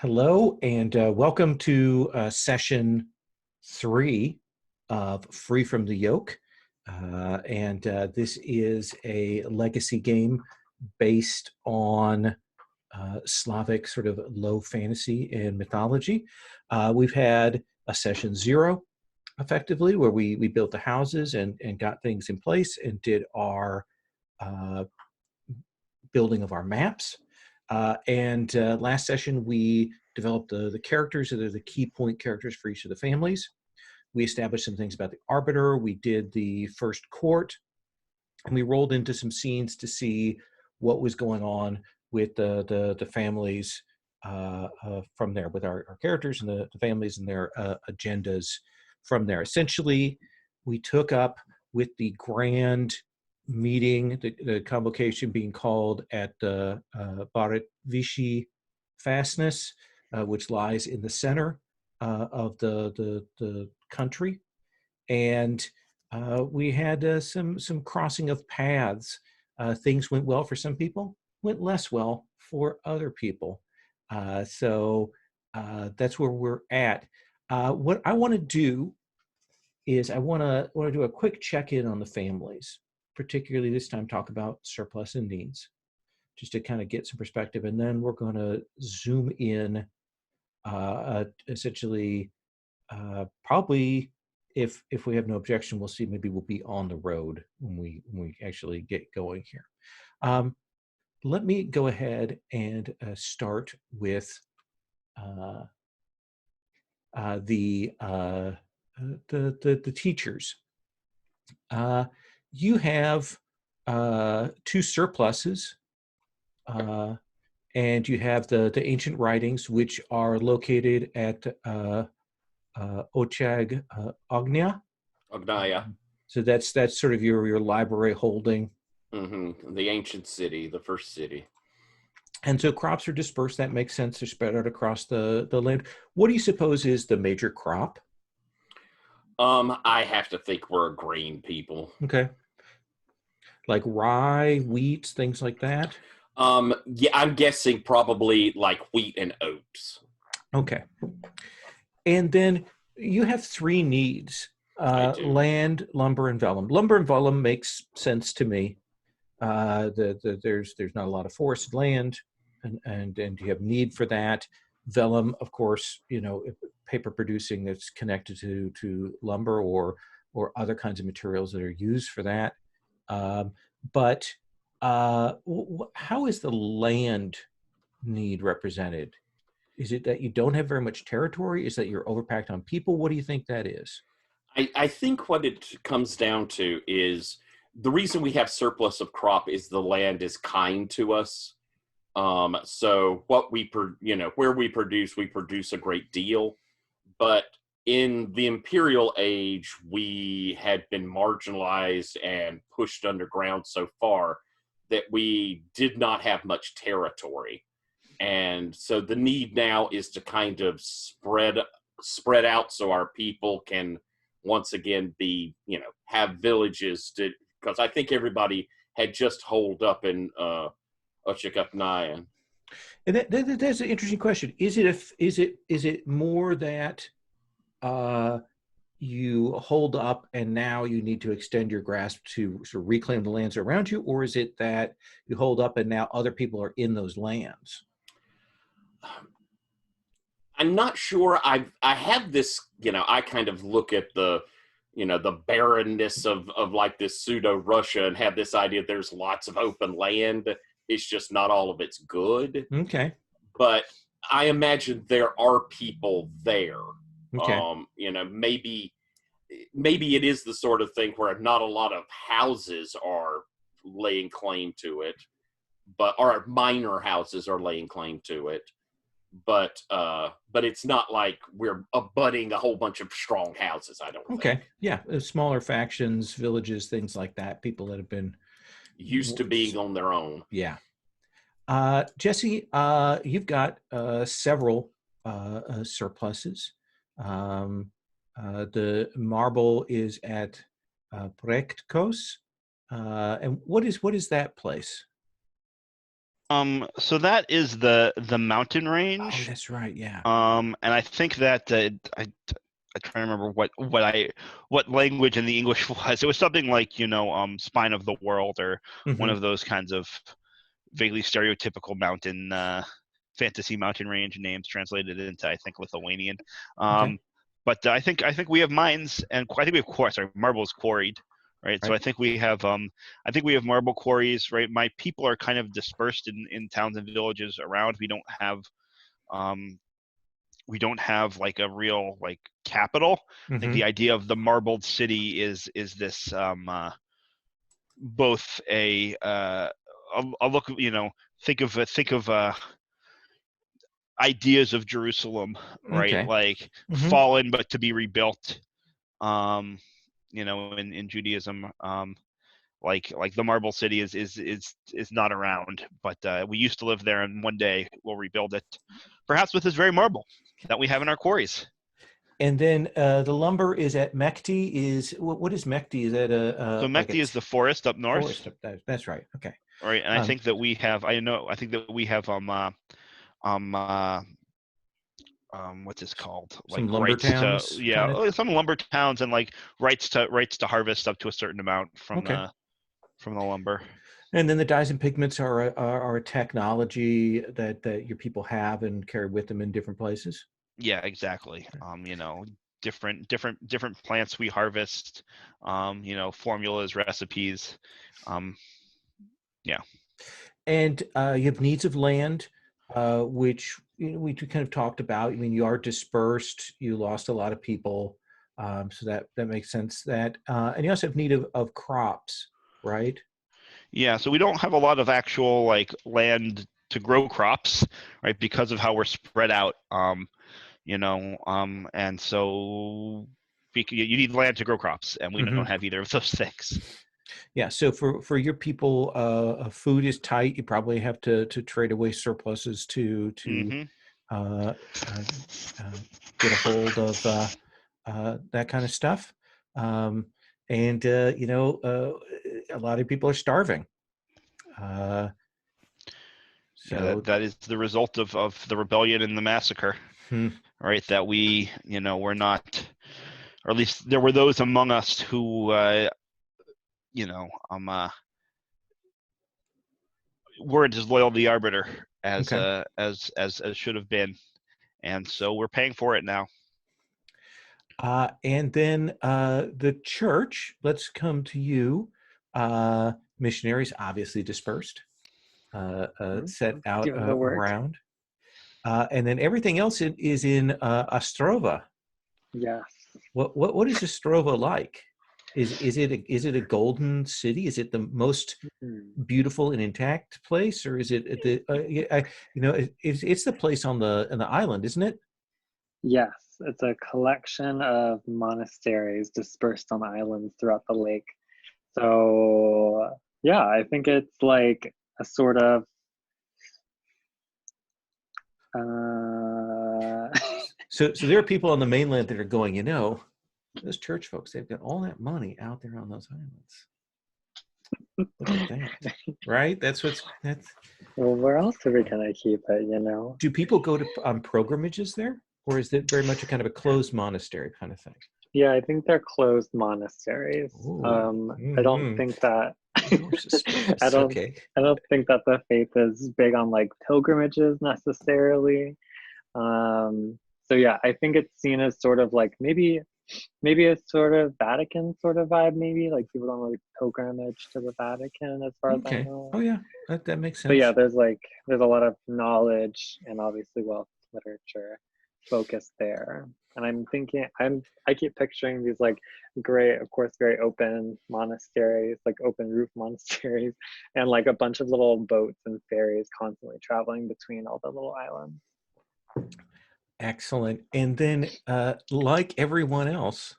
Hello, and welcome to session 3 of Free from the Yoke. This is a legacy game based on Slavic sort of low fantasy and mythology. We've had a session 0, effectively, where we built the houses and got things in place and did our uh, building of our maps. Last session, we developed the characters that are the key point characters for each of the families. We established some things about the Arbiter. We did the first court, and we rolled into some scenes to what was going on with the families from there, with our characters and the families and their agendas from there. Essentially, we took up with the grand meeting, the convocation being called at the Barit Vichy fastness, which lies in the center of the country. And we had some crossing of paths. Things went well for some people, went less well for other people. So that's where we're at. What I want to do is I want to do a quick check-in on the families, particularly this time talk about surplus and needs, just to kind of get some perspective. And then we're going to zoom in, essentially, probably if we have no objection, we'll see, maybe we'll be on the road when we actually get going here. Let me go ahead and start with the teachers. You have 2 surpluses, and you have the ancient writings, which are located at Ochag Ognia. Ognaya. So that's sort of your library holding. Mm-hmm. The ancient city, the first city. And so crops are dispersed. That makes sense. They're spread out across the land. What do you suppose is the major crop? I have to think we're a grain people. Okay. Like rye, wheat, things like that? Yeah, I'm guessing probably like wheat and oats. Okay. And then you have 3 needs: land, lumber, and vellum. Lumber and vellum makes sense to me. There's not a lot of forested land, and you have need for that. Vellum, of course, paper producing that's connected to lumber or other kinds of materials that are used for that. But how is the land need represented? Is it that you don't have very much territory? Is that you're overpacked on people? What do you think that is? I think what it comes down to is the reason we have surplus of crop is the land is kind to us. So what where we produce a great deal. But in the imperial age, we had been marginalized and pushed underground so far that we did not have much territory. And so the need now is to kind of spread out so our people can once again be, have villages to, because I think everybody had just holed up in Ochikapnayan. And that's an interesting question. Is it more that you hold up and now you need to extend your grasp to sort of reclaim the lands around you, or is it that you hold up and now other people are in those lands? I'm not sure. I have this, I kind of look at the barrenness of like this pseudo Russia and have this idea there's lots of open land. It's just not all of it's good. Okay. But I imagine there are people there. Okay. Maybe it is the sort of thing where not a lot of houses are laying claim to it, but our minor houses are laying claim to it. But it's not like we're abutting a whole bunch of strong houses, I don't think. Yeah, smaller factions, villages, things like that, people that have been used to being on their own. Yeah. Jesse, you've got several surpluses. The marble is at Brektkos. And what is that place? So that is the mountain Oh, range. that's right. Yeah. And I think that I try to remember what language in the English was. It was something like, Spine of the World, or one Hmm. of those kinds of vaguely stereotypical mountain fantasy mountain range names translated into, I think, Lithuanian. Okay. But I think we have mines, and I think we have marbles quarried, right? So Right. I think we have marble quarries, right? My people are kind of dispersed in towns and villages around. Um, we don't have like a real like capital. Like Hmm. the idea of the marbled city is this both a look, think of ideas of Jerusalem, right? Okay. Like Hmm. fallen but to be rebuilt. Um, in Judaism, like the marble city is not around, but we used to live there, and one day we'll rebuild it, perhaps with this very marble that we have in our quarries. And then the lumber is at Mekti. What is Mekti? Is that So like a Mekti is the forest up north, forest up there? That's right. Okay. right? And I Um, think that we have, I think that we have um uh what's this called, like some lumber rights to, towns, yeah, kind of. some lumber towns, and like rights to harvest up to a certain amount Okay. from the lumber. And then the dyes and pigments are a technology that your people have and carry with them in different places. Yeah, exactly. Different plants we harvest, formulas, recipes. um yeah. And you have needs of land, which we kind of talked about. I mean, you are dispersed. You lost a lot of people, so that makes sense. And you also have need of crops, right? Yeah, so we don't have a lot of actual like land to grow crops, right? Because of how we're spread out. And so you need land to grow crops, and we don't Hmm. have either of those things. Yeah. So for your people, food is tight. You probably have to trade away surpluses to Hmm. uh, uh, get a hold of that kind of stuff. Um, and a lot of people are starving. Uh, Yeah, so, that is the result of the rebellion and the massacre, hmm, right? That we're not, or at least there were those among us who, you know, um, uh, weren't as loyal to the Arbiter as okay. as should have been, and so we're paying for it now. And then the church. Let's come to you. Missionaries obviously dispersed, set out Doing the work. around, and then everything else is in Ostrova. Yes. What is Ostrova like? Is it a golden city? Is it the most Hmm. beautiful and intact place, or is it at the it's the place on the island, isn't it? Yes, it's a collection of monasteries dispersed on islands throughout the lake. So, yeah, I think it's like a sort of uh So there are people on the mainland that are going, those church folks, they've got all that money out there on those islands. Look at that, right? That's. well, where else are we gonna keep it? Do people go to pilgrimages there, or is it very much a kind of a closed monastery kind of thing? Yeah, I think they're closed monasteries. Oh, I don't mm-hmm. think that You're I suspicious. don't Okay. I don't think that the faith is big on like pilgrimages necessarily. So yeah, I think it's seen as sort of like maybe a sort of Vatican sort of vibe, maybe like people don't really pilgrimage to the Vatican as far as I Okay. know. Oh yeah, that makes But yeah, sense. there's a lot of knowledge and obviously wealth literature focused there. And I keep picturing these like great, of course, very open monasteries, like open roof monasteries, and like a bunch of little boats and ferries constantly traveling between all the little islands. Excellent. And then, like everyone else,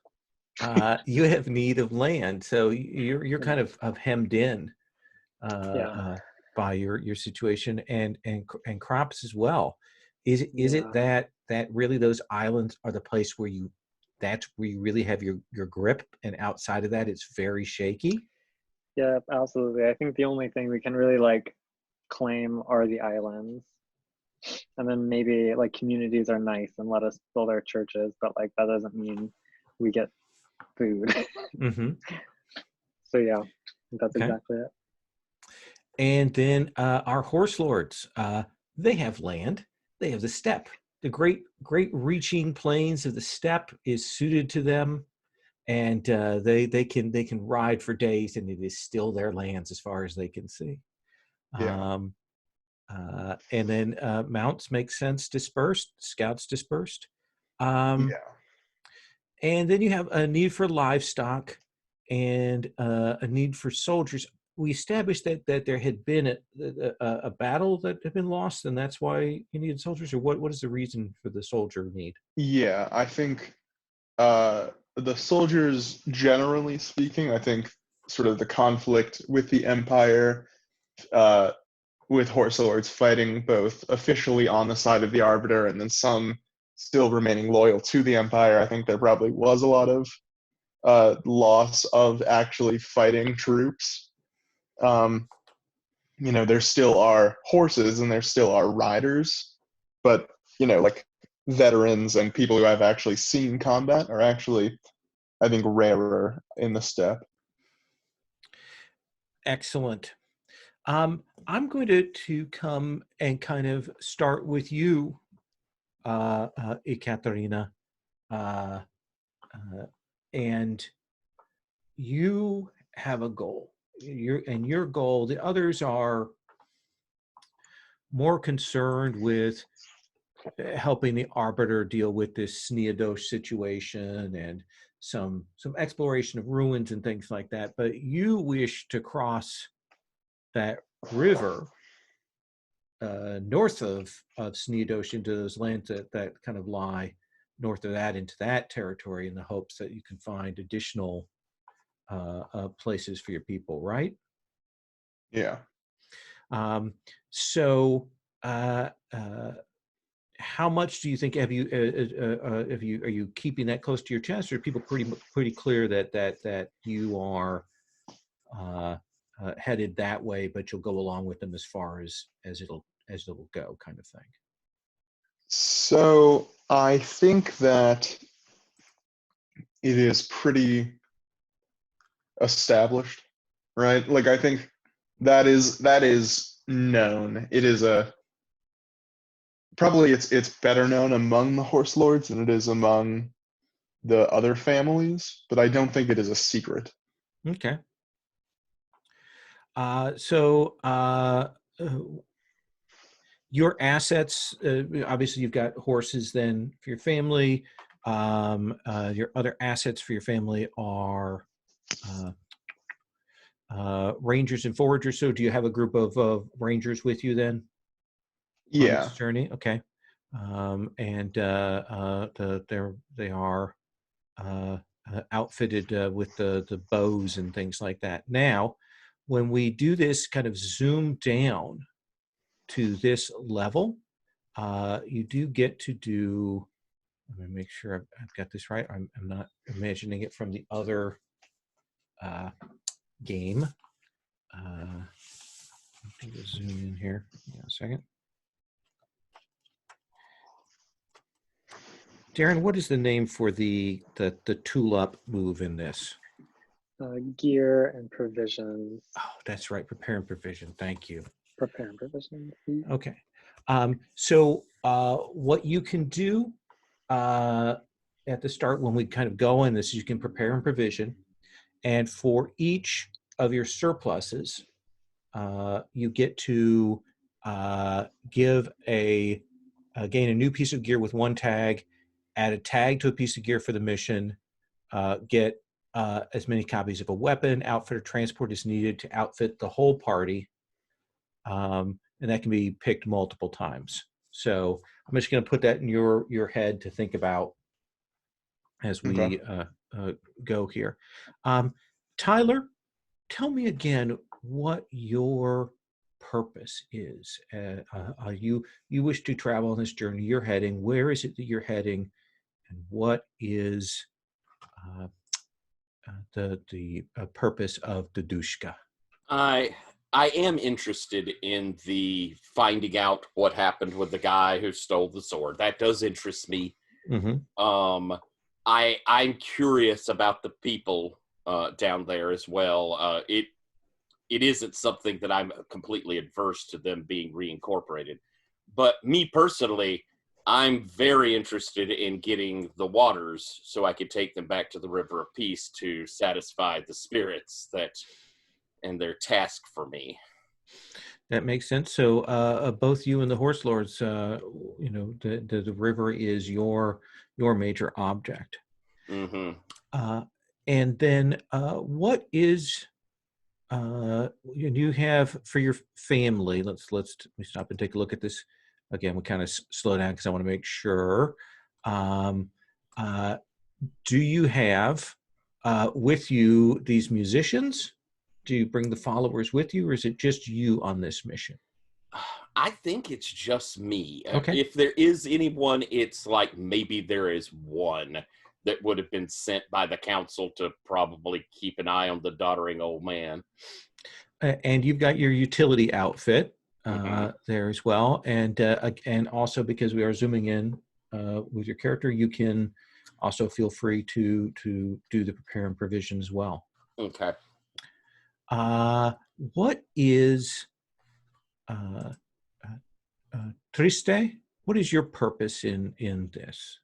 you have need of land, so you're kind of hemmed in uh, Yeah, uh, by your situation and crops as well. Is it yeah. that really those islands are the place where that's where you really have your grip, and outside of that, it's very shaky? Yeah, absolutely. I think the only thing we can really like claim are the islands. And then maybe like communities are nice and let us build our churches, but like that doesn't mean we get food. Mm-hmm. So yeah, that's Okay. exactly it. And then our horse lords, they have land. They have the steppe. The great reaching plains of the steppe is suited to them, and they can ride for days, and it is still their lands as far as they can see. Yeah. And then mounts make sense dispersed, scouts dispersed. Um, Yeah. And then you have a need for livestock and a need for soldiers. We established that there had been a battle that had been lost, and that's why you needed soldiers. Or what is the reason for the soldier need? Yeah, I think the soldiers, generally speaking, I think sort of the conflict with the Empire, uh, with horselords fighting both officially on the side of the Arbiter and then some still remaining loyal to the Empire. I think there probably was a lot of loss of actually fighting troops. There still are horses and there still are riders, but like veterans and people who have actually seen combat are actually, I think, rarer in the steppe. Excellent. I'm going to come and kind of start with you, Ekaterina, uh, and you have a goal. Your goal. The others are more concerned with helping the Arbiter deal with this Sneadosh situation and some exploration of ruins and things like that. But you wish to cross that river north of Sneadosh into those lands that kind of lie north of that into that territory in the hopes that you can find additional places for your people, right? Yeah. So how much do you think are you keeping that close to your chest, or are people pretty clear that you are headed that way, but you'll go along with them as far as it'll go, kind of thing? So I think that it is pretty established, right? Like I think that is known. It is probably it's better known among the horse lords than it is among the other families, but I don't think it is a secret. Okay. So your assets, obviously you've got horses then for your family. Your other assets for your family are rangers and foragers. So do you have a group of rangers with you then on Yeah. this journey? Okay. And they are outfitted with the bows and things like that. Now, when we do this kind of zoom down to this level, you do get to do, let me make sure I've got this right. I'm not imagining it from the other game. Let me zoom in here. Hang on a second. Darren, what is the name for the tulip move in this? Gear and provisions. Oh, that's right. Prepare and provision. Thank you. Prepare and provisions. Okay. So what you can do at the start when we kind of go in this is you can prepare and provision. And for each of your surpluses, you get to give gain a new piece of gear with one tag, add a tag to a piece of gear for the mission, get as many copies of a weapon, outfit, or transport as needed to outfit the whole party. And that can be picked multiple times. So I'm just going to put that in your head to think about as we go here. Tyler, tell me again what your purpose is. You wish to travel on this journey. You're heading. Where is it that you're heading, and what is the purpose of the Dushka? I am interested in the finding out what happened with the guy who stole the sword. That does interest me. Mm-hmm. I'm curious about the people down there as well. It isn't something that I'm completely adverse to them being reincorporated. But me personally, I'm very interested in getting the waters so I could take them back to the River of Peace to satisfy the spirits that and their task for me. That makes sense. So both you and the horse lords, you know, the river is your major object. Mm-hmm. And then what is you have for your family? Let me stop and take a look at this again. We kind of slow down because I want to make sure. Um, do you have with you these musicians? Do you bring the followers with you, or is it just you on this mission? I think it's just me. Okay. If there is anyone, it's like maybe there is one that would have been sent by the council to probably keep an eye on the doddering old man. And you've got your utility outfit Mm-hmm. there as well, and also because we are zooming in with your character, you can also feel free to do the prepare and provision as well. Okay. What is uh, Triste? What is your purpose in this?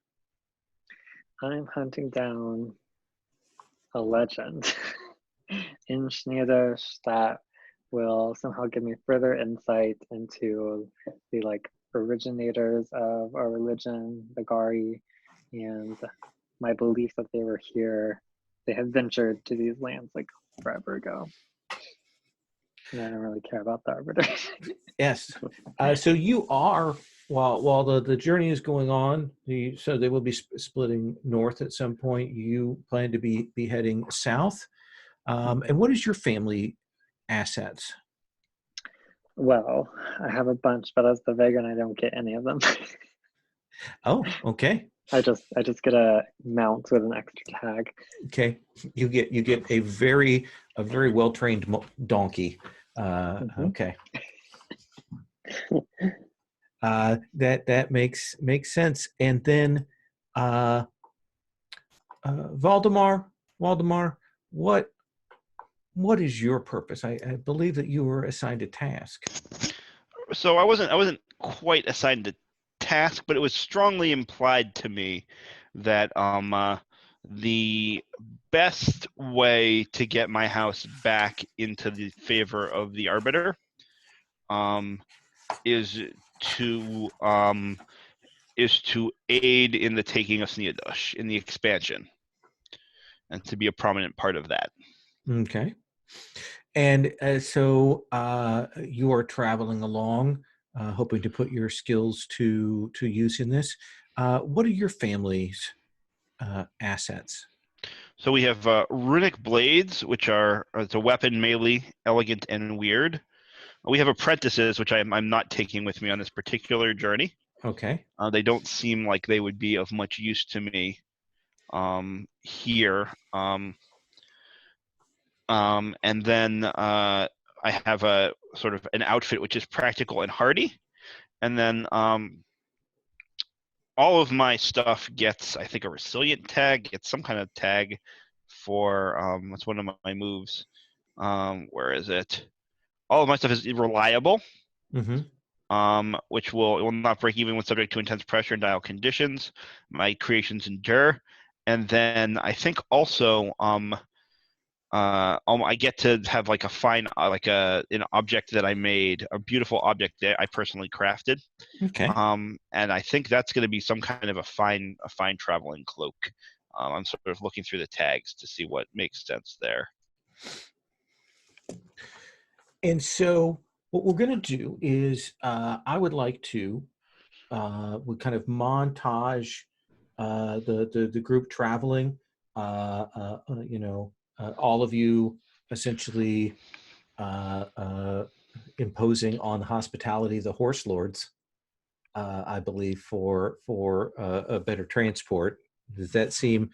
I'm hunting down a legend in Schneider's that will somehow give me further insight into the like originators of our religion, the Gari, and my belief that they were here. They have ventured to these lands like forever ago. And I don't really care about the Arbiter. Yes. So you are, while the journey is going on, so they will be splitting north at some point. You plan to be heading south. And what is your family assets? Well, I have a bunch, but as the vegan, I don't get any of them. Oh, okay. I just get a mount with an extra tag. Okay, you get a very well trained donkey. Okay. That makes sense. And then Valdemar, what is your purpose? I believe that you were assigned a task. So I wasn't quite assigned a task, but it was strongly implied to me that the best way to get my house back into the favor of the Arbiter is to aid in the taking of Sneadush, in the expansion, and to be a prominent part of that. Okay. And so you are traveling along, hoping to put your skills to use in this. What are your family's assets? So we have runic blades, which are it's a weapon, melee, elegant, and weird. We have apprentices, which I'm not taking with me on this particular journey. Okay. They don't seem like they would be of much use to me here. And then I have a sort of an outfit which is practical and hardy. And then all of my stuff gets, I think, a resilient tag, gets some kind of tag for, that's one of my moves. Where is it? All of my stuff is reliable, which will not break even when subject to intense pressure and dial conditions. My creations endure. And then I think also I get to have like a fine, an object that I made, a beautiful object that I personally crafted. Okay. And I think that's going to be some kind of a fine traveling cloak. I'm sort of looking through the tags to see what makes sense there. And so what we're going to do is I would like to we kind of montage the group traveling. All of you essentially imposing on hospitality the horse lords, I believe, for a better transport. Does that seem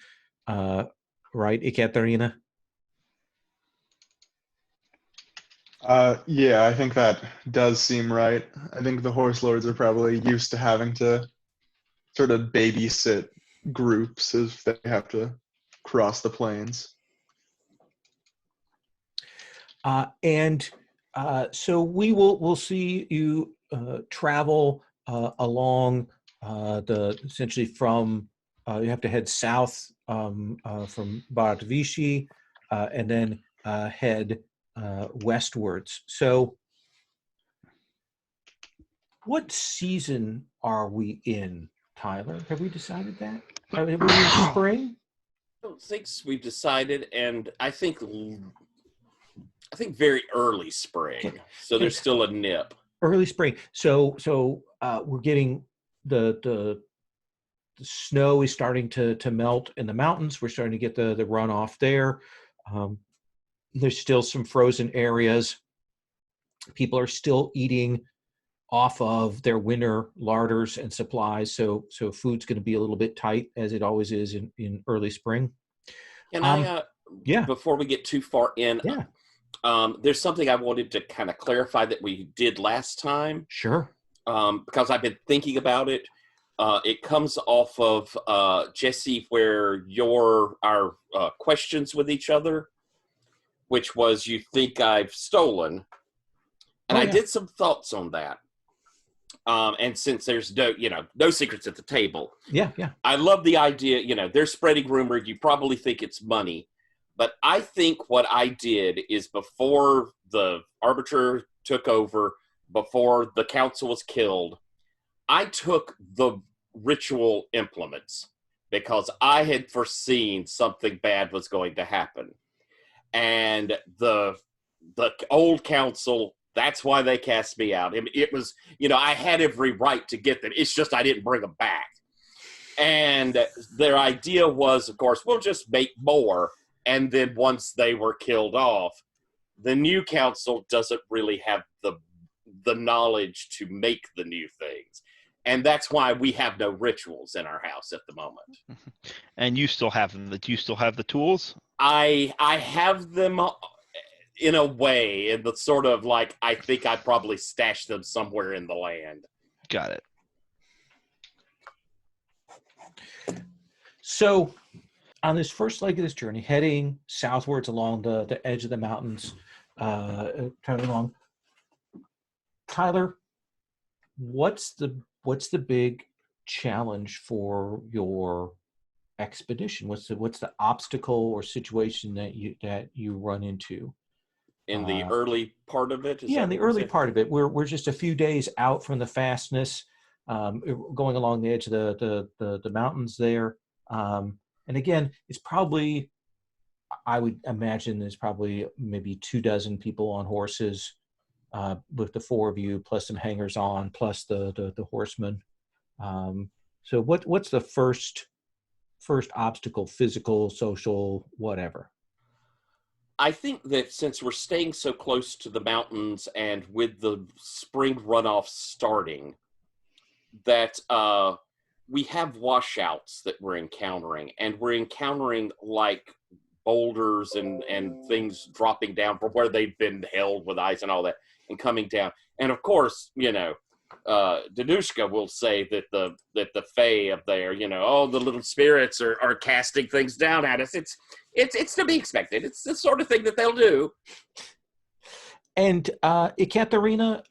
right, Ekaterina? Yeah, I think that does seem right. I think the horse lords are probably used to having to sort of babysit groups if they have to cross the plains. And so we'll see you travel along essentially from you have to head south from Bharatvishi and then head westwards. So what season are we in, Tyler? Have we decided that? Are we in spring? I don't think we've decided, and I think very early spring. So there's still a nip. Early spring. So we're getting the snow is starting to melt in the mountains. We're starting to get the runoff there. There's still some frozen areas. People are still eating off of their winter larders and supplies. So food's going to be a little bit tight, as it always is in early spring. Can I, yeah. before we get too far in, Yeah. There's something I wanted to kind of clarify that we did last time. Sure. Because I've been thinking about it. It comes off of Jesse, where our questions with each other, which was, you think I've stolen. And I did some thoughts on that. And since there's no secrets at the table. Yeah. I love the idea, they're spreading rumor. You probably think it's money. But I think what I did is, before the Arbiter took over, before the council was killed, I took the ritual implements because I had foreseen something bad was going to happen. And the old council, that's why they cast me out. It was, I had every right to get them. It's just I didn't bring them back. And their idea was, of course, we'll just make more. And then once they were killed off, the new council doesn't really have the knowledge to make the new things. And that's why we have no rituals in our house at the moment. And you still have them. You still have the tools? I have them in a way, in the sort of like, I think I probably stashed them somewhere in the land. Got it. So on this first leg of this journey, heading southwards along the edge of the mountains, traveling along, Tyler, what's the big challenge for your expedition? What's the obstacle or situation that you run into in the early part of it? In the early part of it, we're just a few days out from the fastness, going along the edge of the mountains there. And again, it's probably, I would imagine there's probably maybe 24 people on horses, with the 4 of you, plus some hangers on, plus the horsemen. So what's the first obstacle, physical, social, whatever? I think that since we're staying so close to the mountains and with the spring runoff starting, that we have washouts that we're encountering, and we're encountering like boulders and things dropping down from where they've been held with ice and all that, and coming down. And of course, Danushka will say that the Fae up there, all the little spirits are casting things down at us. It's to be expected. It's the sort of thing that they'll do. And Ekaterina,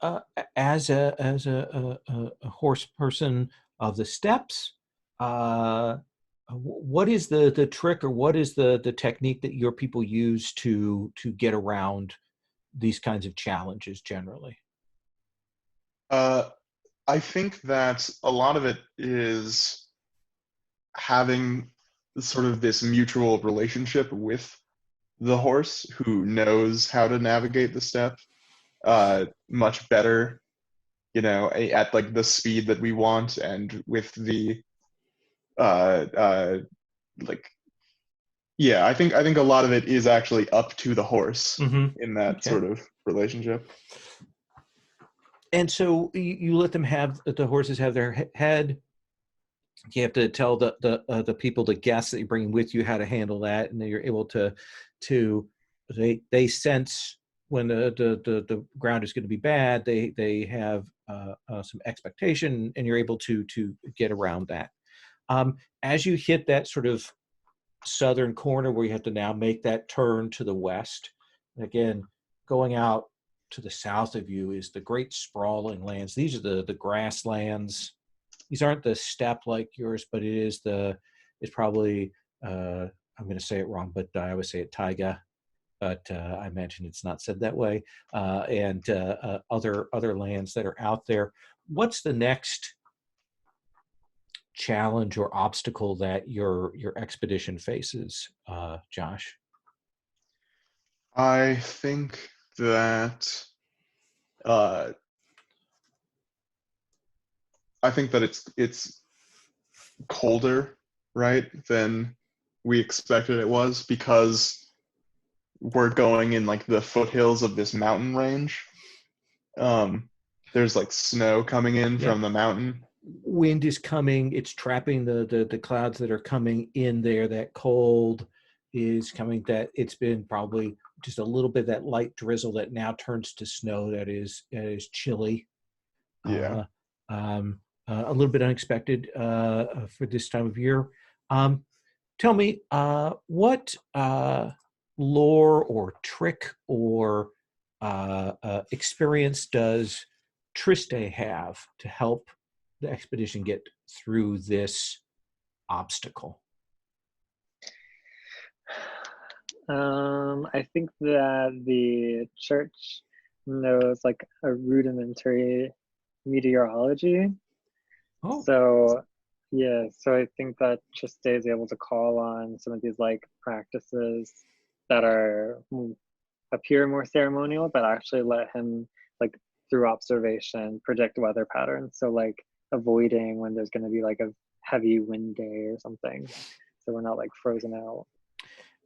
as a horse person of the steppes, what is the trick, or what is the technique that your people use to get around these kinds of challenges generally? I think that a lot of it is having sort of this mutual relationship with the horse, who knows how to navigate the steppe much better, at like the speed that we want, and with the I think a lot of it is actually up to the horse in that sort of relationship. And so you let them the horses have their head. You have to tell the people, the guests that you're bringing with you, how to handle that, and you're able to they sense when the ground is going to be bad, they have some expectation, and you're able to get around that. As you hit that sort of southern corner where you have to now make that turn to the west, again, going out to the south of you is the great sprawling lands. These are the grasslands. These aren't the steppe like yours, but it's probably, I'm going to say it wrong, but I always say it taiga, but I imagine it's not said that way, and other lands that are out there. What's the next challenge or obstacle that your expedition faces, Josh? I think that it's colder, right, than we expected it was, because we're going in like the foothills of this mountain range. There's like snow coming in from the mountain. Wind is coming. It's trapping the clouds that are coming in there. That cold is coming. That it's been probably just a little bit of that light drizzle that now turns to snow. That is chilly. Yeah. A little bit unexpected for this time of year. Tell me, what lore or trick or experience does Triste have to help the expedition get through this obstacle? I think that the church knows like a rudimentary meteorology. Oh, So yeah, so I think that Triste is able to call on some of these like practices that appear more ceremonial, but actually let him like through observation predict weather patterns. So like avoiding when there's going to be like a heavy wind day or something, so we're not like frozen out.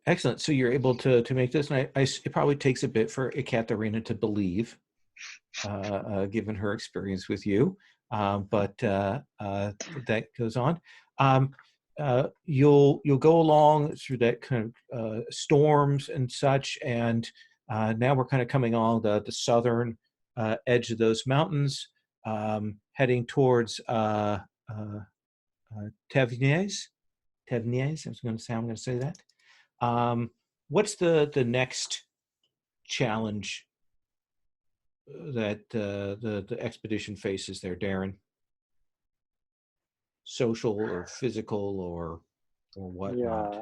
excellent. So you're able to make this, and it probably takes a bit for Ekaterina to believe, given her experience with you, but that goes on. You'll go along through that kind of storms and such, and now we're kind of coming on the southern edge of those mountains, heading towards Tevnies. Tevnies. I'm going to say that. What's the next challenge that the expedition faces there, Darren? Social or physical or whatnot? Yeah,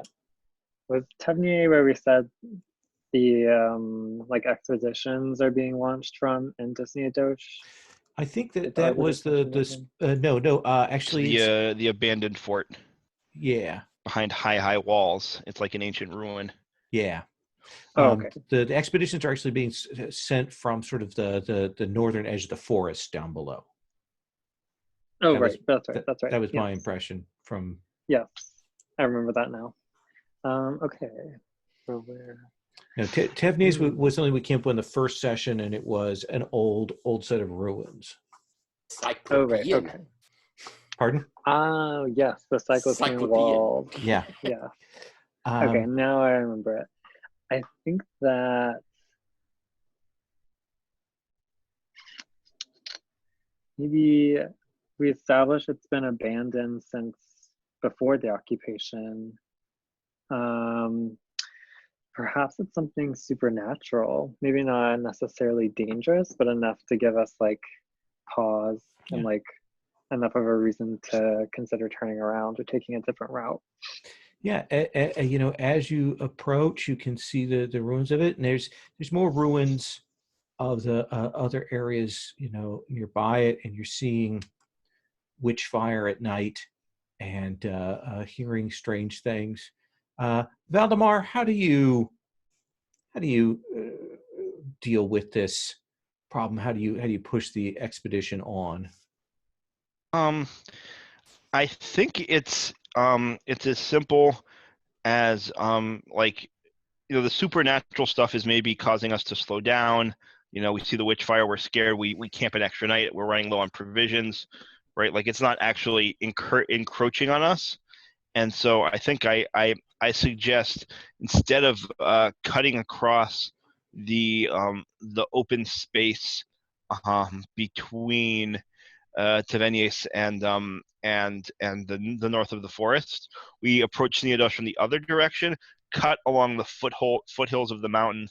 was Tevnier where we said the like expeditions are being launched from in Disney-Dosh? I think that was actually it's the abandoned fort. Yeah. Behind high walls. It's like an ancient ruin. Yeah. Okay. The expeditions are actually being sent from sort of the northern edge of the forest down below. Oh, right. That's right. That's right. That was my impression from. Yes, I remember that now. Okay. So where? No, Tevnies was something we came up with in the first session, and it was an old set of ruins. Oh, right. Okay. Pardon? Oh, yes, the Cyclopean wall. Yeah. Yeah. Okay, now I remember it. I think that maybe we established it's been abandoned since before the occupation. Perhaps it's something supernatural, maybe not necessarily dangerous, but enough to give us like pause and like enough of a reason to consider turning around or taking a different route. Yeah, as you approach, you can see the ruins of it, and there's more ruins of the other areas, nearby it, and you're seeing witch fire at night and hearing strange things. Valdemar, how do you deal with this problem? How do you push the expedition on? I think it's as simple as the supernatural stuff is maybe causing us to slow down. We see the witch fire, we're scared, we camp an extra night, we're running low on provisions, right? Like it's not actually encroaching on us. And so I think I suggest, instead of cutting across the open space between Tavernier and the north of the forest. We approach Neodos from the other direction, cut along the foothills of the mountain,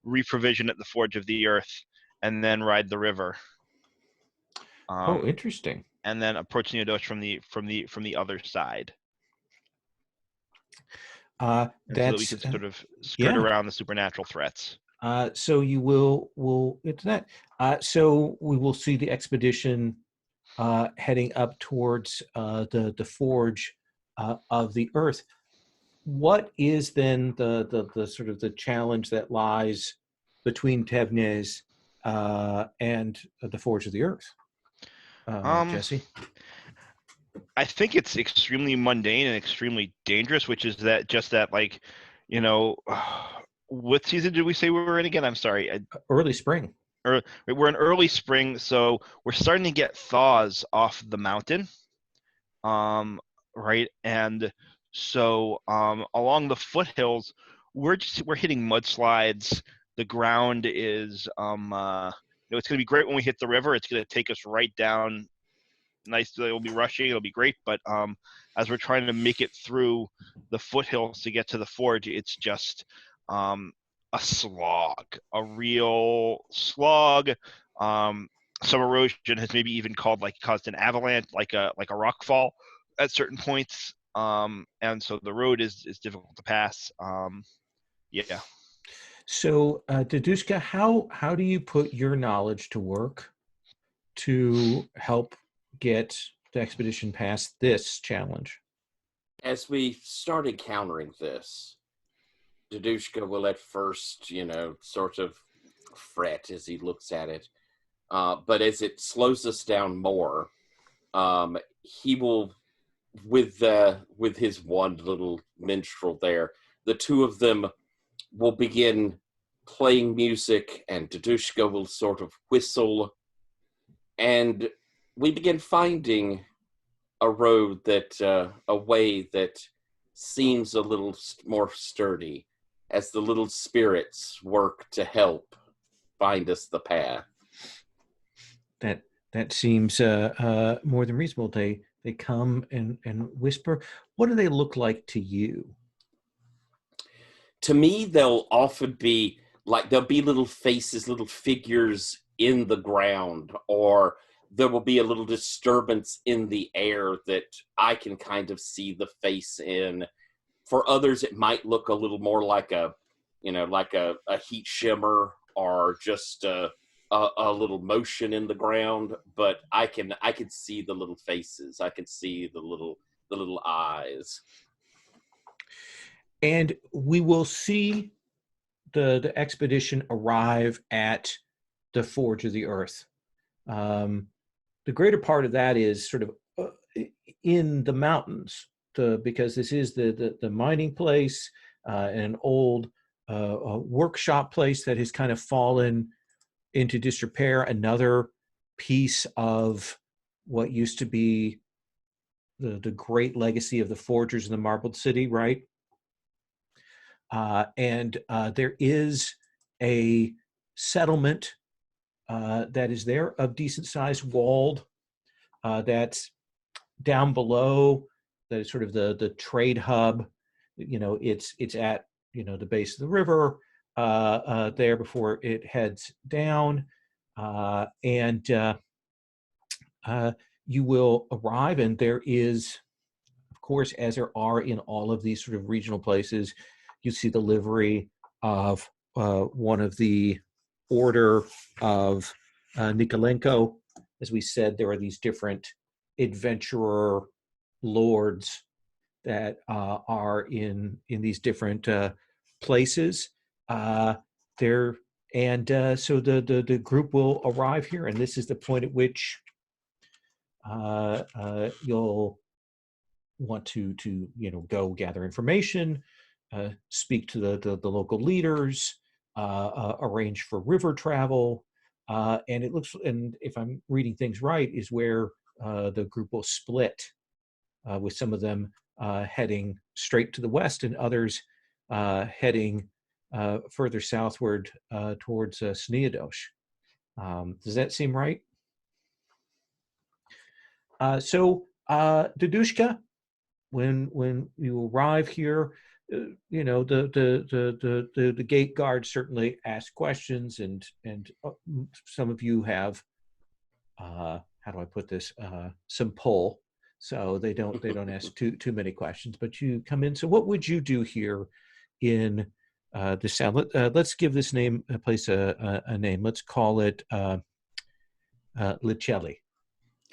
reprovision at the Forge of the Earth, and then ride the river. Oh, interesting. And then approach Neodos from the other side. So that we can sort of skirt around the supernatural threats. So you will into that. So we will see the expedition heading up towards the Forge of the Earth. What is then the sort of the challenge that lies between Tevnes and the Forge of the Earth? Jesse? I think it's extremely mundane and extremely dangerous, which is that like, you know, what season did we say we were in again? I'm sorry. Early spring. We're in early spring, so we're starting to get thaws off the mountain, right? And so along the foothills, we're hitting mudslides. The ground is, it's going to be great when we hit the river. It's going to take us right down. Nice, it'll be rushing. It'll be great, but as we're trying to make it through the foothills to get to the forge, it's just a slog, a real slog. Some erosion has maybe even caused an avalanche, like a rock fall at certain points, and so the road is difficult to pass. Yeah. So, Dadushka, how do you put your knowledge to work to help get the expedition past this challenge? As we start encountering this, Dadushka will at first, sort of fret as he looks at it. But as it slows us down more, he will, with his one little minstrel there, the two of them will begin playing music, and Dadushka will sort of whistle, and we begin finding a road a way that seems a little more sturdy, as the little spirits work to help find us the path. That seems more than reasonable. They come and whisper. What do they look like to you? To me, they'll often be like, there'll be little faces, little figures in the ground, or there will be a little disturbance in the air that I can kind of see the face in. For others, it might look a little more like a heat shimmer, or just a little motion in the ground. But I can see the little faces. I can see the little eyes. And we will see the expedition arrive at the Forge of the Earth. The greater part of that is sort of in the mountains, because this is the mining place, an old workshop place that has kind of fallen into disrepair. Another piece of what used to be the great legacy of the forgers in the Marbled City, right? And there is a settlement that is there, of decent size, walled, that's down below, that is sort of the trade hub. It's at the base of the river there before it heads down, and you will arrive, and there is, of course, as there are in all of these sort of regional places, you see the livery of one of the Order of Nikolenko. As we said, there are these different adventurer lords that are in these different places there, and so the group will arrive here, and this is the point at which you'll want to go gather information, speak to the local leaders, arrange for river travel, and it looks, and if I'm reading things right, is where the group will split, with some of them heading straight to the west and others heading further southward towards Sneadosh. Does that seem right? So, Dadushka, when you arrive here, you know the gate guard certainly ask questions, and some of you have how do I put this, some pull, so they don't ask too many questions. But you come in. So, what would you do here in the sound? Let's give this place a name. Let's call it Licelli.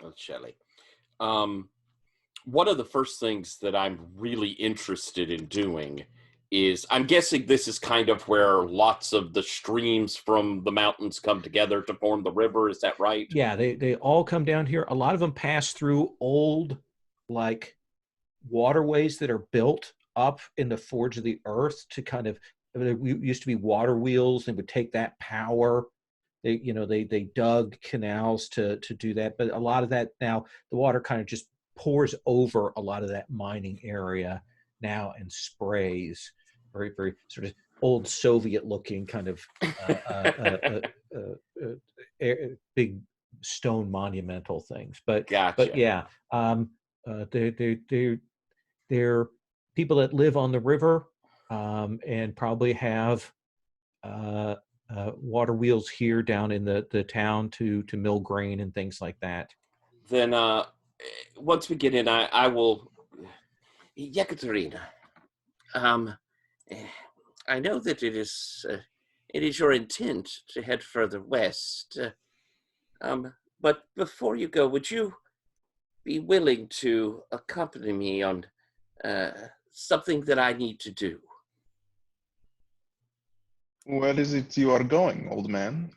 Licelli. One of the first things that I'm really interested in doing is, I'm guessing this is kind of where lots of the streams from the mountains come together to form the river. Is that right? Yeah, they all come down here. A lot of them pass through old, like, waterways that are built up in the forge of the earth to kind of, there used to be water wheels. They would take that power. They dug canals to do that. But a lot of that now, the water kind of just pours over a lot of that mining area now and sprays. Very, very sort of old Soviet-looking kind of big stone monumental things. But Gotcha. But yeah, they're people that live on the river, and probably have water wheels here down in the town to mill grain and things like that. Then once we get in, I will, Yekaterina, I know that it is your intent to head further west, but before you go, would you be willing to accompany me on something that I need to do? Where is it you are going, old man?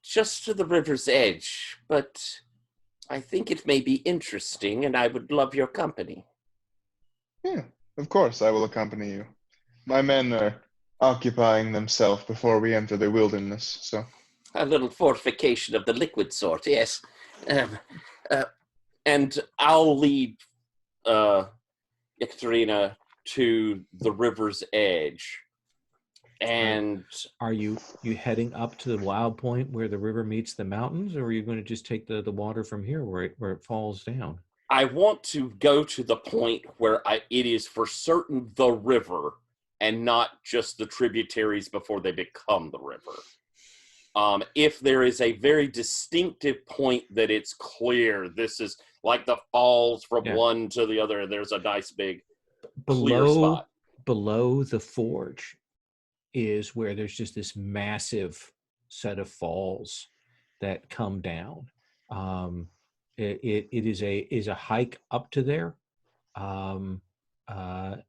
Just to the river's edge, but I think it may be interesting, and I would love your company. Yeah, of course I will accompany you. My men are occupying themselves before we enter the wilderness, so. A little fortification of the liquid sort, yes. And I'll lead Ekaterina to the river's edge. And are you heading up to the wild point where the river meets the mountains, or are you going to just take the water from here where it falls down? I want to go to the point where it is for certain the river and not just the tributaries before they become the river. If there is a very distinctive point that it's clear, this is like the falls from one to the other, there's a nice big clear spot. Below the forge is where there's just this massive set of falls that come down. It is a hike up to there, and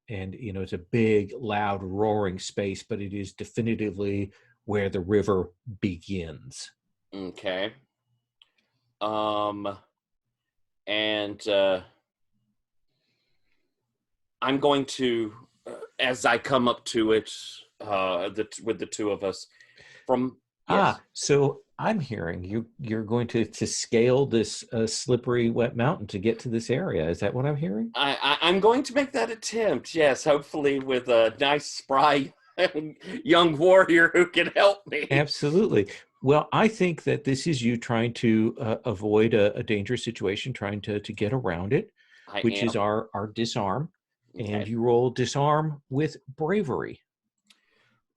it's a big, loud, roaring space, but it is definitively where the river begins. Okay. And I'm going to, as I come up to it, with the two of us, from yes. So I'm hearing you're going to scale this slippery, wet mountain to get to this area. Is that what I'm hearing? I'm going to make that attempt. Yes, hopefully with a nice, spry young warrior who can help me. Absolutely. Well, I think that this is you trying to avoid a dangerous situation, trying to get around it, which is our disarm. Okay. And you roll disarm with bravery.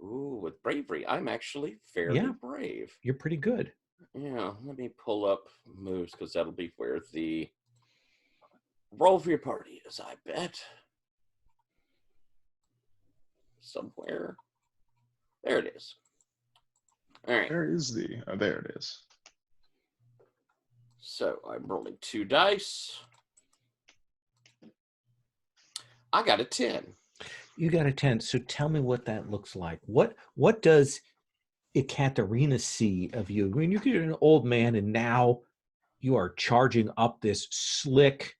Ooh, with bravery. I'm actually fairly brave. You're pretty good. Yeah, let me pull up moves, because that'll be where the roll for your party is, I bet. Somewhere. There it is. All right. There it is. So I'm rolling 2 dice. I got a 10. You got a 10. So tell me what that looks like. What does Ekaterina see of you? I mean, you're an old man, and now you are charging up this slick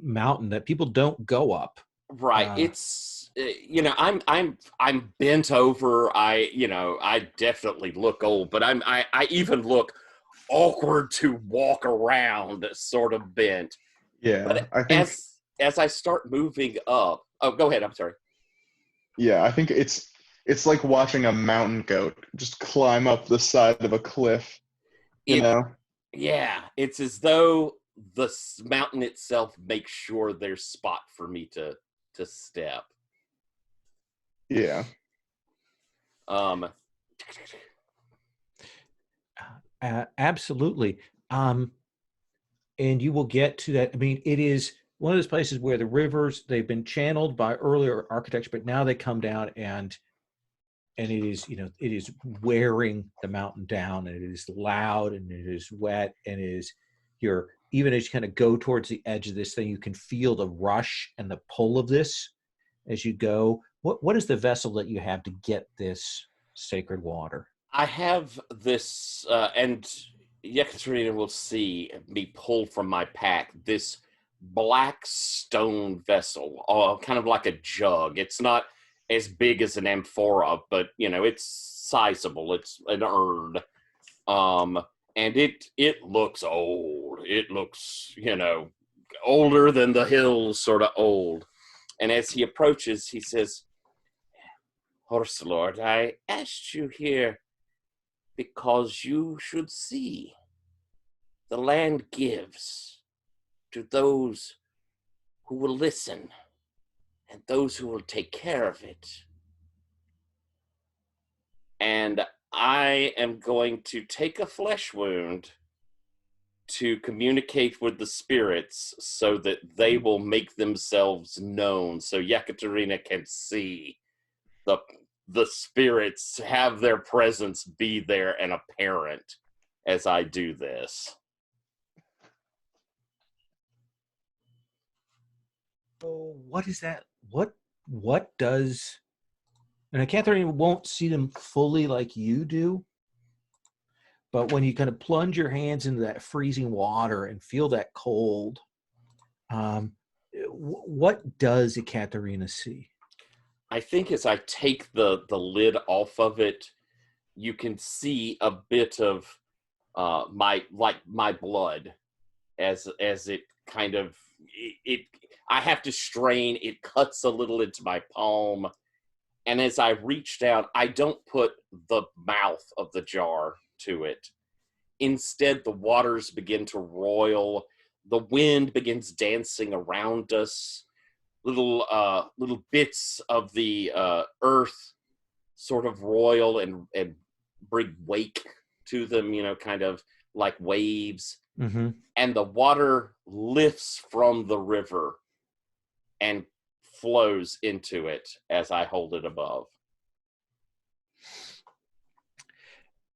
mountain that people don't go up. Right. It's I'm bent over. I definitely look old, but I even look awkward to walk around, sort of bent. Yeah. But I think as I start moving up, oh, go ahead. I'm sorry. Yeah, I think it's like watching a mountain goat just climb up the side of a cliff, you It, know? yeah, it's as though the mountain itself makes sure there's spot for me to step. Yeah. Um, Absolutely. And you will get to that. I mean, it is one of those places where the rivers, they've been channeled by earlier architecture, but now they come down and it is, it is wearing the mountain down, and it is loud and it is wet, and it is even as you kind of go towards the edge of this thing, you can feel the rush and the pull of this as you go. What is the vessel that you have to get this sacred water? I have this, and Yekaterina will see me pull from my pack this black stone vessel, kind of like a jug. It's not as big as an amphora, but it's sizable. It's an urn, and it looks old. It looks older than the hills, sort of old. And as he approaches, he says, "Horselord, I asked you here because you should see the land gives to those who will listen and those who will take care of it. And I am going to take a flesh wound to communicate with the spirits so that they will make themselves known, so Yekaterina can see the spirits, have their presence be there and apparent as I do this." Oh, what is that? What does, and Catherine won't see them fully like you do, but when you kind of plunge your hands into that freezing water and feel that cold, what does Ekaterina see? I think as I take the lid off of it, you can see a bit of my blood as it kind of it. I have to strain. It cuts a little into my palm, and as I reach down, I don't put the mouth of the jar to it. Instead, the waters begin to roil. The wind begins dancing around us. Little bits of the earth sort of roil and bring wake to them, kind of like waves. Mm-hmm. And the water lifts from the river and flows into it as I hold it above.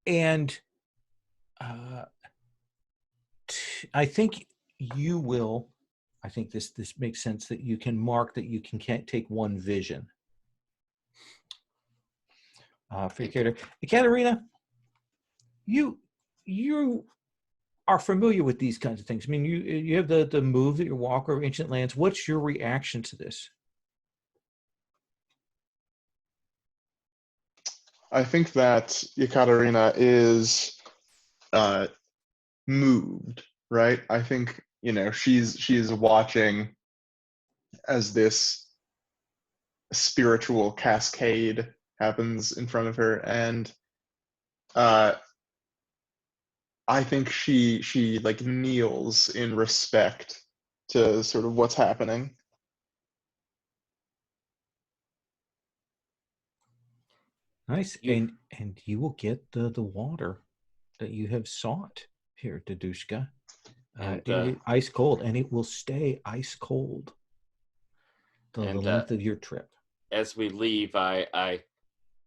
And I think you will. I think this makes sense that you can mark that you can take one vision for your character. Ekaterina, you are familiar with these kinds of things. I mean, you have the move that you walk over ancient lands. What's your reaction to this? I think that Ekaterina is moved, right? I think, she's watching as this spiritual cascade happens in front of her, and I think she like kneels in respect to sort of what's happening. Nice. And you will get the water that you have sought here, Dadushka. It is ice cold, and it will stay ice cold the length of your trip. As we leave, I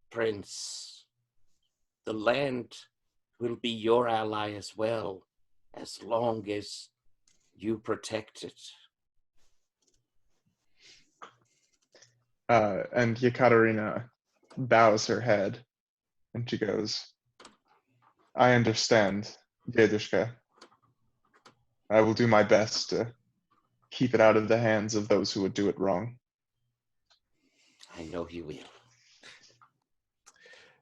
Prince, the land will be your ally as well, as long as you protect it. And Yekaterina bows her head, and she goes, "I understand, Dedushka. I will do my best to keep it out of the hands of those who would do it wrong." I know you will.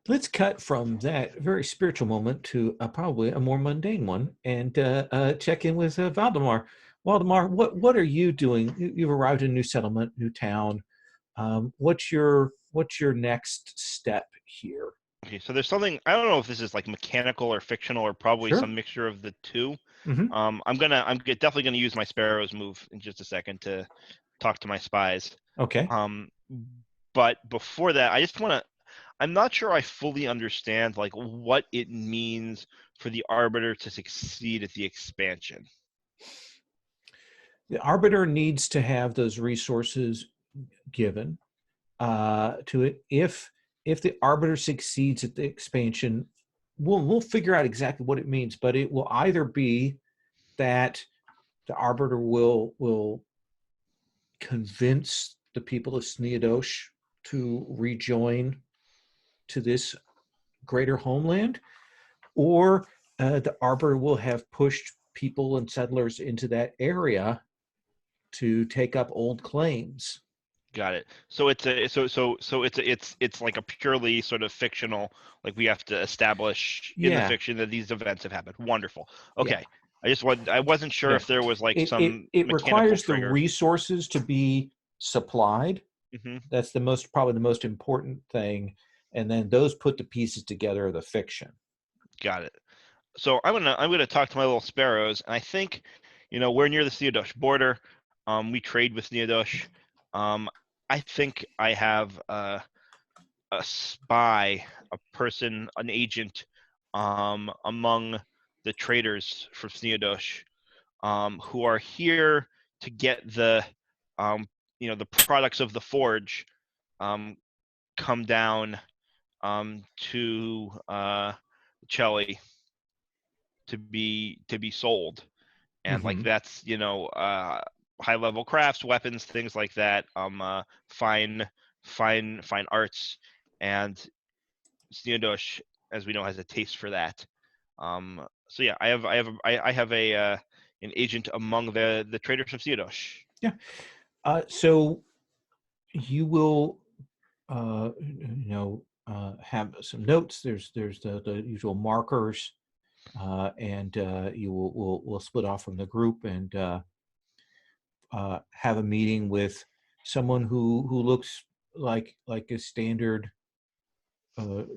Let's cut from that very spiritual moment to probably a more mundane one, and check in with Valdemar. Valdemar, what are you doing? You've arrived in a new settlement, new town. What's your what's your next step here? Okay, so there's something, I don't know if this is like mechanical or fictional or probably Sure. some mixture of the two. Mhm. I'm definitely gonna use my sparrows move in just a second to talk to my spies. Okay. But before that, I'm not sure I fully understand like what it means for the Arbiter to succeed at the expansion. The Arbiter needs to have those resources given to it. If the Arbiter succeeds at the expansion, we'll figure out exactly what it means. But it will either be that the Arbiter will convince the people of Sneadosh to rejoin to this greater homeland, or the Arbiter will have pushed people and settlers into that area to take up old claims. Got it. So it's like a purely sort of fictional, like we have to establish in the Yeah. fiction that these events have happened. Wonderful. Okay. Yeah. I wasn't sure Yeah. if there was like It some mechanical requires the trigger. resources to be supplied. Mm-hmm. That's probably the most important thing, and then those put the pieces together of the fiction. Got it. So I'm gonna talk to my little sparrows, and I think, we're near the Sneadosh border. We trade with Sneadosh. I think I have a spy, a person, an agent, among the traders from Sneadosh, who are here to get the products of the forge, come down, to Chelly to be sold, and like that's high level crafts, weapons, things like that, fine arts, and Sneadosh, as we know, has a taste for that. So yeah, I have an agent among the traders of Sneadosh. Yeah. So you will have some notes. There's the usual markers, and you will split off from the group and have a meeting with someone who looks like a standard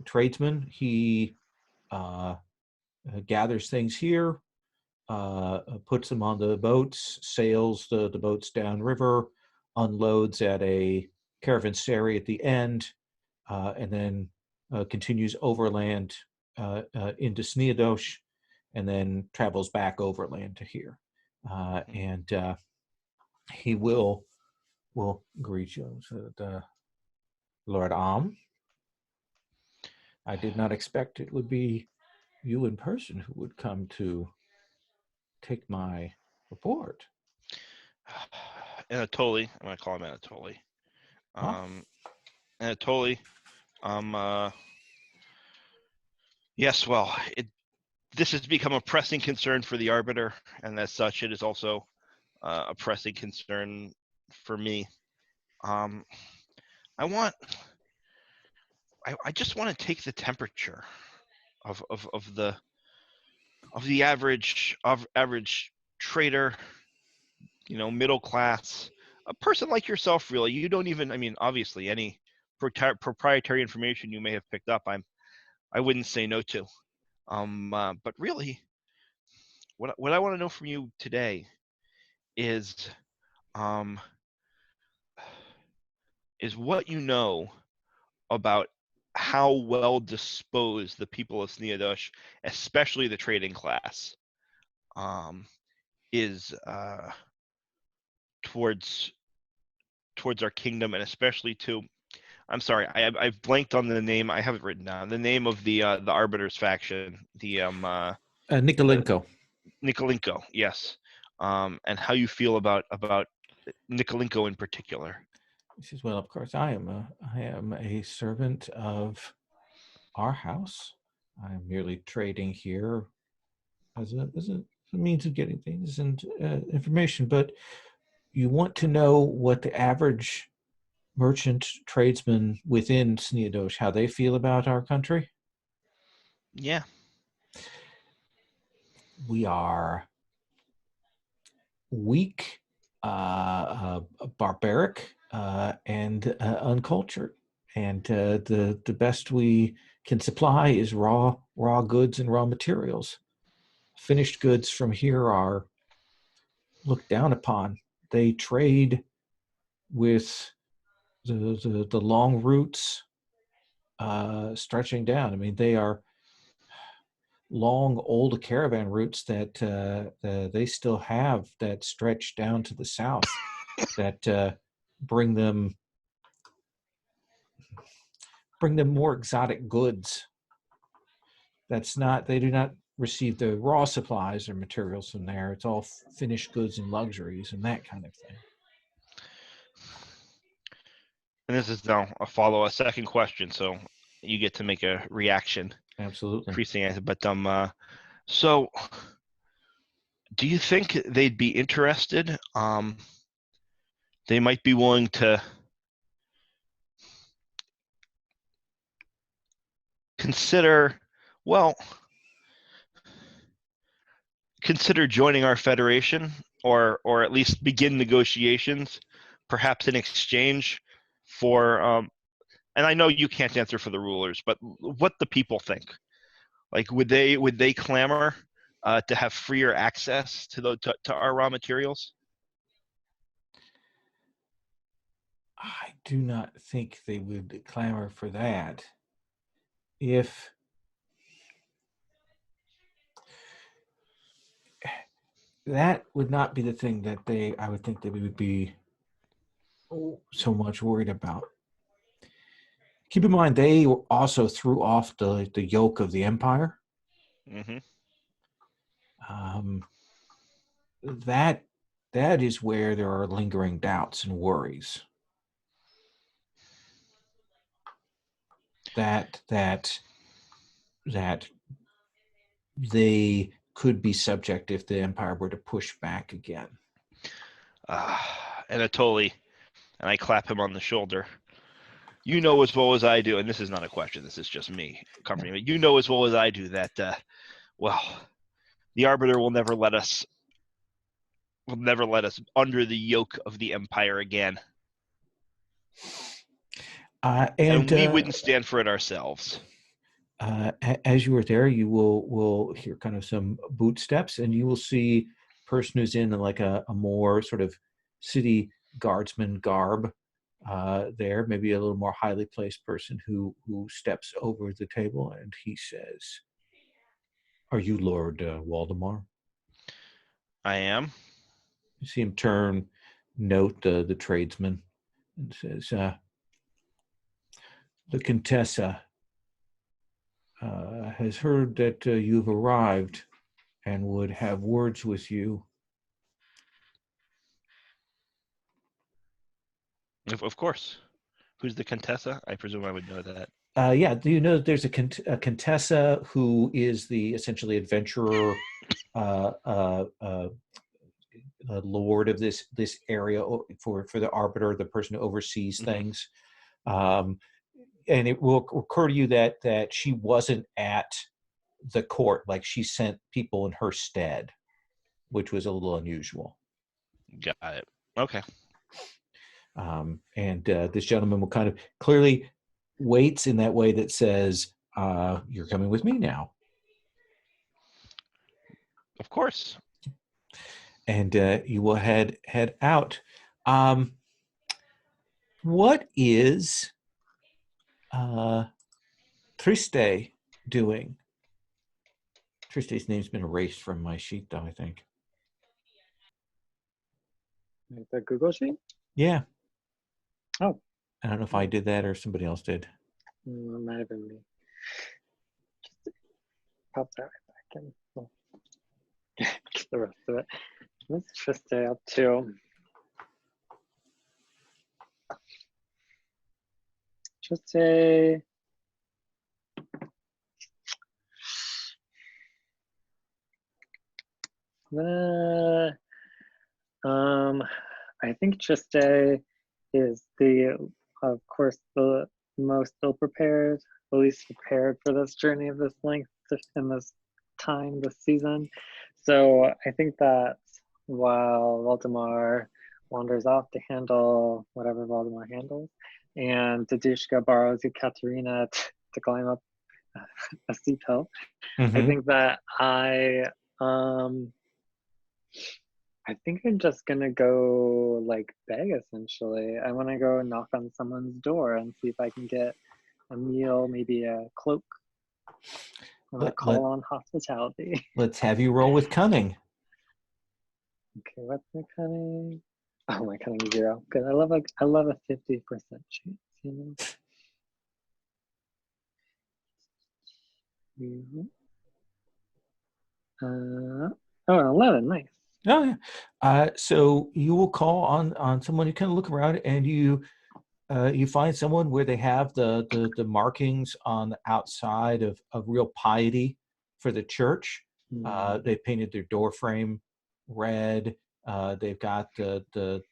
tradesman. He gathers things here, puts them on the boats, sails the boats downriver, unloads at a caravanserai at the end, and then continues overland into Sneadosh, and then travels back overland to here. And he will greet you. So Lord I did not expect it would be you in person who would come to take my report. Anatoly, I'm gonna call him Anatoly. Anatoly, yes, well, this has become a pressing concern for the Arbiter, and as such, it is also a pressing concern for me. I just want to take the temperature of the average trader, middle class, a person like yourself. Really, you don't even. I mean, obviously, any proprietary information you may have picked up, I wouldn't say no to. But really, what I want to know from you today is what you know about how well disposed the people of Sneadosh, especially the trading class, is towards our kingdom, and especially to. I'm sorry, I've blanked on the name. I have it written down. The name of the Arbiters faction, the Nikolenko. Nikolenko, yes. And how you feel about Nikolenko in particular. He says, "Well, of course, I am a servant of our house. I'm merely trading here as a means of getting things and information. But you want to know what the average merchant tradesman within Sneadosh, how they feel about our country? Yeah. We are weak, barbaric, and uncultured. and the best we can supply is raw goods and raw materials. Finished goods from here are looked down upon. They trade with the long routes stretching down. I mean, they are long old caravan routes that they still have that stretch down to the south that bring them more exotic goods. They do not receive the raw supplies or materials from there. It's all finished goods and luxuries and that kind of thing. And this is now a second question, so you get to make a reaction. Absolutely. Increasing it, but so do you think they'd be interested? They might be willing to consider joining our federation, or at least begin negotiations, perhaps in exchange for and I know you can't answer for the rulers, but what the people think. Like, would they clamor to have freer access to our raw materials? I do not think they would clamor for that. If that would not be the thing that I would think they would be so much worried about. Keep in mind, they also threw off the yoke of the empire. Mm-hmm. That is where there are lingering doubts and worries. That they could be subject if the empire were to push back again. Anatoly, and I clap him on the shoulder. You know as well as I do, and this is not a question, this is just me comforting you. You know as well as I do that, the Arbiter will never let us under the yoke of the Empire again. And we wouldn't stand for it ourselves. As you were there, you will hear kind of some boot steps, and you will see a person who's in like a more sort of city guardsman garb there, maybe a little more highly placed person who steps over the table, and he says, "Are you Lord Waldemar?" I am. You see him note the tradesman, and says, "The Contessa has heard that you've arrived and would have words with you." Of course. Who's the Contessa? I presume I would know that. Yeah, do you know that there's a Contessa who is the essentially adventurer lord of this area for the Arbiter, the person who oversees things. And it will occur to you that she wasn't at the court, like she sent people in her stead, which was a little unusual. Got it. Okay. And this gentleman will kind of clearly waits in that way that says, "You're coming with me now." Of course. And you will head out. What is Triste doing? Triste's name's been erased from my sheet, though, I think. The Google sheet? Yeah. Oh. I don't know if I did that or somebody else did. It might have been me. Just pop that right back in. Well, get the rest of it. What's Triste up to? Triste. I think Triste is of course, the most ill-prepared, the least prepared for this journey of this length in this time, this season. So I think that while Valdemar wanders off to handle whatever Valdemar handles, and Dadushka borrows Ekaterina to climb up a steep hill. I think that I think I'm just gonna go like beg essentially. I want to go knock on someone's door and see if I can get a meal, maybe a cloak. I'm gonna call on hospitality. Let's have you roll with cunning. Okay, what's my cunning? Oh, my cunning 0. Good. I love a 50% chance, you know. An 11. Nice. Oh yeah. So you will call on someone. You kind of look around and you find someone where they have the markings on the outside of real piety for the church. They painted their door frame red. They've got the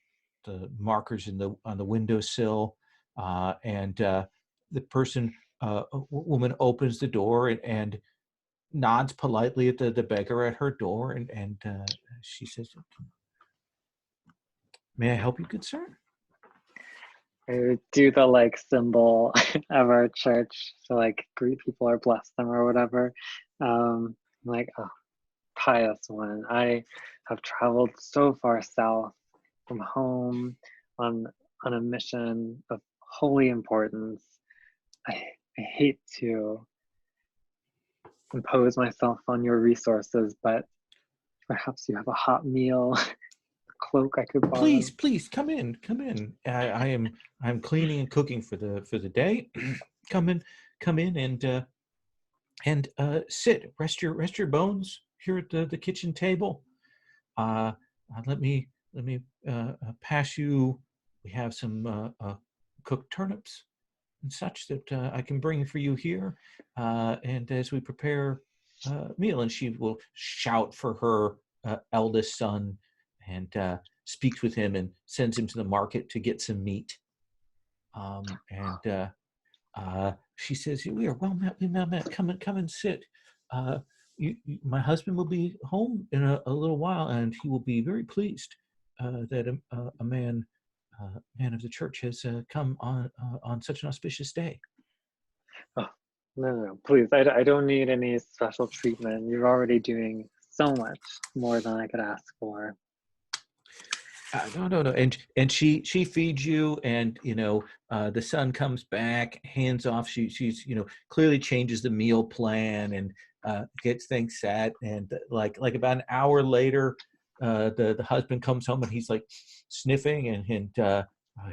markers on the windowsill, and the person, a woman, opens the door and nods politely at the beggar at her door, and she says, "May I help you, good sir?" I would do the like symbol of our church to like greet people or bless them or whatever. Like, oh, pious one. I have traveled so far south from home on a mission of holy importance. I hate to impose myself on your resources, but perhaps you have a hot meal, a cloak I could borrow. Please come in. I'm cleaning and cooking for the day. Come in and sit. Rest your bones here at the kitchen table. Let me pass you. We have some cooked turnips and such that I can bring for you here. And as we prepare meal, and she will shout for her eldest son and speaks with him and sends him to the market to get some meat. She says, "We are well met. Come and sit. My husband will be home in a little while, and he will be very pleased that a man of the church has come on such an auspicious day." Oh, no, please. I don't need any special treatment. You're already doing so much more than I could ask for. No. And she feeds you, and the son comes back, hands off. She's clearly changes the meal plan and gets things set. And like about an hour later, the husband comes home and he's like sniffing and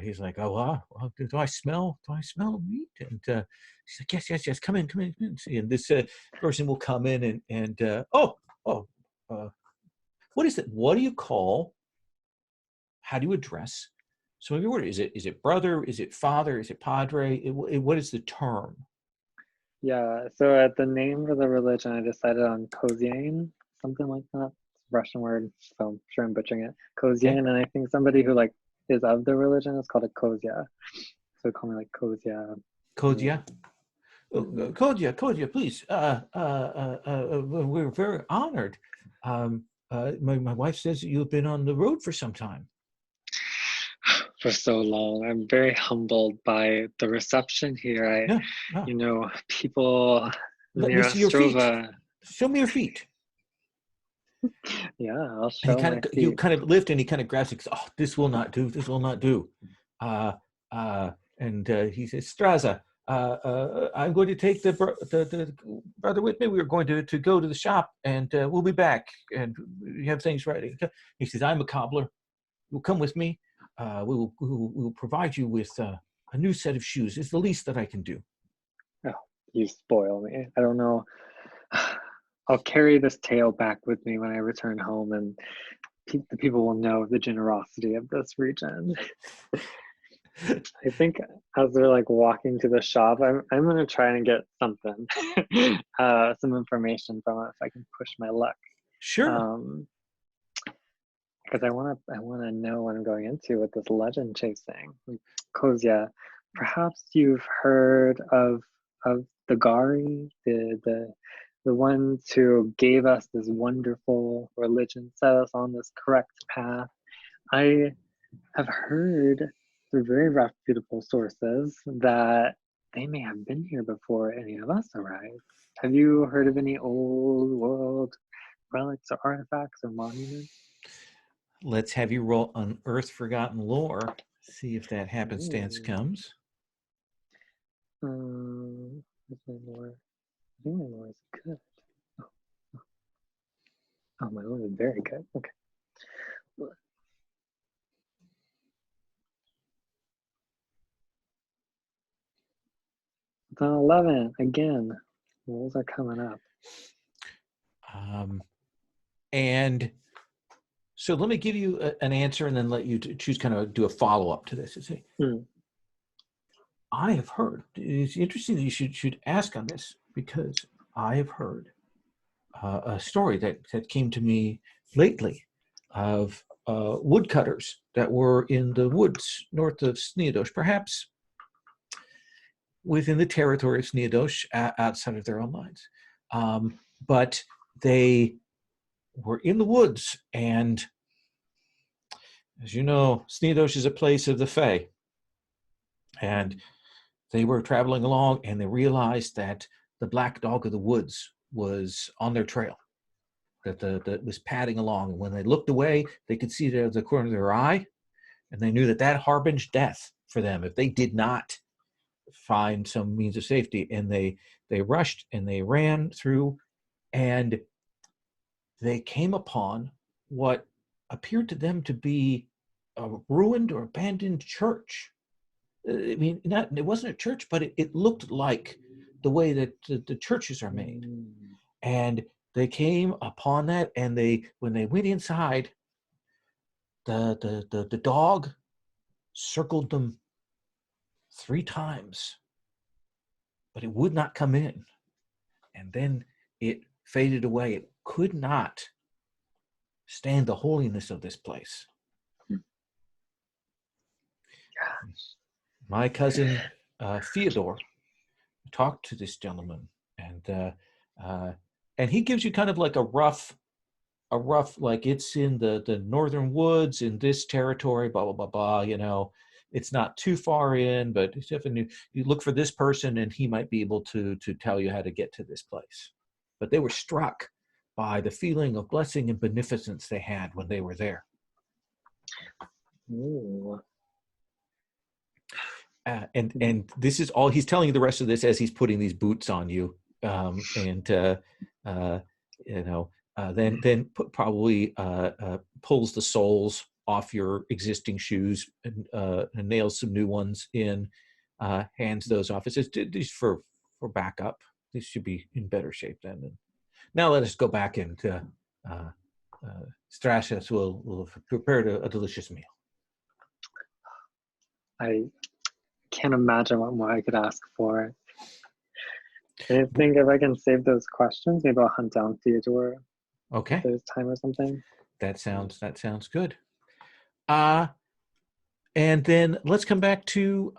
he's like, "Oh, wow, do I smell meat?" And she's like, "Yes, come in." And this person will come in and what is it? What do you call? How do you address some of your order? Is it brother? Is it father? Is it padre? What is the term? Yeah, so at the name for the religion, I decided on Kozyan, something like that. It's a Russian word, so I'm sure I'm butchering it. Kozyan, okay. And I think somebody who like is of the religion is called a Kozya. So call me like Kozya. Kozya? Kozya, please. We're very honored. My wife says you've been on the road for some time. For so long. I'm very humbled by the reception here. People near Ostrova. Show me your feet. Yeah, I'll show my feet. You kind of lift and he kind of grabs it. Oh, this will not do. This will not do. And he says, "Straza, I'm going to take the brother with me. We're going to go to the shop, and we'll be back. And you have things ready." He says, "I'm a cobbler. You'll come with me. We will provide you with a new set of shoes. It's the least that I can do." Oh, you spoil me. I don't know. I'll carry this tale back with me when I return home, and the people will know the generosity of this region. I think as they're like walking to the shop, I'm gonna try and get something, some information from it if I can push my luck. Sure. Because I want to know what I'm going into with this legend chasing. Kozya, perhaps you've heard of the Gari, the ones who gave us this wonderful religion, set us on this correct path. I have heard through very reputable sources that they may have been here before any of us arrived. Have you heard of any old world relics or artifacts or monuments? Let's have you roll Unearth Forgotten Lore. See if that happenstance Ooh. comes. What's my lore? I think my lore is good. Oh, my lore is very good. Okay. It's on 11 again. Rolls are coming up. And so let me give you an answer and then let you choose, kind of do a follow-up to this. Say, I have heard, it's interesting that you should ask on this, because I have heard a story that came to me lately of woodcutters that were in the woods north of Sneadosh, perhaps within the territory of Sneadosh, outside of their own lines. But they were in the woods, and as you know, Sneadosh is a place of the Fae. And they were traveling along, and they realized that the black dog of the woods was on their trail, that was padding along. And when they looked away, they could see it out of the corner of their eye, and they knew that that harbinged death for them if they did not find some means of safety. And they rushed and they ran through, and they came upon what appeared to them to be a ruined or abandoned church. I mean, it wasn't a church, but it looked like the way that the churches are made. And they came upon that, and when they went inside, the dog circled them 3 times, but it would not come in. And then it faded away. It could not stand the holiness of this place. My cousin Theodore talked to this gentleman, and he gives you kind of like a rough, like, it's in the northern woods in this territory, blah blah blah blah. You know, it's not too far in, but it's definitely, you look for this person, and he might be able to tell you how to get to this place. But they were struck by the feeling of blessing and beneficence they had when they were there. Ooh. And this is all he's telling you. The rest of this as he's putting these boots on you, then probably pulls the soles off your existing shoes and nails some new ones in, hands those off. It says, these for backup. These should be in better shape then. And now let us go back, and Strashas will have prepared a delicious meal. I can't imagine what more I could ask for. I think if I can save those questions, maybe I'll hunt down Theodore. Okay. If there's time or something. That sounds good. And then let's come back to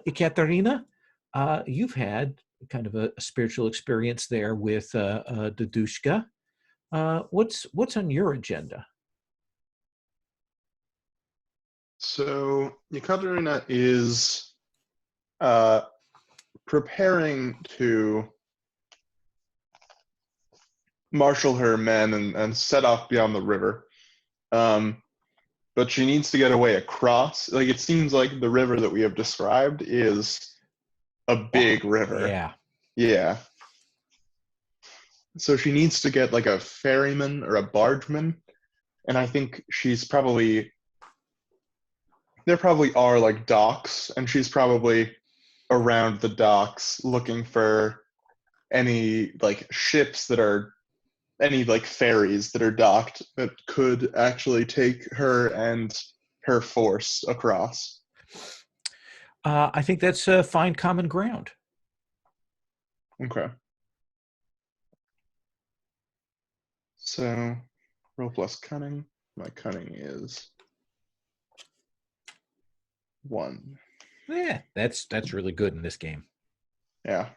Ekaterina. You've had kind of a spiritual experience there with Dadushka. What's on your agenda? So Ekaterina is preparing to marshal her men and set off beyond the river. But she needs to get away across. Like, it seems like the river that we have described is a big river. Yeah. Yeah. So she needs to get like a ferryman or a bargeman. And I think there probably are like docks, and she's probably around the docks looking for any like ships that are, any like ferries that are docked that could actually take her and her force across. I think that's fine common ground. Okay. So roll plus cunning. My cunning is 1. Yeah, that's really good in this game. Yeah.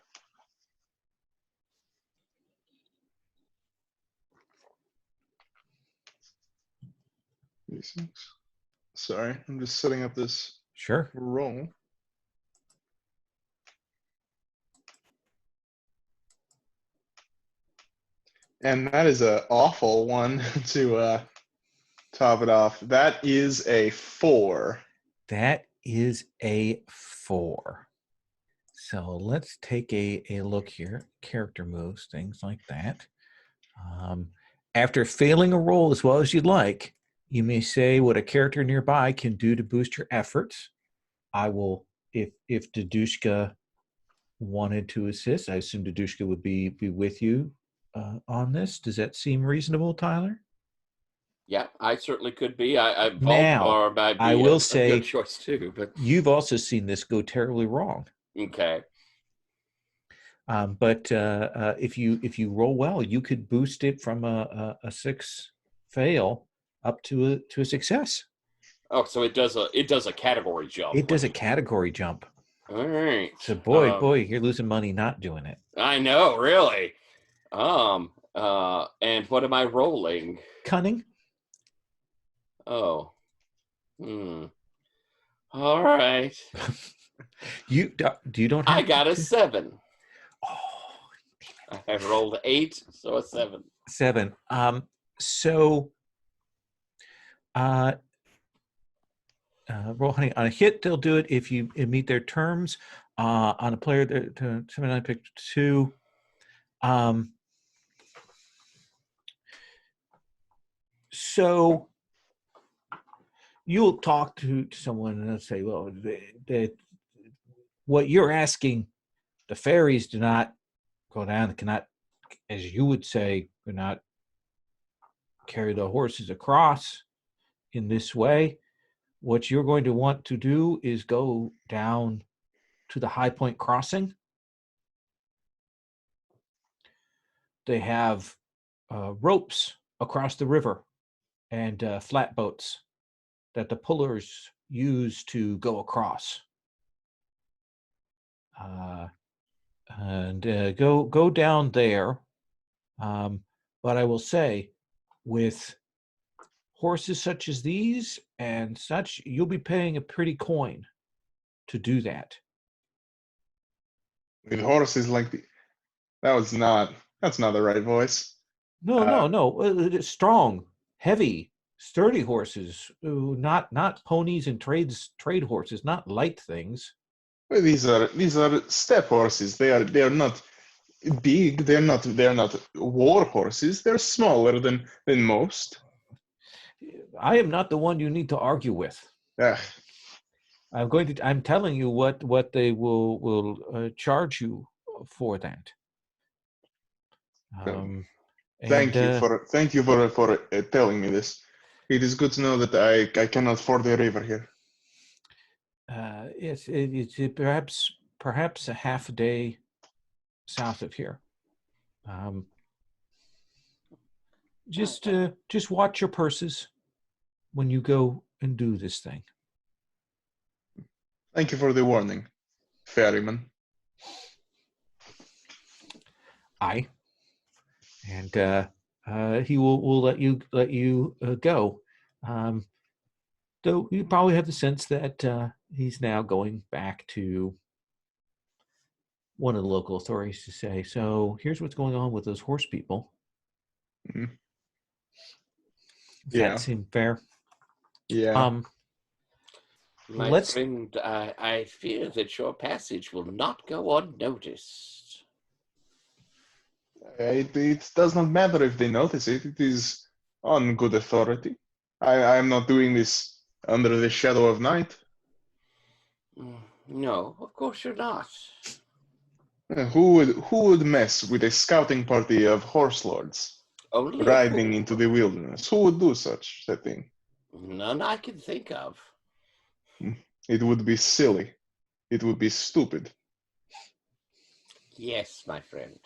Sorry, I'm just setting up this Sure. roll. And that is an awful one to top it off. That is a 4. That is a 4. So let's take a look here. Character moves, things like that. After failing a roll as well as you'd like, you may say what a character nearby can do to boost your efforts. I will, if Dadushka wanted to assist, I assume Dadushka would be with you on this. Does that seem reasonable, Tyler? Yeah, I certainly could be. I Now, Volbar might be I will a say good choice too. But you've also seen this go terribly wrong. okay. But if you roll well, you could boost it from a 6 fail up to a success. Oh, so it does a category jump. It does a category jump. All right. So boy, you're losing money not doing it. I know, really. And what am I rolling? Cunning. Oh. All right. You don't have I got a 7. Oh, I rolled 8, so a 7. 7. So roll hunting on a hit, they'll do it if you meet their terms. On a player to 79 pick 2. So you'll talk to someone and they'll say, well, what you're asking, the fairies do not go down, they cannot, as you would say, do not carry the horses across in this way. What you're going to want to do is go down to the High Point Crossing. They have ropes across the river and flatboats that the pullers use to go across. Go down there. But I will say, with horses such as these and such, you'll be paying a pretty coin to do that. With horses like that's not the right voice. No. Strong, heavy, sturdy horses, not ponies and trade horses, not light things. Well, these are steppe horses. They are not big. They're not war horses. They're smaller than most. I am not the one you need to argue with. Ugh. I'm telling you what they will charge you for that. Thank you for telling me this. It is good to know that I cannot ford the river here. It's perhaps a half a day south of here. Just watch your purses when you go and do this thing. Thank you for the warning, ferryman. Aye. And he will let you go. Though you probably have the sense that he's now going back to one of the local authorities to say, so here's what's going on with those horse people. Mm-hmm. Does that seem fair? Yeah. My friend, I fear that your passage will not go unnoticed. It does not matter if they notice it. It is on good authority. I am not doing this under the shadow of night. No, of course you're not. Who would mess with a scouting party of horselords riding into the wilderness? Who would do such a thing? None I can think of. It would be silly. It would be stupid. Yes, my friend.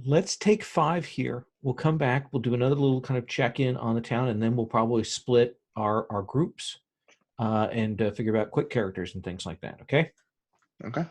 Let's take 5 here. We'll come back. We'll do another little kind of check-in on the town, and then we'll probably split our groups and figure out quick characters and things like that. Okay? Okay.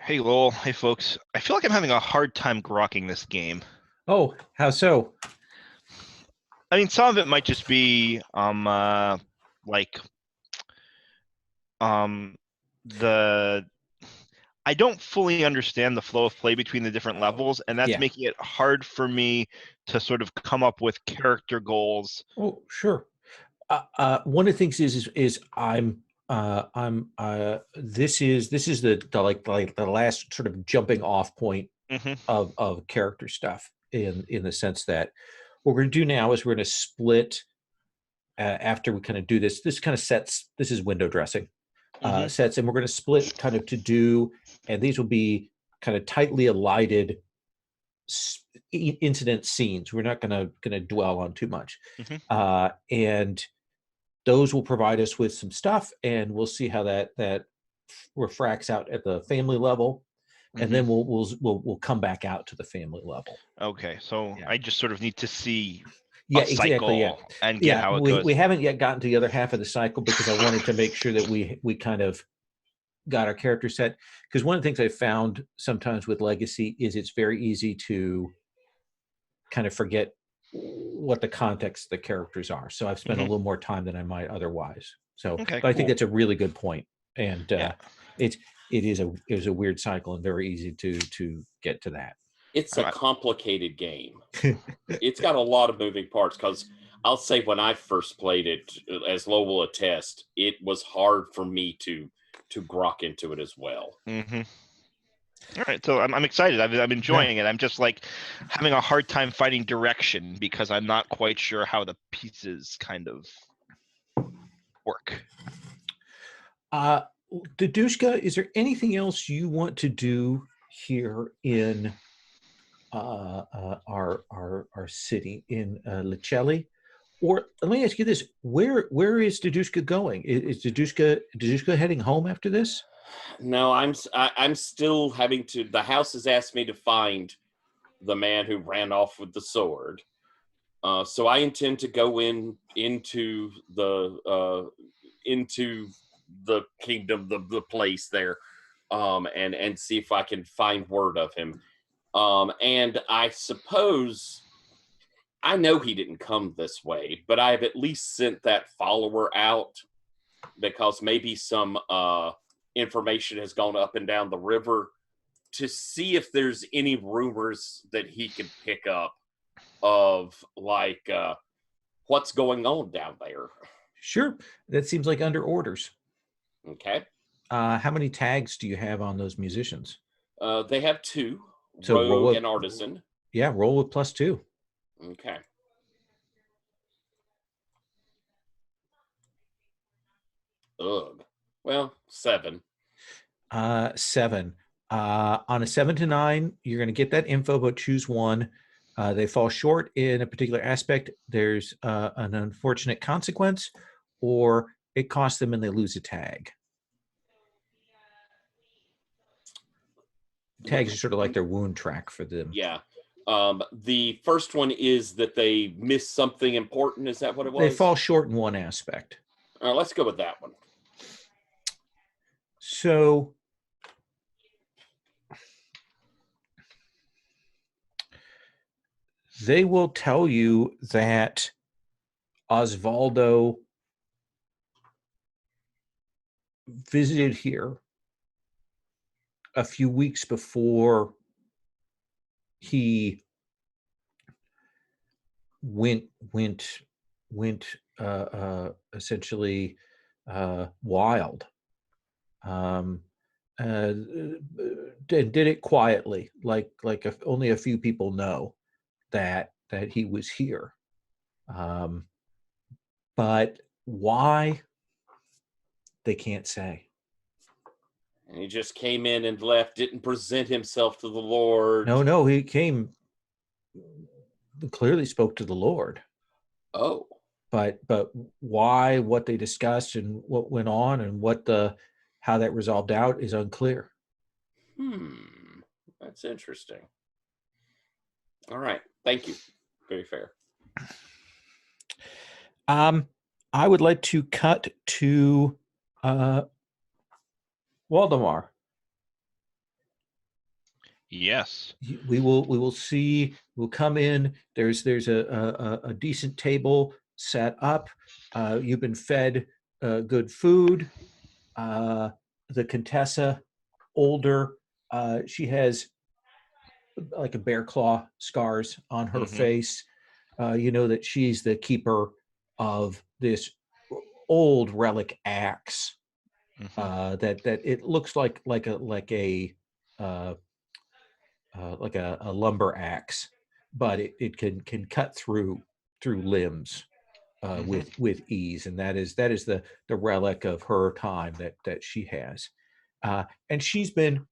Hey Lowell, hey folks. I feel like I'm having a hard time grokking this game. Oh, how so? I mean, some of it might just be like the I don't fully understand the flow of play between the different levels, and that's Yeah. making it hard for me to sort of come up with character goals. Oh, sure. One of the things is this is the last sort of jumping off point Hmm. of character stuff in the sense that what we're going to do now is we're going to split after we kind of do this kind of sets, this is window dressing Mhm. sets, and we're going to split kind of to do, and these will be kind of tightly elided incident scenes. We're not going to dwell on too much, Mhm. and those will provide us with some stuff, and we'll see how that refracts out at the family level, and then we'll come back out to the family level. Okay, so Yeah. I just sort of need to see Yeah, a cycle exactly. Yeah, and get how it goes. we haven't yet gotten to the other half of the cycle because I wanted to make sure that we kind of got our character set, because one of the things I found sometimes with Legacy is it's very easy to kind of forget what the context of the characters are. So I've spent a Mhm. little more time than I might otherwise. So, Okay, but I think cool. that's a really good point. And Yeah. it is a weird cycle and very easy to get to that. It's a I'm- complicated game. It's got a lot of moving parts because I'll say when I first played it, as Lo will attest, it was hard for me to grok into it as well. Mhm. All right, so I'm excited. I'm enjoying it. I'm just like having a hard time finding direction because I'm not quite sure how the pieces kind of work. Dadushka, is there anything else you want to do here in our city in Licelli? Or let me ask you this: where is Dadushka going? Is Dadushka heading home after this? No, I'm still having to. The house has asked me to find the man who ran off with the sword. So I intend to go into the kingdom, the place there, and see if I can find word of him. And I suppose I know he didn't come this way, but I've at least sent that follower out because maybe some information has gone up and down the river to see if there's any rumors that he could pick up of like what's going on down there. Sure, that seems like under orders. Okay. How many tags do you have on those musicians? They have two, So rogue and artisan. Yeah, roll with +2. Okay. Ugh. Well, 7. 7. On a 7 to 9, you're going to get that info, but choose one. They fall short in a particular aspect. There's an unfortunate consequence, or it costs them and they lose a tag. Tags are sort of like their wound track for them. Yeah. The first one is that they missed something important. Is that what it was? They fall short in one aspect. Let's go with that one. So they will tell you that Osvaldo visited here a few weeks before he went essentially wild. Did it quietly, like only a few people know that he was here. But why, they can't say. And he just came in and left, didn't present himself to the Lord. No, he came, clearly spoke to the Lord. Oh. But why, what they discussed and what went on and how that resolved out is unclear. That's interesting. All right. Thank you. Very fair. I would like to cut to Waldemar. Yes. We will see. We'll come in. There's a decent table set up. You've been fed good food. The Contessa, older, she has like a bear claw scars on her Mm-hmm. face. You know that she's the keeper of this old relic axe. Mm-hmm. That it looks uh, like a lumber axe, but it can cut through limbs Mm-hmm. with ease, and that is the relic of her time that she has, and she's been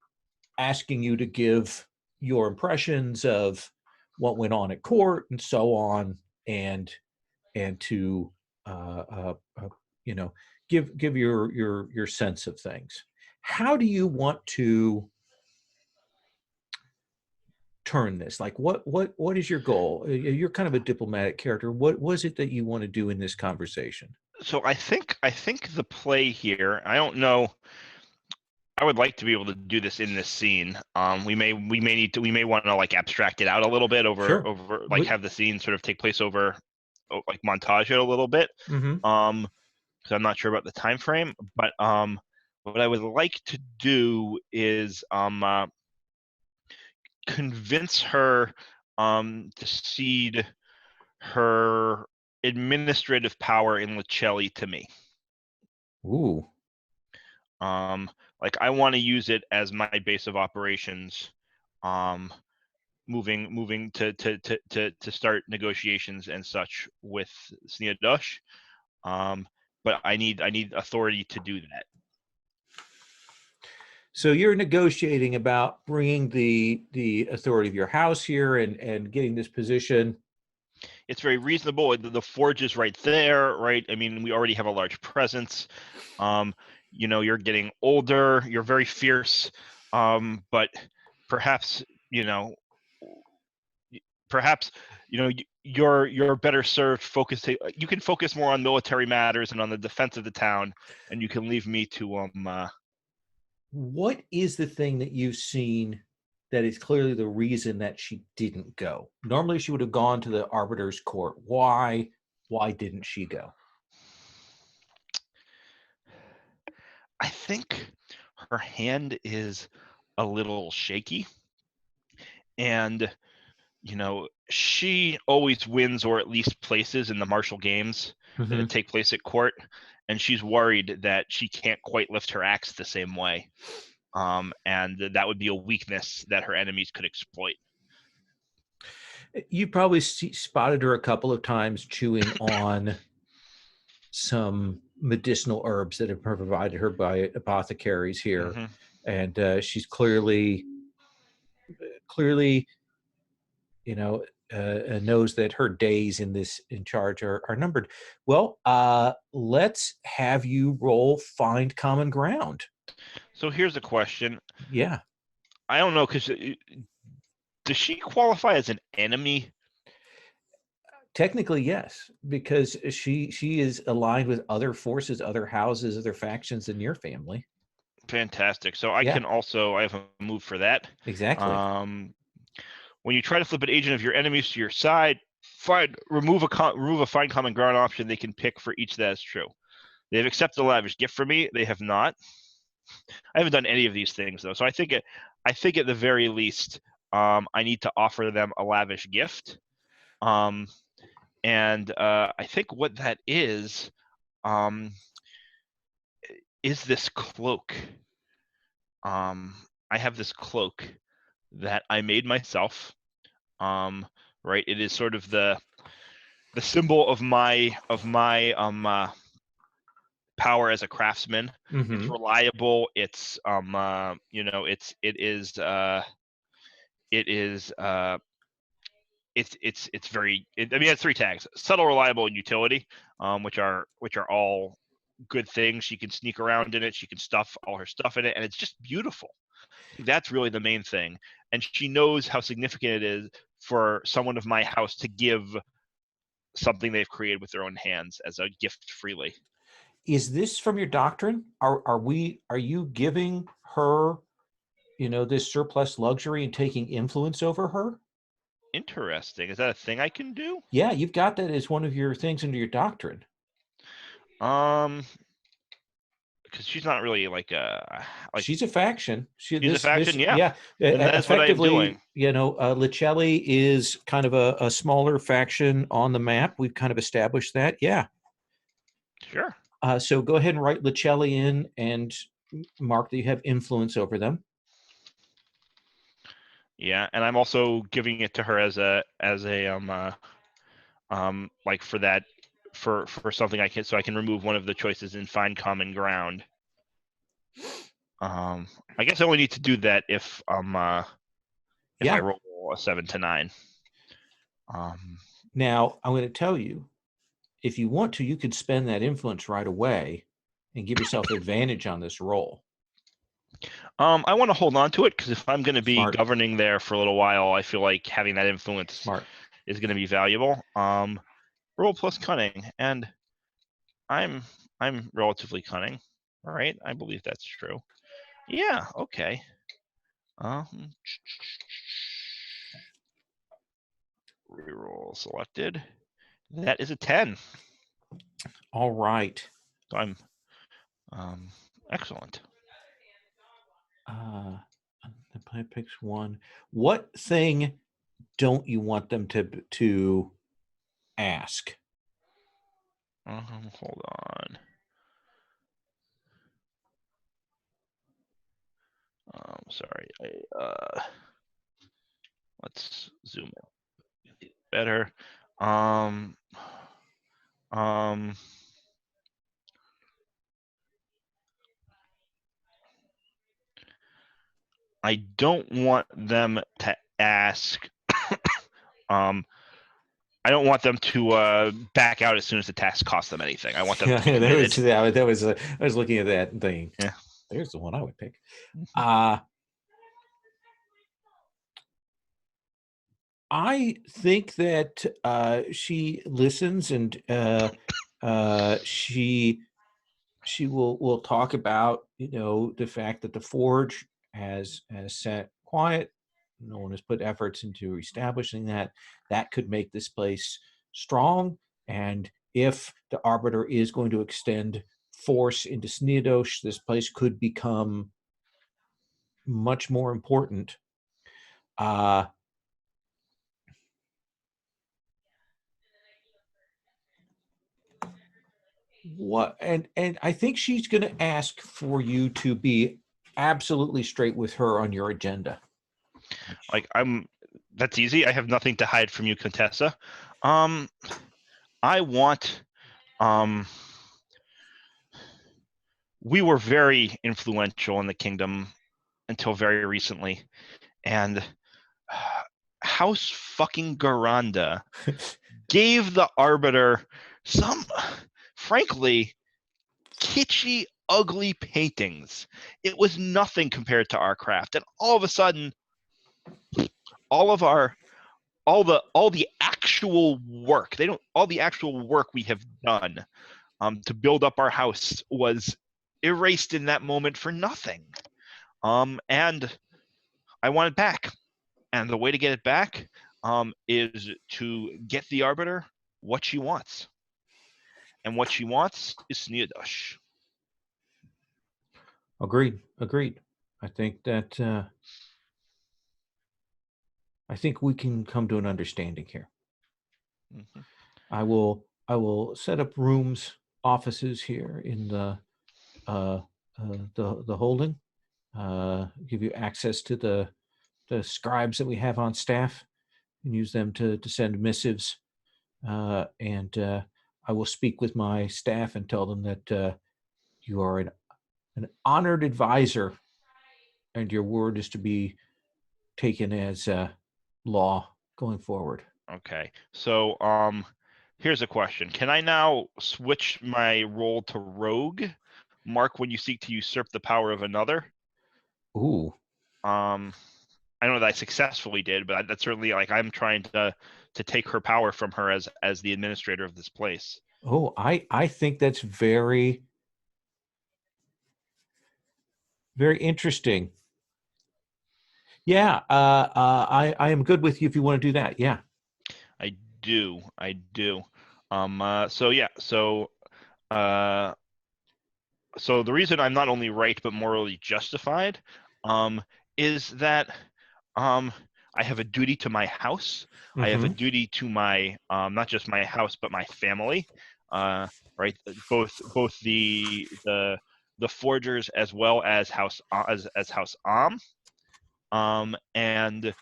asking you to give your impressions of what went on at court and so on, and to uh, uh, uh, you know give your sense of things. How do you want to turn this? Like, what is your goal? You're kind of a diplomatic character. What was it that you want to do in this conversation? So I think the play here, I don't know. I would like to be able to do this in this scene. We may want to like abstract it out a little bit Sure. over like have the scene sort of take place over like montage it a little bit. Mm-hmm. Because I'm not sure about the time frame, but what I would like to do is convince her to cede her administrative power in Lacelli to me. Ooh. Like I want to use it as my base of operations, moving to start negotiations and such with Sneadosh. But I need authority to do that. So you're negotiating about bringing the authority of your house here and getting this position. It's very reasonable. The forge is right there, right? I mean, we already have a large presence. You're getting older. You're very fierce, but perhaps you know, perhaps you're better served focusing. You can focus more on military matters and on the defense of the town, and you can leave me to What is the thing that you've seen that is clearly the reason that she didn't go? Normally, she would have gone to the arbiter's court. Why? Why didn't she go? I think her hand is a little shaky, and she always wins or at least places in the martial games Mm-hmm. that take place at court, and she's worried that she can't quite lift her axe the same way, and that would be a weakness that her enemies could exploit. You probably spotted her a couple of times chewing on some medicinal herbs that have been provided her by apothecaries here, Mm-hmm. and she's clearly, knows that her days in charge are numbered. Well, let's have you roll find common ground. So here's a question. Yeah. I don't know, because does she qualify as an enemy? Technically, yes, because she is aligned with other forces, other houses, other factions in your family. Fantastic. So I Yeah. I have a move for that. Exactly. When you try to flip an agent of your enemies to your side, remove a find common ground option they can pick for each that is true. They have accepted a lavish gift from me. They have not. I haven't done any of these things though, so I think at the very least, I need to offer them a lavish gift. And I think what that is this cloak. I have this cloak that I made myself. Right, it is sort of the symbol of my power as a craftsman. Mm-hmm. It's reliable. It's it's very. I mean, it's three tags: subtle, reliable, and utility, which are all good things. She can sneak around in it. She can stuff all her stuff in it, and it's just beautiful. That's really the main thing. And she knows how significant it is for someone of my house to give something they've created with their own hands as a gift freely. Is this from your doctrine? Are you giving her this surplus luxury and taking influence over her. Interesting. Is that a thing I can do? Yeah, you've got that as one of your things under your doctrine. Because she's not really like She's a faction. She's a faction, yeah. Yeah. And that's what I am doing. Licelli is kind of a smaller faction on the map. We've kind of established that. Yeah. Sure. So go ahead and write Licelli in and mark that you have influence over them. Yeah, and I'm also giving it to her as a like for that for something I can remove one of the choices and find common ground. I guess I only need to do that if I roll a 7 to 9. Now I'm going to tell you, if you want to, you could spend that influence right away and give yourself advantage on this roll. I want to hold on to it because if I'm going to be Smart. governing there for a little while, I feel like having that influence Smart. is going to be valuable. Roll plus cunning, and I'm relatively cunning. All right, I believe that's true. Yeah. Okay. Reroll selected. That is a 10. All right. So I'm excellent. The player picks one. What thing don't you want them to ask? Hold on. Sorry. Let's zoom in. Better. I don't want them to ask. I don't want them to back out as soon as the task costs them anything. I want them to be committed. I was looking at that and thinking, yeah, there's the one I would pick. I think that she listens and she will talk about the fact that the forge has sat quiet. No one has put efforts into establishing that. That could make this place strong. And if the Arbiter is going to extend force into Sneadosh, this place could become much more important. And I think she's going to ask for you to be absolutely straight with her on your agenda. Like that's easy. I have nothing to hide from you, Contessa. I want we were very influential in the kingdom until very recently, and House fucking Garanda gave the Arbiter some, frankly, kitschy, ugly paintings. It was nothing compared to our craft, and all of a sudden, all the actual work we have done to build up our house was erased in that moment for nothing. And I want it back. And the way to get it back is to get the Arbiter what she wants. And what she wants is Sneadosh. Agreed. I think that I think we can come to an understanding here. Mm-hmm. I will set up rooms, offices here in the holding. Give you access to the scribes that we have on staff, and use them to send missives. And I will speak with my staff and tell them that you are an honored advisor, and your word is to be taken as law going forward. Okay. So here's a question. Can I now switch my role to rogue? Mark when you seek to usurp the power of another? Ooh. I know that I successfully did, but that's certainly like I'm trying to take her power from her as the administrator of this place. Oh, I think that's very, very interesting. Yeah, I am good with you if you want to do that. Yeah. I do. So yeah. Uh, so the reason I'm not only right but morally justified, um, is that I have a duty to my house. I have a Mm-hmm. duty to my not just my house but my family. Right, both the forgers as well as House and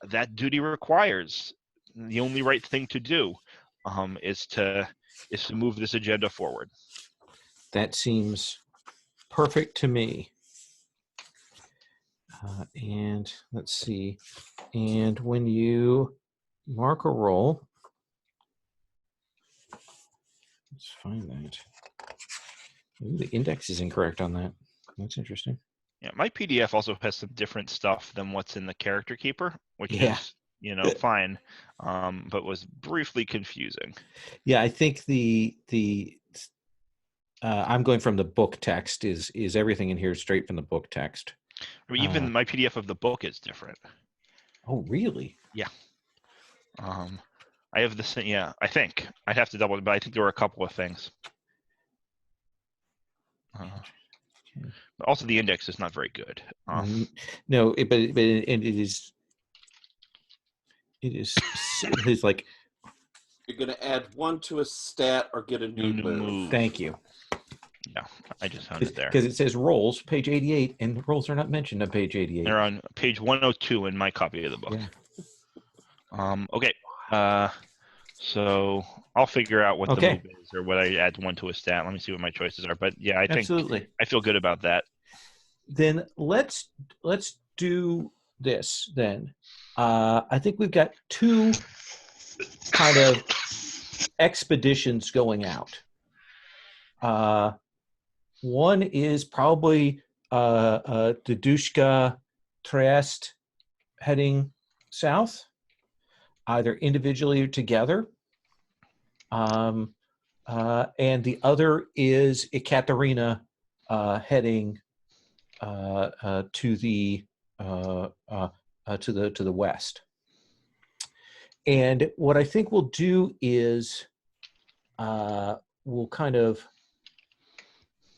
that duty requires the only right thing to do is to move this agenda forward. That seems perfect to me. And let's see. And when you mark a roll, let's find that. Ooh, the index is incorrect on that. That's interesting. Yeah, my PDF also has some different stuff than what's in the Character Keeper, which Yeah. is fine, but was briefly confusing. Yeah, I think the I'm going from the book text. Is everything in here straight from the book text? I mean, even my PDF of the book is different. Oh, really? Yeah. I have the same. Yeah, I think I'd have to double, but I think there were a couple of things. But also, the index is not very good. No, but it is. It's like. You're going to add 1 to a stat or get a new move. Thank you. Yeah, I just found it there. Because it says rolls, page 88, and rolls are not mentioned on page 88. They're on page 102 in my copy of the book. Yeah. Okay. So I'll figure out what the move is or what I add 1 to a stat. Let me see what my choices are. But yeah, I think absolutely. I feel good about that. Then let's do this then. I think we've got 2 kind of expeditions going out. One is probably Dedushka Trieste heading south, either individually or together. And the other is Ekaterina heading to the west. And what I think we'll do is we'll kind of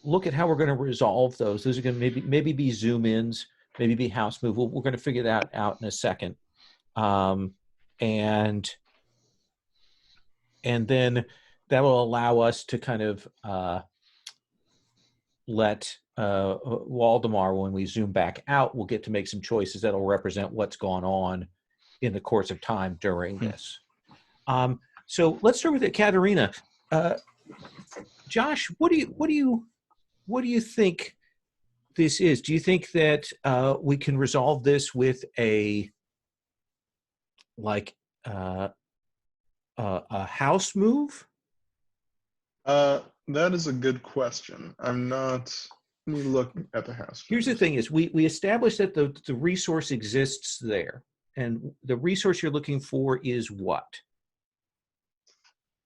look at how we're going to resolve those. Those are going to maybe be zoom ins, maybe be house move. We're going to figure that out in a second. And then that will allow us to kind of let Waldemar, when we zoom back out, we'll get to make some choices that'll represent what's gone on in the course of time during this. So let's start with Katerina. Josh, what do you think this is? Do you think that we can resolve this with a house move? That is a good question. I'm not. Let me look at the house. Here's the thing: is we established that the resource exists there, and the resource you're looking for is what?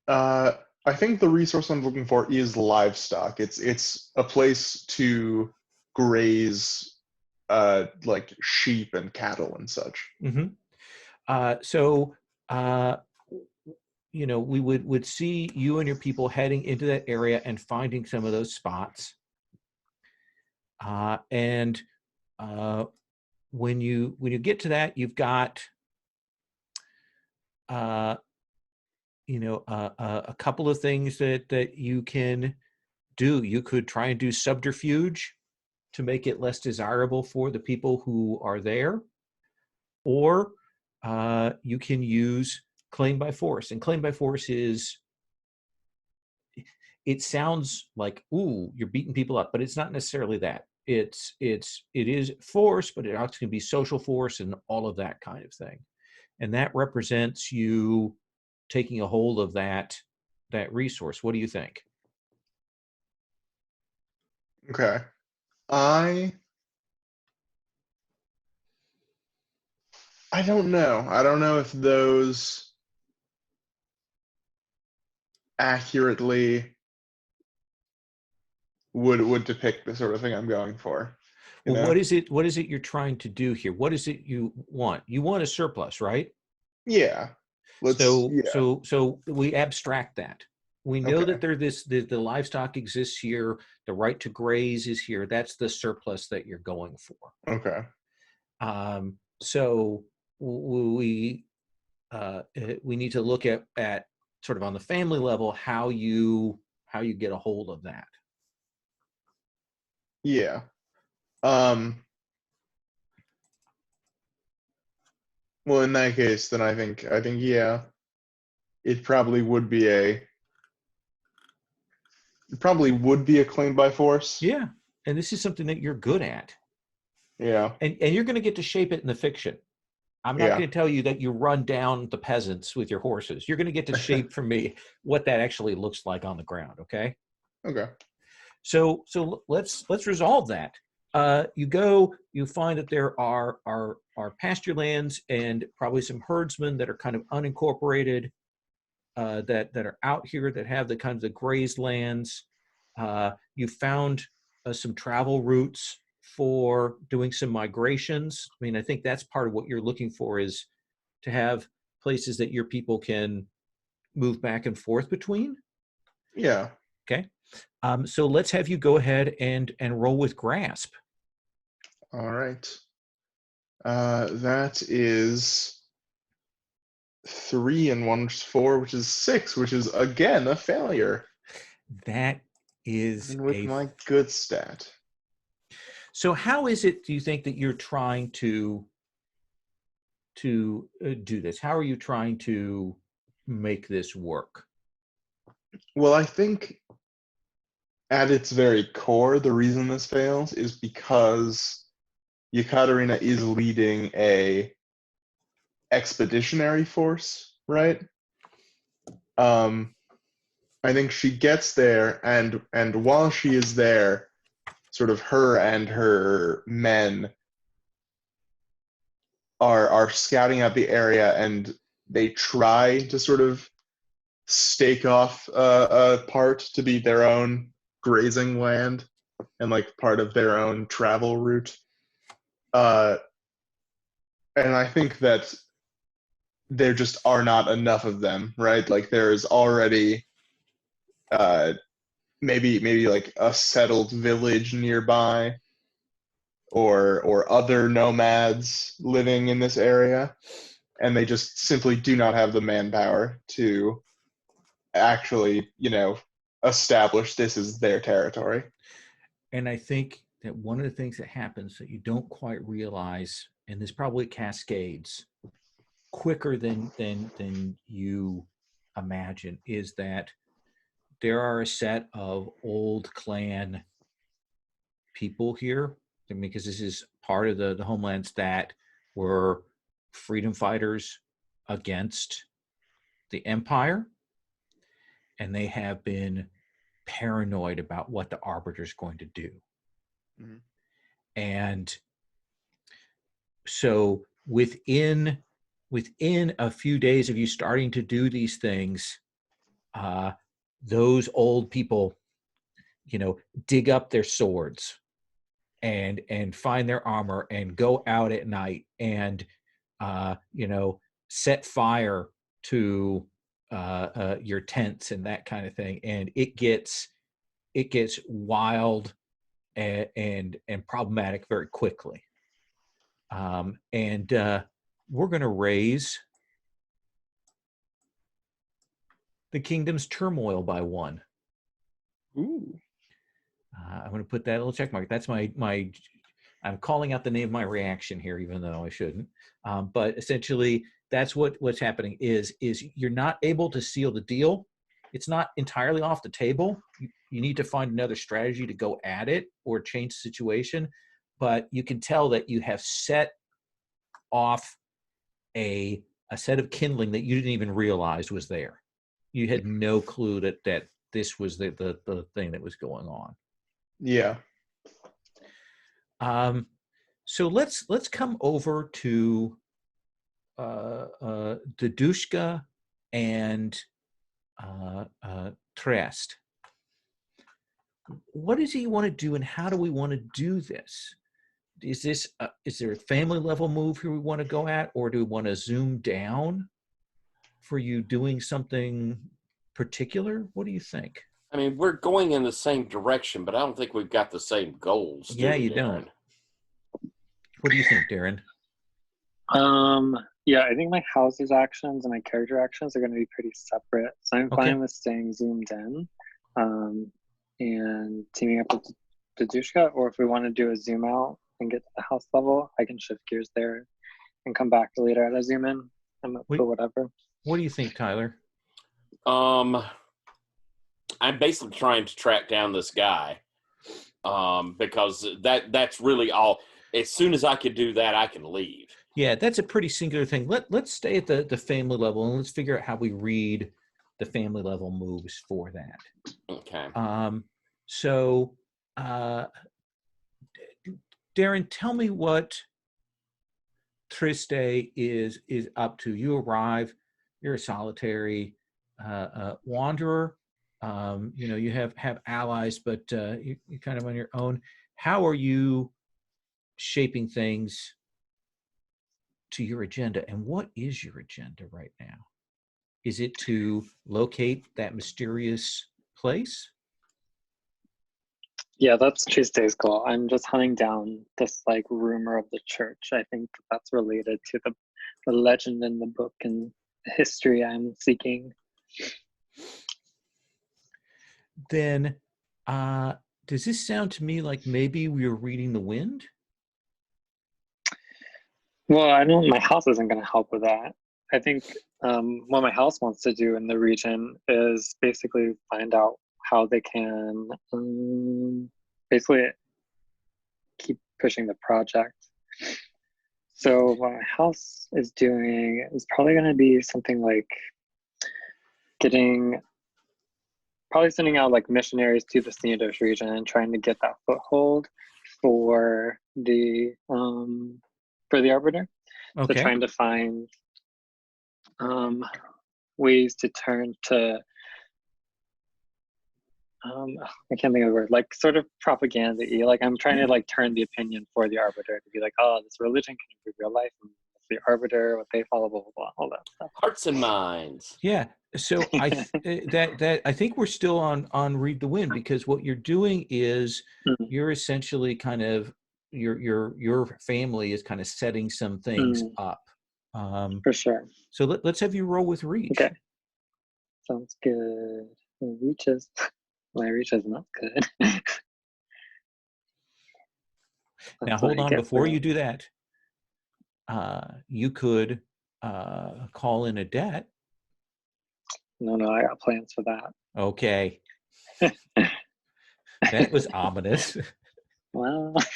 I think the resource I'm looking for is livestock. It's a place to graze, like sheep and cattle and such. Mm-hmm. So, we would see you and your people heading into that area and finding some of those spots. And when you get to that, you've got a couple of things that you can do. You could try and do subterfuge to make it less desirable for the people who are there, or you can use claim by force. And claim by force it sounds like, ooh, you're beating people up, but it's not necessarily that. It is force, but it also can be social force and all of that kind of thing. And that represents you taking a hold of that resource. What do you think? Okay. I don't know. I don't know if those accurately would depict the sort of thing I'm going for. You Well, know? what is it you're trying to do here? What is it you want? You want a surplus, right? Yeah. Yeah. So we abstract that. We know Okay. that the livestock exists here, the right to graze is here. That's the surplus that you're going for. Okay. So we need to look at sort of on the family level how you get a hold of that. Yeah. Well, in that case, then I think yeah, it probably would be a claim by force. Yeah, and this is something that you're good at, Yeah. and you're going to get to shape it in the fiction. I'm not Yeah. going to tell you that you run down the peasants with your horses. You're going to get to shape for me what that actually looks like on the ground. Okay. Okay. So let's resolve that. You find that there are pasture lands and probably some herdsmen that are kind of unincorporated, that are out here that have the kinds of grazed lands. You found some travel routes for doing some migrations. I mean, I think that's part of what you're looking for, is to have places that your people can move back and forth between. Yeah. Okay. So let's have you go ahead and roll with grasp. All right. That is 3 and 1, which is 4, which is 6, which is again a failure. That is And with my good stat. So how is it, do you think, that you're trying to do this? How are you trying to make this work? Well, I think at its very core, the reason this fails is because Yekaterina is leading a expeditionary force, right? I think she gets there, and while she is there, sort of her and her men are scouting out the area, and they try to sort of stake off a part to be their own grazing land and like part of their own travel route. And I think that there just are not enough of them, right? Like there's already maybe like a settled village nearby, or other nomads living in this area, and they just simply do not have the manpower to actually, establish this as their territory. And I think that one of the things that happens that you don't quite realize, and this probably cascades quicker than you imagine, is that there are a set of old clan people here. I mean, because this is part of the homelands that were freedom fighters against the empire, and they have been paranoid about what the Arbiter is going to do. Mm-hmm. And so within a few days of you starting to do these things, those old people, dig up their swords and find their armor and go out at night and set fire to your tents and that kind of thing, and it gets wild and problematic very quickly. And we're going to raise the kingdom's turmoil by 1. Ooh. I'm going to put that little check mark. That's my. I'm calling out the name of my reaction here, even though I shouldn't. But essentially, that's what's happening. Is you're not able to seal the deal. It's not entirely off the table. You need to find another strategy to go at it or change the situation. But you can tell that you have set off a set of kindling that you didn't even realize was there. You had no clue that this was the thing that was going on. Yeah. So let's come over to Dadushka and Trest. What does he want to do, and how do we want to do this? is there a family level move here we want to go at, or do we want to zoom down for you doing something particular? What do you think? I mean, we're going in the same direction, but I don't think we've got the same goals. Yeah, do we, you Darren? don't. What do you think, Darren? Yeah, I think my house's actions and my character actions are going to be pretty separate. So I'm Okay. fine with staying zoomed in, and teaming up with Dadushka, or if we want to do a zoom out and get to the house level, I can shift gears there and come back later at a zoom in. I'm up for whatever. What do you think, Tyler? I'm basically trying to track down this guy, because that's really all. As soon as I can do that, I can leave. Yeah, that's a pretty singular thing. Let's stay at the family level, and let's figure out how we read the family level moves for that. Okay. So, Darren, tell me what Triste is up to. You arrive. You're a solitary wanderer. You have allies, but you're kind of on your own. How are you shaping things to your agenda, and what is your agenda right now? Is it to locate that mysterious place? Yeah, that's Tuesday's goal. I'm just hunting down this like rumor of the church. I think that's related to the legend in the book and the history I'm seeking. Then does this sound to me like maybe we were reading the wind? Well, I know my house isn't going to help with that. I think what my house wants to do in the region is basically find out how they can basically keep pushing the project. So what my house is doing is probably going to be something like probably sending out like missionaries to the Sneados region and trying to get that foothold for the Arbiter. Okay. So trying to find ways to turn to I can't think of the word, like sort of propaganda-y. Like I'm trying to like turn the opinion for the Arbiter to be like, oh, this religion can improve your life, and the Arbiter, what they follow, blah blah blah, all that stuff. Hearts and minds. Yeah. So I think we're still on read the wind, because what you're doing is you're essentially kind of your family is kind of setting some things up. For sure. So let's have you roll with reach. Okay. Sounds good. My reach is not good. Now hold on, before you do that, you could call in a debt. No, I got plans for that. Okay. That was ominous. Well, let's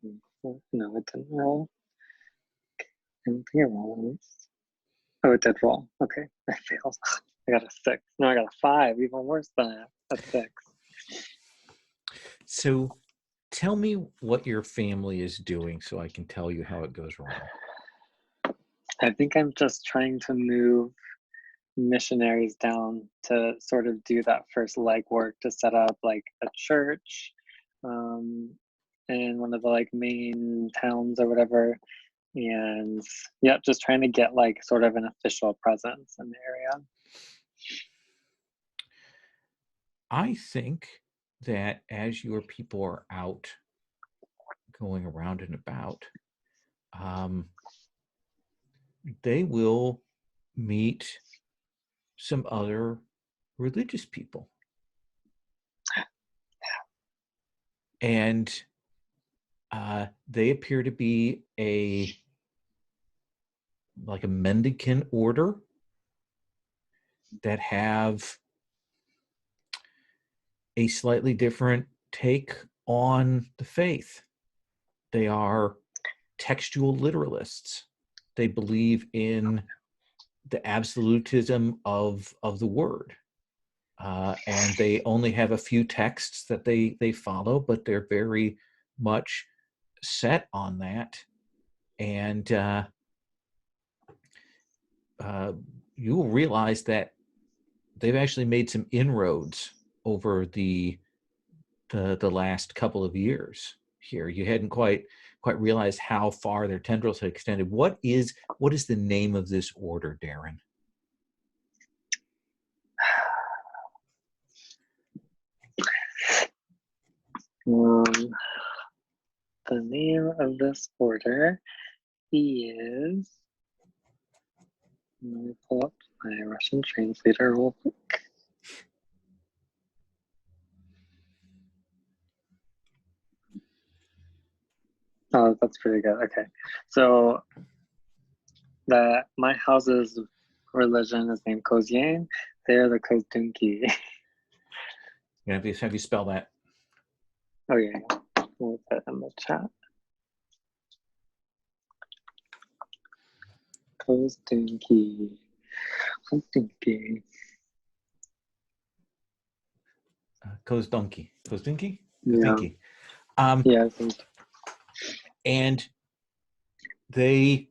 see. No, it didn't roll. I don't think it rolled. Oh, it did roll. Okay, I failed. I got a 6. No, I got a 5. Even worse than that. A 6. So tell me what your family is doing so I can tell you how it goes wrong. I think I'm just trying to move missionaries down to sort of do that first legwork to set up like a church in one of the like main towns or whatever. And yeah, just trying to get like sort of an official presence in the area. I think that as your people are out going around and about, they will meet some other religious people. And they appear to be a mendicant order that have a slightly different take on the faith. They are textual literalists. They believe in the absolutism of the word. And they only have a few texts that they follow, but they're very much set on that. And you will realize that they've actually made some inroads over the the last couple of years here. You hadn't quite realized how far their tendrils had extended. What is the name of this order, Darren? The name of this order is. Let me pull up my Russian translator real quick. Oh, that's pretty good. Okay, so my house's religion is named Kozyen. They're the Koztunki. Have you spell that? Oh yeah, we'll put it in the chat. Koztunki. Koztunki. Kozdunki. Yeah. Koztunki. Yeah, I think. And they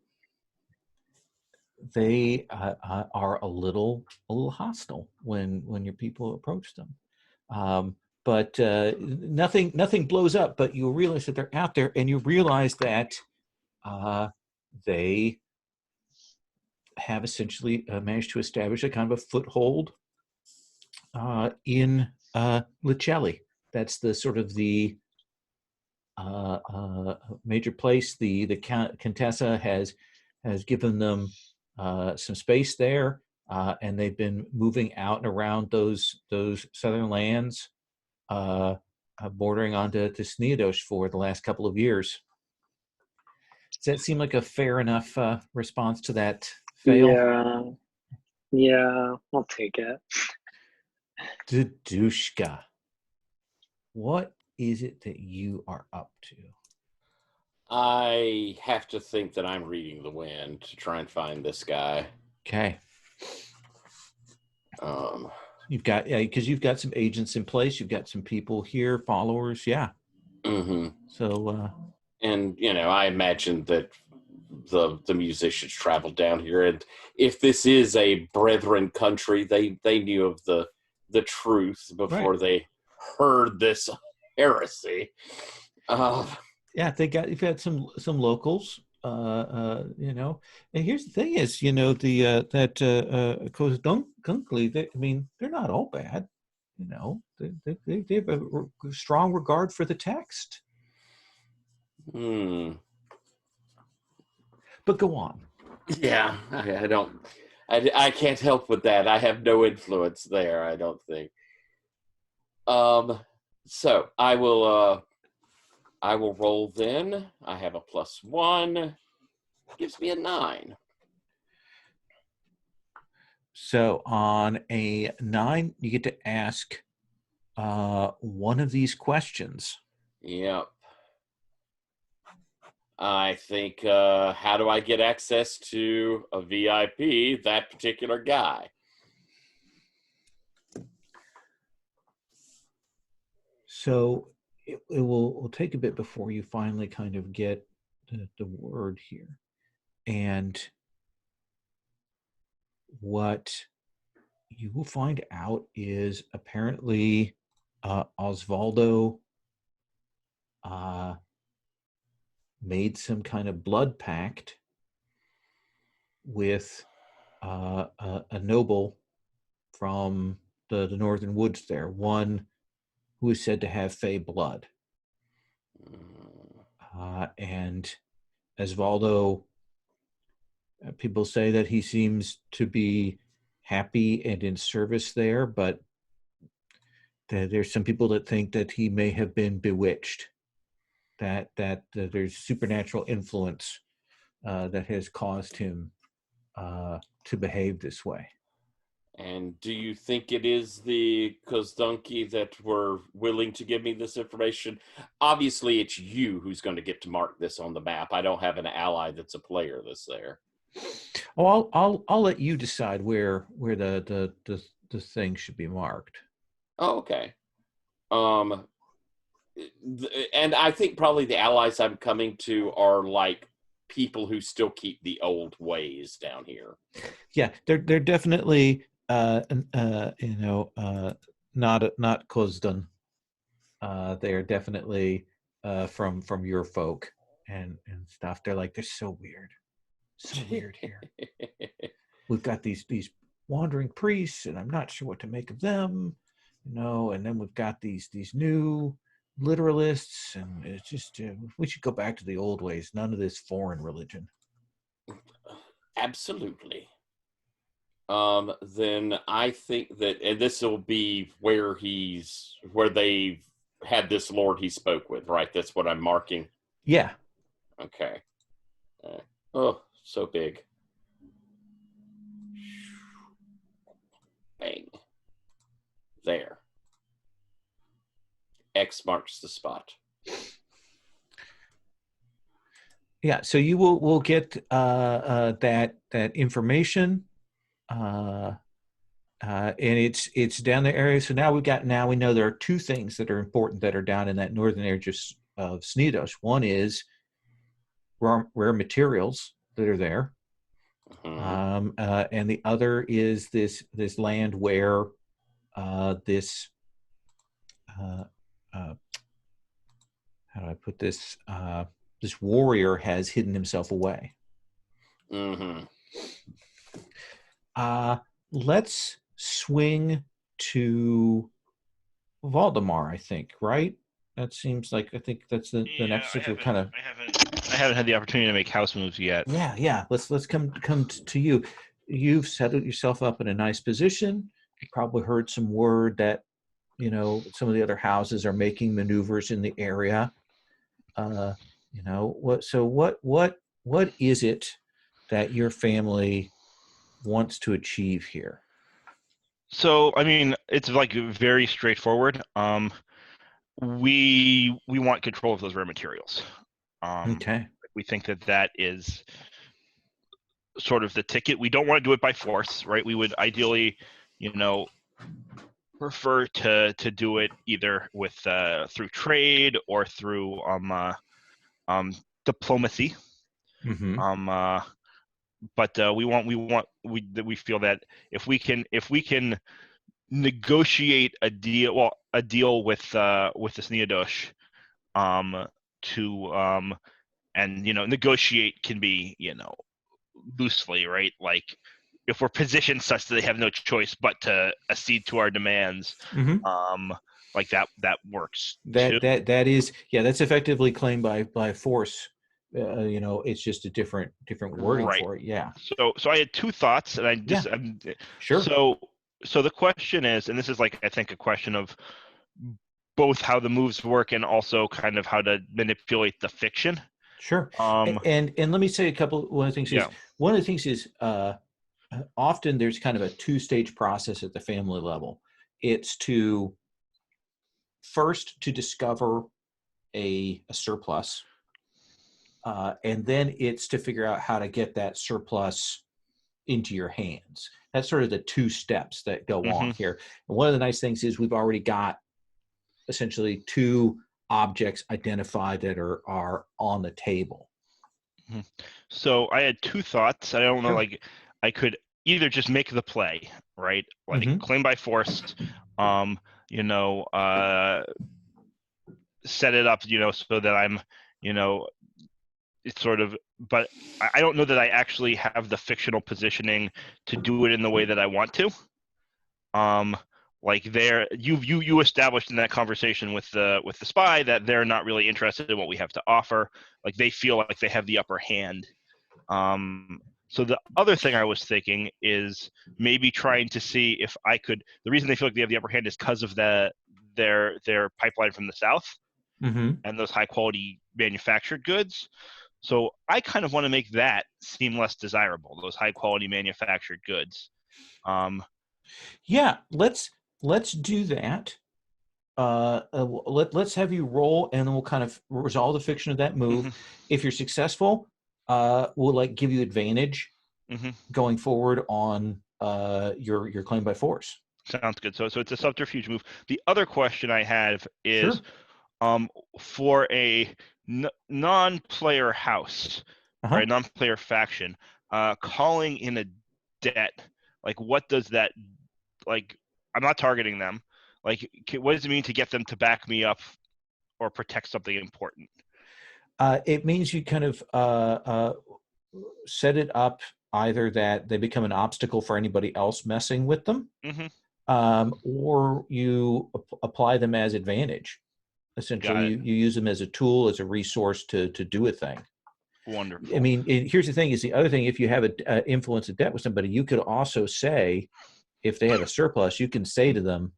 are a little hostile when your people approach them, but nothing blows up. But you realize that they're out there, and you realize that they have essentially managed to establish a kind of a foothold in Licelli. That's the sort of the major place. The Contessa has given them some space there, and they've been moving out and around those southern lands, bordering onto Sneadosh for the last couple of years. Does that seem like a fair enough response to that fail? Yeah, I'll take it. Dudushka, what is it that you are up to? I have to think that I'm reading the wind to try and find this guy. Okay. You've got, because you've got some agents in place. You've got some people here, followers. Yeah. Mm-hmm. So. And I imagine that the musicians traveled down here, and if this is a brethren country, they knew of the truth before they heard this heresy. Yeah, you've had some locals, and here's the thing is, that Kozdunkley, I mean, they're not all bad, they have a strong regard for the text. But go on. Yeah, I can't help with that. I have no influence there, I don't think. So I will roll then. I have a +1. Gives me a 9. So on a 9, you get to ask one of these questions. Yep. I think, how do I get access to a VIP, that particular guy? So it will take a bit before you finally kind of get the word here. And what you will find out is apparently Osvaldo made some kind of blood pact with a noble from the northern woods there, one who is said to have fey blood. And Osvaldo, people say that he seems to be happy and in service there, but there's some people that think that he may have been bewitched, that there's supernatural influence that has caused him to behave this way. And do you think it is the Kozdunki that were willing to give me this information? Obviously, it's you who's going to get to mark this on the map. I don't have an ally that's a player that's there. Oh, I'll let you decide where the thing should be marked. Oh, okay. And I think probably the allies I'm coming to are like people who still keep the old ways down here. Yeah, they're definitely not Kozdun. They are definitely from your folk and stuff. They're like, they're so weird here. We've got these wandering priests, and I'm not sure what to make of them, and then we've got these new literalists, and it's just we should go back to the old ways. None of this foreign religion. Absolutely. Then I think that, and this will be where they've had this lord he spoke with, right? That's what I'm marking. Yeah. Okay. Oh, so big. Bang. There. X marks the spot. Yeah. So you will get that information, and it's down the area. So now we know there are two things that are important that are down in that northern area of Sneedos. One is rare materials that are there. Mhm. And the other is this land where this how do I put this this warrior has hidden himself away. Mm-hmm. Let's swing to Valdemar, I think, right? That seems like, I think that's the next thing we're kind of. I haven't had the opportunity to make house moves yet. Yeah. Let's come to you. You've settled yourself up in a nice position. You probably heard some word that some of the other houses are making maneuvers in the area. What is it that your family wants to achieve here? So, I mean, it's like very straightforward. We want control of those rare materials. Okay. We think that is sort of the ticket. We don't want to do it by force, right? We would ideally, prefer to do it either with through trade or through diplomacy. Mm-hmm. But we feel that if we can negotiate a deal with the Sneadosh, and negotiate can be loosely, right? Like if we're positioned such that they have no choice but to accede to our demands, Mm-hmm. like that works That too. is, yeah, that's effectively claimed by force. It's just a different wording Right. for it. Yeah. So I had two thoughts, and Sure. So the question is, and this is like I think a question of both how the moves work and also kind of how to manipulate the fiction. Sure. And let me say one of the things Yeah. is often there's kind of a two-stage process at the family level. It's to first to discover a surplus, and then it's to figure out how to get that surplus into your hands. That's sort of the two steps that go on here. And one of the nice things is we've already got essentially two objects identified that are on the table. So I had two thoughts. I don't know, Sure. like I could either just make the play, right? Like claim by force, set it up, so that I'm, it's sort of, but I don't know that I actually have the fictional positioning to do it in the way that I want to. Like you established in that conversation with the spy that they're not really interested in what we have to offer. Like they feel like they have the upper hand. So the other thing I was thinking is maybe trying to see if I could. The reason they feel like they have the upper hand is because of their pipeline from the south and those high quality manufactured goods. So I kind of want to make that seem less desirable. Those high quality manufactured goods. Yeah, let's do that. Let's have you roll, and then we'll kind of resolve the fiction of that move. If you're successful, we'll give you advantage going forward on your claim by force. Sounds good. So it's a subterfuge move. The other question I have is, for a non-player house, or a non-player faction, calling in a debt. Like, what does that, like, I'm not targeting them. Like, what does it mean to get them to back me up or protect something important? It means you kind of set it up either that they become an obstacle for anybody else messing with them, or you apply them as advantage. Essentially, you use them as a tool, as a resource to do a thing. Wonderful. I mean, here's the thing: is the other thing. If you have an influence of debt with somebody, you could also say, if they have a surplus, you can say to them,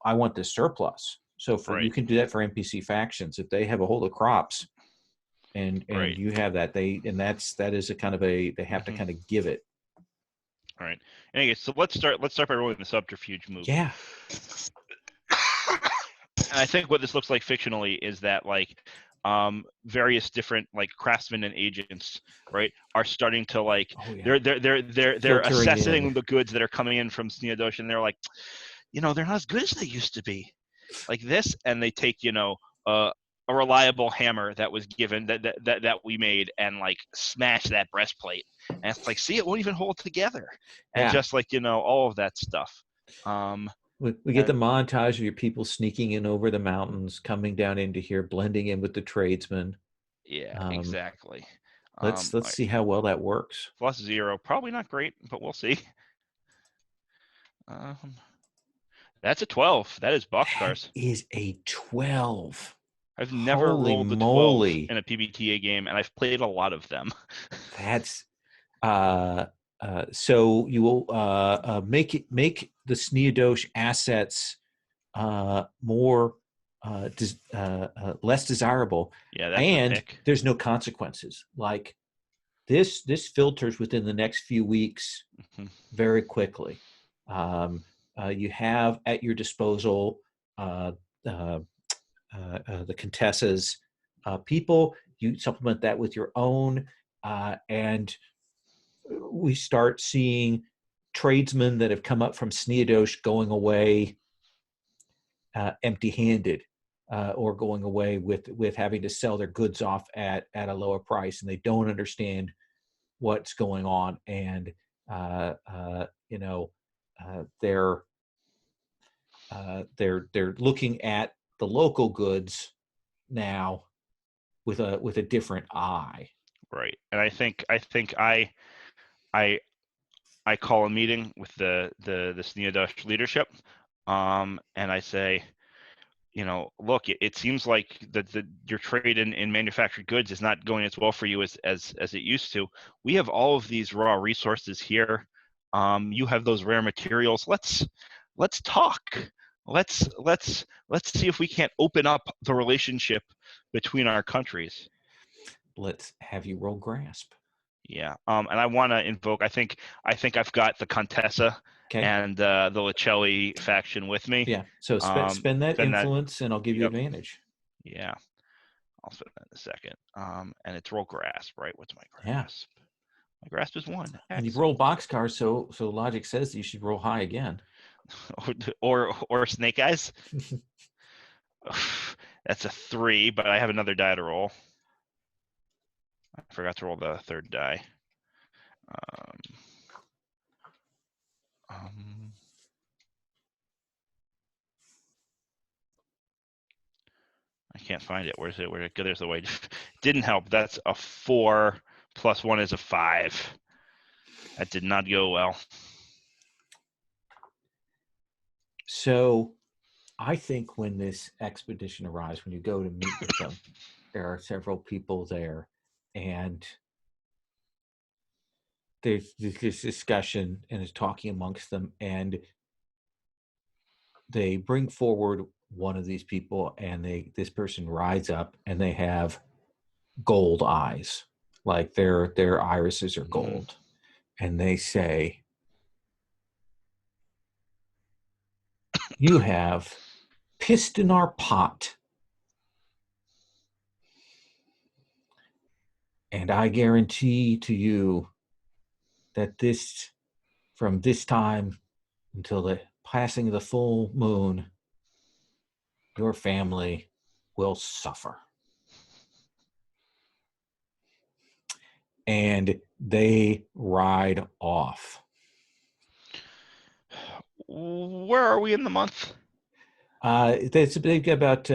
"I want this surplus." So you can do that for NPC factions if they have a hold of crops, and you have that. That is a kind of they have to kind of give it. All right. Anyway, so let's start by rolling the subterfuge move. Yeah. And I think what this looks like fictionally is that like various different like craftsmen and agents, right, are starting to like they're assessing the goods that are coming in from Sneadosh, and they're like, they're not as good as they used to be, like this, and they take a reliable hammer that was given that we made and like smash that breastplate, and it's like, see, it won't even hold together, and just like all of that stuff. We get the montage of your people sneaking in over the mountains, coming down into here, blending in with the tradesmen. Yeah, exactly. Let's see how well that works. +0, probably not great, but we'll see. That's a 12. That is boxcars. That is a 12. I've never rolled the 12 in a PBTA game, and I've played a lot of them. That's so you will make the Sneadosh assets more less desirable. Yeah, that's and the pick. There's no consequences. Like this filters within the next few weeks very quickly. You have at your disposal the Contessa's people. You supplement that with your own, and we start seeing tradesmen that have come up from Sneadosh going away empty-handed, or going away with having to sell their goods off at a lower price, and they don't understand what's going on, and they're looking at the local goods now with a different eye. Right. And I think I call a meeting with the Sneadosh leadership, and I say, look, it seems like your trade in manufactured goods is not going as well for you as it used to. We have all of these raw resources here. You have those rare materials. Let's talk. Let's see if we can't open up the relationship between our countries. Let's have you roll grasp. Yeah. And I want to invoke. I think I've got the Contessa and the Licelli faction with me. Yeah. So spend that influence, and I'll give you advantage. Yeah. I'll spend that in a second. And it's roll grasp, right? What's my grasp? Yeah. My grasp is 1. And you've rolled boxcars, so logic says that you should roll high again. or snake eyes. That's a 3, but I have another die to roll. I forgot to roll the third die. I can't find it. Where's it? Where'd it go? There's the way. Didn't help. That's a 4 plus 1 is a 5. That did not go well. So I think when this expedition arrives, when you go to meet with them, there are several people there, and there's this discussion and is talking amongst them, and they bring forward one of these people, and this person rides up, and they have gold eyes, like their irises are gold, and they say, "You have pissed in our pot, and I guarantee to you that from this time until the passing of the full moon, your family will suffer." And they ride off. Where are we in the month? They've got about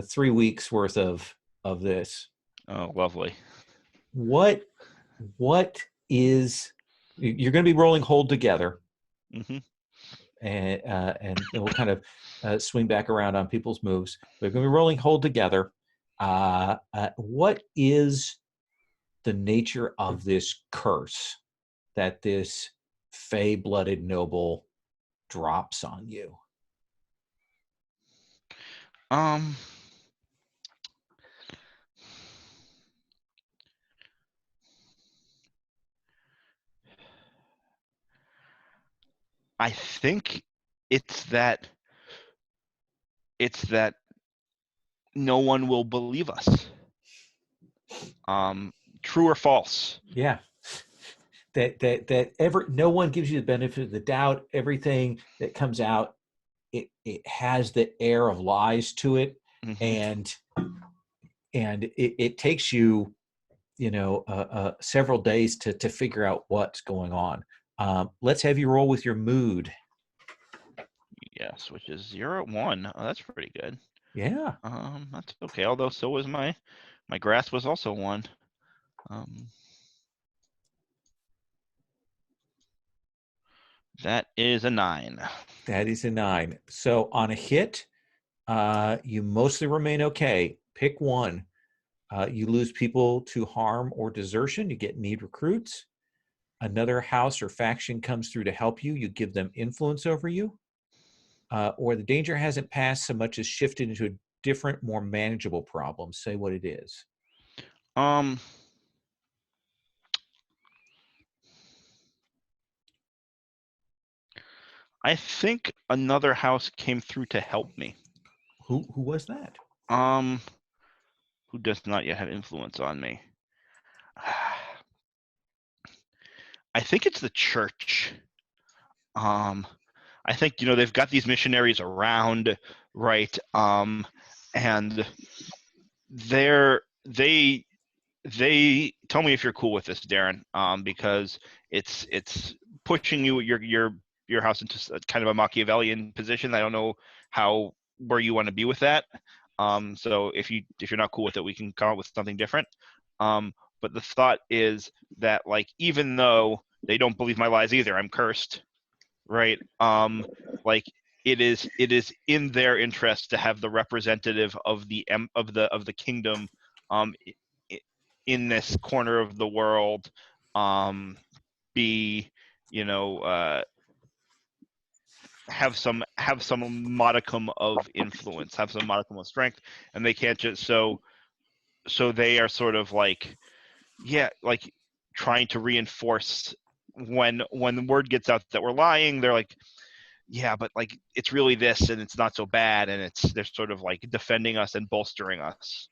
3 weeks worth of this. Oh, lovely. What is you're going to be rolling hold together, Mm-hmm. and we'll kind of swing back around on people's moves. We're going to be rolling hold together. What is the nature of this curse that this fey-blooded noble drops on you? I think it's that no one will believe us. True or false? Yeah. No one gives you the benefit of the doubt. Everything that comes out, it has the air of lies to it, Mm-hmm. and it takes you, several days to figure out what's going on. Let's have you roll with your mood. Yes, which is 0 at 1. Oh, that's pretty good. Yeah. That's okay. Although so was my grasp was also 1. That is a 9. That is a 9. So on a hit, you mostly remain okay. Pick one. You lose people to harm or desertion. You get need recruits. Another house or faction comes through to help you. You give them influence over you. Or the danger hasn't passed so much as shifted into a different, more manageable problem. Say what it is. I think another house came through to help me. Who was that? Who does not yet have influence on me? I think it's the church. I think they've got these missionaries around, right? And they tell me if you're cool with this, Darren, because it's pushing your house into kind of a Machiavellian position. I don't know where you want to be with that. So if you're not cool with it, we can come up with something different. But the thought is that, like, even though they don't believe my lies either, I'm cursed, right? Like, it is in their interest to have the representative of the kingdom in this corner of the world be have some modicum of influence, have some modicum of strength, and they can't just so they are sort of like trying to reinforce when the word gets out that we're lying. They're like, yeah, but like it's really this, and it's not so bad, and they're sort of like defending us and bolstering us.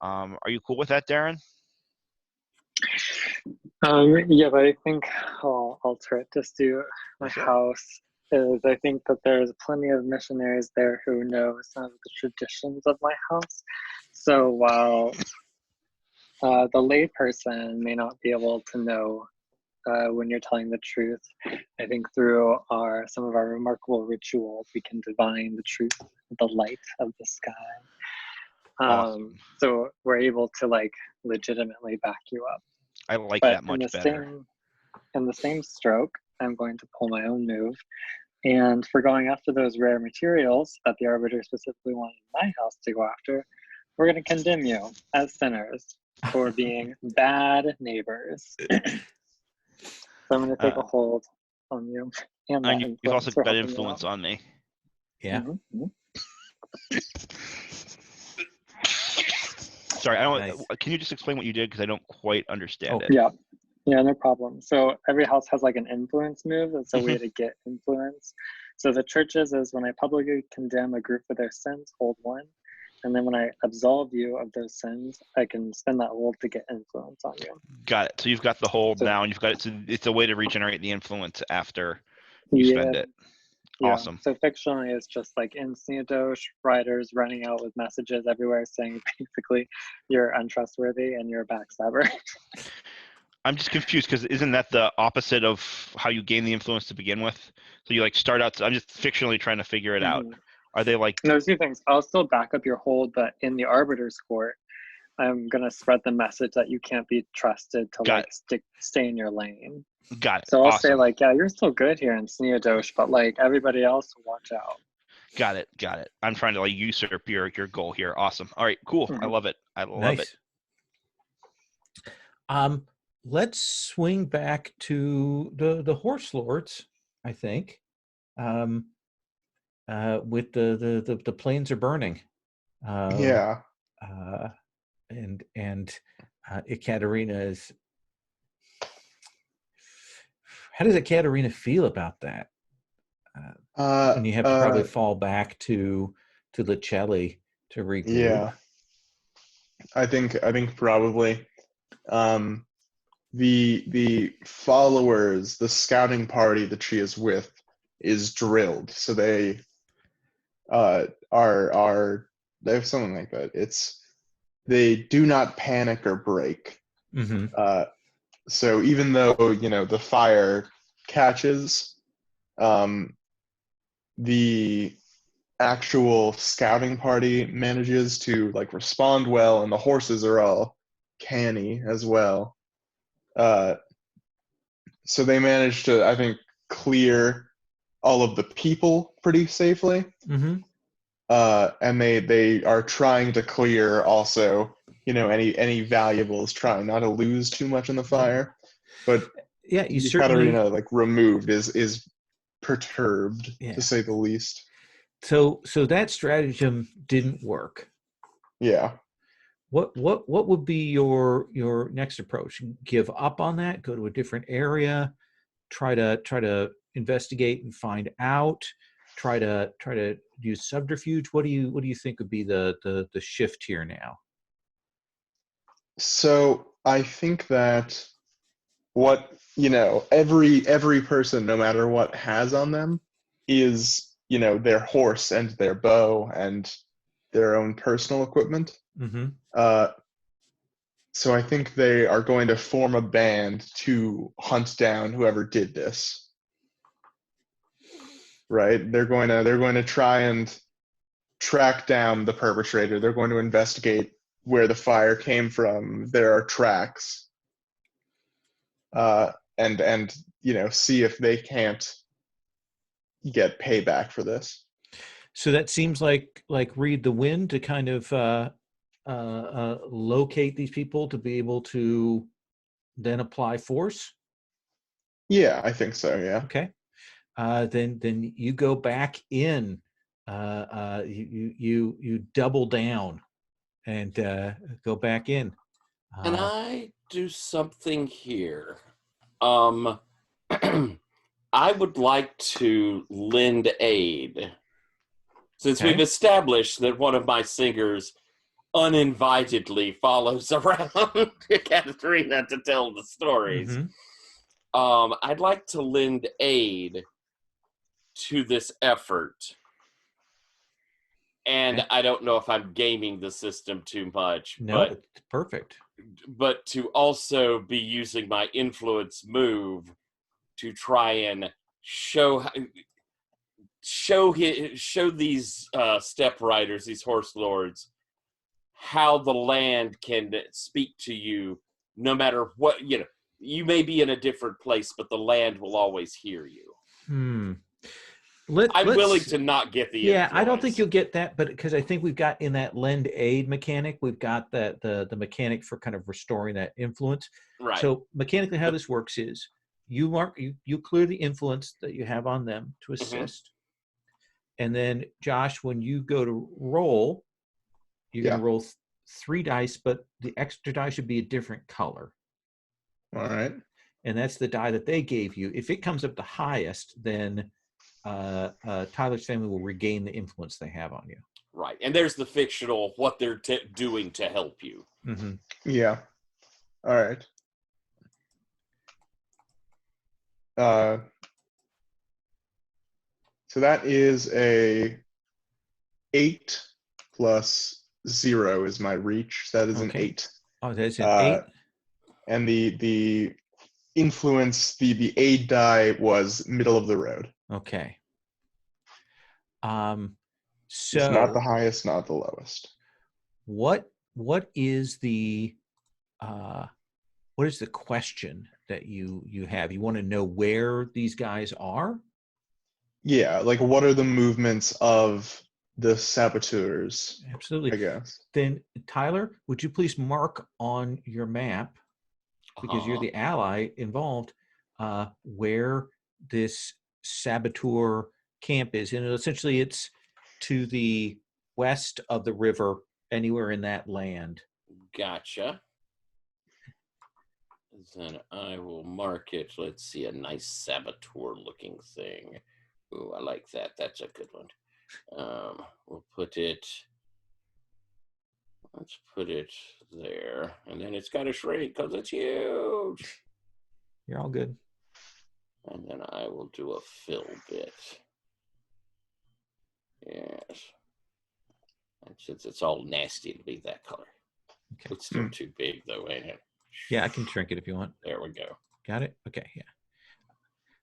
Are you cool with that, Darren? Yeah, but I think I'll alter it just to my house. I think that there's plenty of missionaries there who know some of the traditions of my house. So while the layperson may not be able to know when you're telling the truth, I think through some of our remarkable rituals, we can divine the truth, the light of the sky. Awesome. So we're able to legitimately back you up. I like that much better. In the same stroke, I'm going to pull my own move. And for going after those rare materials that the Arbiter specifically wanted my house to go after, we're going to condemn you as sinners for being bad neighbors. So I'm going to take a hold on you. And you've also got influence on me. Yeah. Mm-hmm. Sorry, I don't. Nice. Can you just explain what you did, because I don't quite understand it? Yeah, no problem. So every house has like an influence move. That's a way to get influence. So the churches is when I publicly condemn a group for their sins, hold 1. And then when I absolve you of those sins, I can spend that hold to get influence on you. Got it. So you've got the hold now, and you've got it. So it's a way to regenerate the influence after you spend it. Yeah. Awesome. So fictionally, it's just like in Sneadosh, writers running out with messages everywhere saying basically you're untrustworthy and you're a backstabber. I'm just confused, because isn't that the opposite of how you gain the influence to begin with? So you start out. I'm just fictionally trying to figure it out. Are they like? And there's two things. I'll still back up your hold, but in the Arbiter's court, I'm gonna spread the message that you can't be trusted to Got stay in your lane. Got it. So I'll say Awesome. like, yeah, you're still good here in Sneadosh, but like everybody else, watch out. Got it. I'm trying to like usurp your goal here. Awesome. All right, cool. I love it. I love it. Let's swing back to the horse lords, I think. With the plains are burning. Yeah. And Ekaterina is. How does Ekaterina feel about that? And you have to probably fall back to Licelli to regroup. Yeah, I think probably the followers, the scouting party that she is with, is drilled, so they they have something like that. They do not panic or break. Mm-hmm. So even though the fire catches, the actual scouting party manages to like respond well, and the horses are all canny as well. So they managed to, I think, clear all of the people pretty safely. Mm-hmm. And they are trying to clear also, any valuables, trying not to lose too much in the fire. But yeah, you certainly Katerina like removed is perturbed, yeah, to say the least. So that stratagem didn't work. Yeah. What would be your next approach? Give up on that, go to a different area, try to investigate and find out, try to use subterfuge. What do you think would be the shift here now? So I think that what every person, no matter what, has on them is their horse and their bow and their own personal equipment. Mm-hmm. So I think they are going to form a band to hunt down whoever did this. Right? They're going to try and track down the perpetrator. They're going to investigate where the fire came from. There are tracks. And see if they can't get payback for this. So that seems like read the wind to kind of locate these people to be able to then apply force. Yeah, I think so. Yeah. Okay. Then you go back in. You double down and go back in. Can I do something here? I would like to lend aid. Since Okay. we've established that one of my singers uninvitedly follows around Katerina to tell the stories. Mm-hmm. I'd like to lend aid to this effort. And Okay. I don't know if I'm gaming the system too much. No, it's perfect. But to also be using my influence move to try and show these step riders, these horse lords, how the land can speak to you no matter what. You may be in a different place, but the land will always hear you. I'm willing to not get the influence. I don't think you'll get that, but because I think we've got in that lend aid mechanic, we've got the mechanic for kind of restoring that influence. Right. So mechanically how this works is you clear the influence that you have on them to assist. Mm-hmm. And then Josh, when you go to roll, you're going to roll 3 dice, but the extra die should be a different color. All right. And that's the die that they gave you. If it comes up the highest, then Tyler's family will regain the influence they have on you. Right. And there's the fictional, what they're doing to help you. Mm-hmm. Yeah. All right. So that is a 8 plus 0 is my reach. That is an 8. Oh, that's an 8. And the influence, the aid die was middle of the road. Okay. It's not the So highest, not the lowest. what is the what is the question that you have? You want to know where these guys are? Yeah, like what are the movements of the saboteurs, Absolutely. I guess. Then Tyler, would you please mark on your map, because you're the ally involved, where this saboteur camp is? And essentially it's to the west of the river, anywhere in that land. Gotcha. Then I will mark it. Let's see, a nice saboteur looking thing. Ooh, I like that. That's a good one. We'll put it. Let's put it there, and then it's got to shrink because it's huge. You're all good. And then I will do a fill bit. Yes. And since it's all nasty, it'll be that color. Okay. It's still too big, though, ain't it? Yeah, I can shrink it if you want. There we go. Got it? Okay, yeah.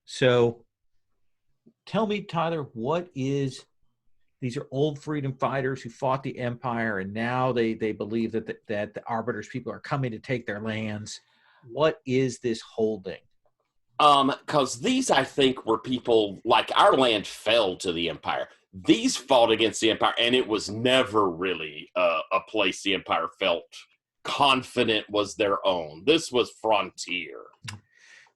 So tell me, Tyler, what is, these are old freedom fighters who fought the Empire, and now they believe that the Arbiter's people are coming to take their lands. What is this holding? Because these, I think, were people, like, our land fell to the Empire. These fought against the Empire, and it was never really a place the Empire felt confident was their own. This was frontier.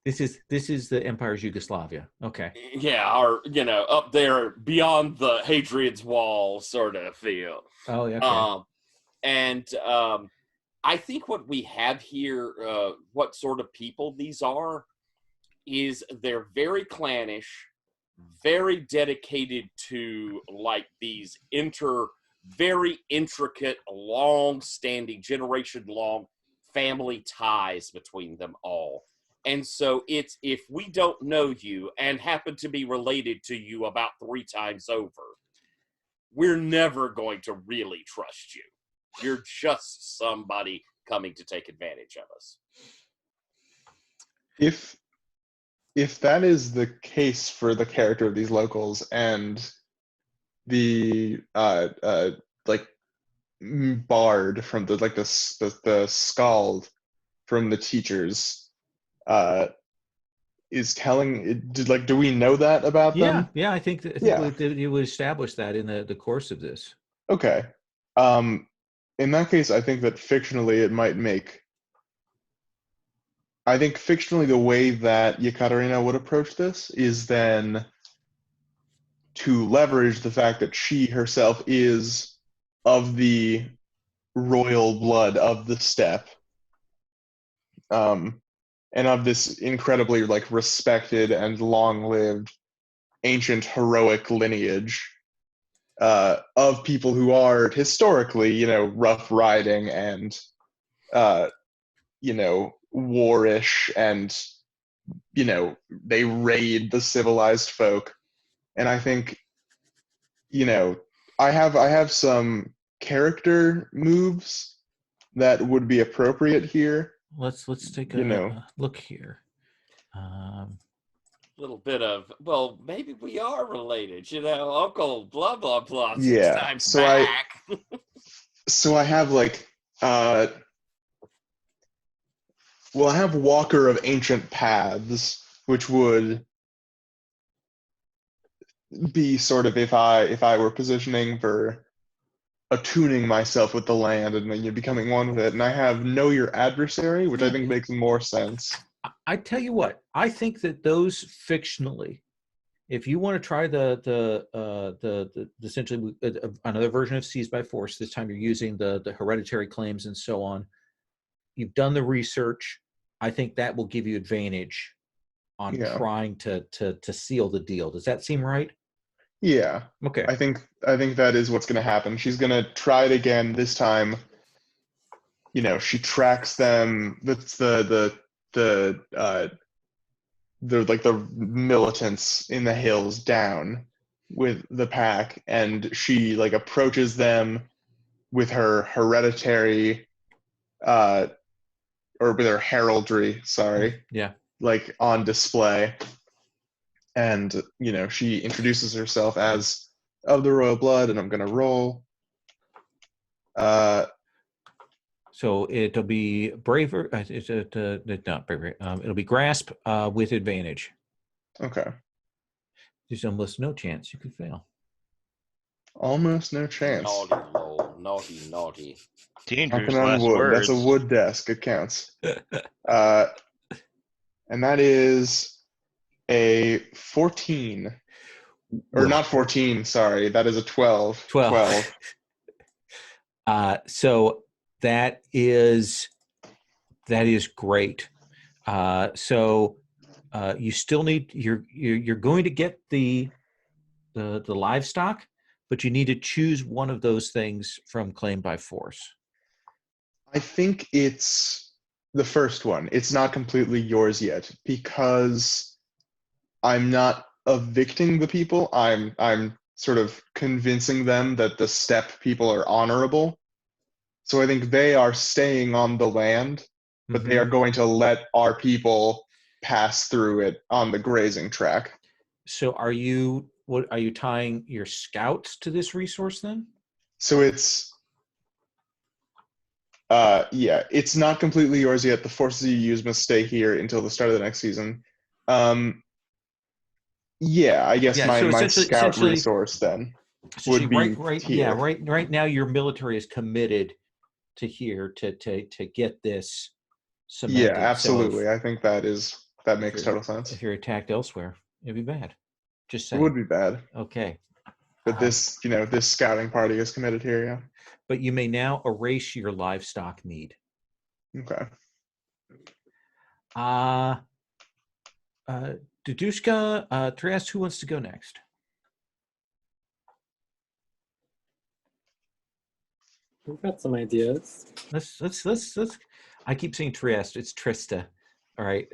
This is the Empire's Yugoslavia. Okay. Yeah, or, up there beyond the Hadrian's Wall sort of feel. Oh, yeah. Okay. And I think what we have here, what sort of people these are, is they're very clannish, very dedicated to like these very intricate, long-standing, generation-long family ties between them all. And so it's, if we don't know you and happen to be related to you about 3 times over, we're never going to really trust you. You're just somebody coming to take advantage of us. If that is the case for the character of these locals and the like bard from the skald from the teachers is telling, do we know that about them? Yeah, I think you would establish that in the course of this. Okay. In that case, I think that fictionally it might make. I think fictionally the way that Yekaterina would approach this is then to leverage the fact that she herself is of the royal blood of the steppe, and of this incredibly like respected and long-lived ancient heroic lineage of people who are historically, rough riding and warish, and they raid the civilized folk. And I think I have some character moves that would be appropriate here. Let's take a look here. A little bit of, well, maybe we are related, Uncle blah blah blah 6 times so back. I have like I have Walker of Ancient Paths, which would be sort of if I were positioning for attuning myself with the land and then becoming one with it. And I have Know Your Adversary, which I think makes more sense. I tell you what, I think that those fictionally, if you want to try the essentially another version of Seized by Force, this time you're using the hereditary claims and so on. You've done the research. I think that will give you advantage on trying to seal the deal. Does that seem right? Yeah. Okay. I think that is what's going to happen. She's going to try it again this time. She tracks them. That's the militants in the hills down with the pack, and she like approaches them with her hereditary or with her heraldry, like on display. And she introduces herself as of the royal blood, and I'm going to roll. So it'll be braver. Not bravery. It'll be grasp with advantage. Okay. There's almost no chance you could fail. Almost no chance. Naughty, lol. Naughty, naughty. Dangerous Knocking on last wood. words. That's a wood desk. It counts. And that is a 14. Or Well, not 14, sorry. That is a 12. 12. So that is great. So you still need you're going to get the livestock, but you need to choose one of those things from claim by force. I think it's the first one. It's not completely yours yet because I'm not evicting the people. I'm sort of convincing them that the steppe people are honorable. So I think they are staying on the land, but they are going to let our people pass through it on the grazing track. So are you tying your scouts to this resource then? So it's it's not completely yours yet. The forces you use must stay here until the start of the next season. Yeah, I guess my scout resource then would be here. Right now your military is committed to here to get this cemented. Yeah, absolutely. So I think that makes total sense. If you're attacked elsewhere, it'd be bad. Just saying. It would be bad. Okay. But this scouting party is committed here, yeah. But you may now erase your livestock need. Okay. Dudushka, Trieste, who wants to go next? We've got some ideas. Let's I keep saying Trieste. It's Trista. All right.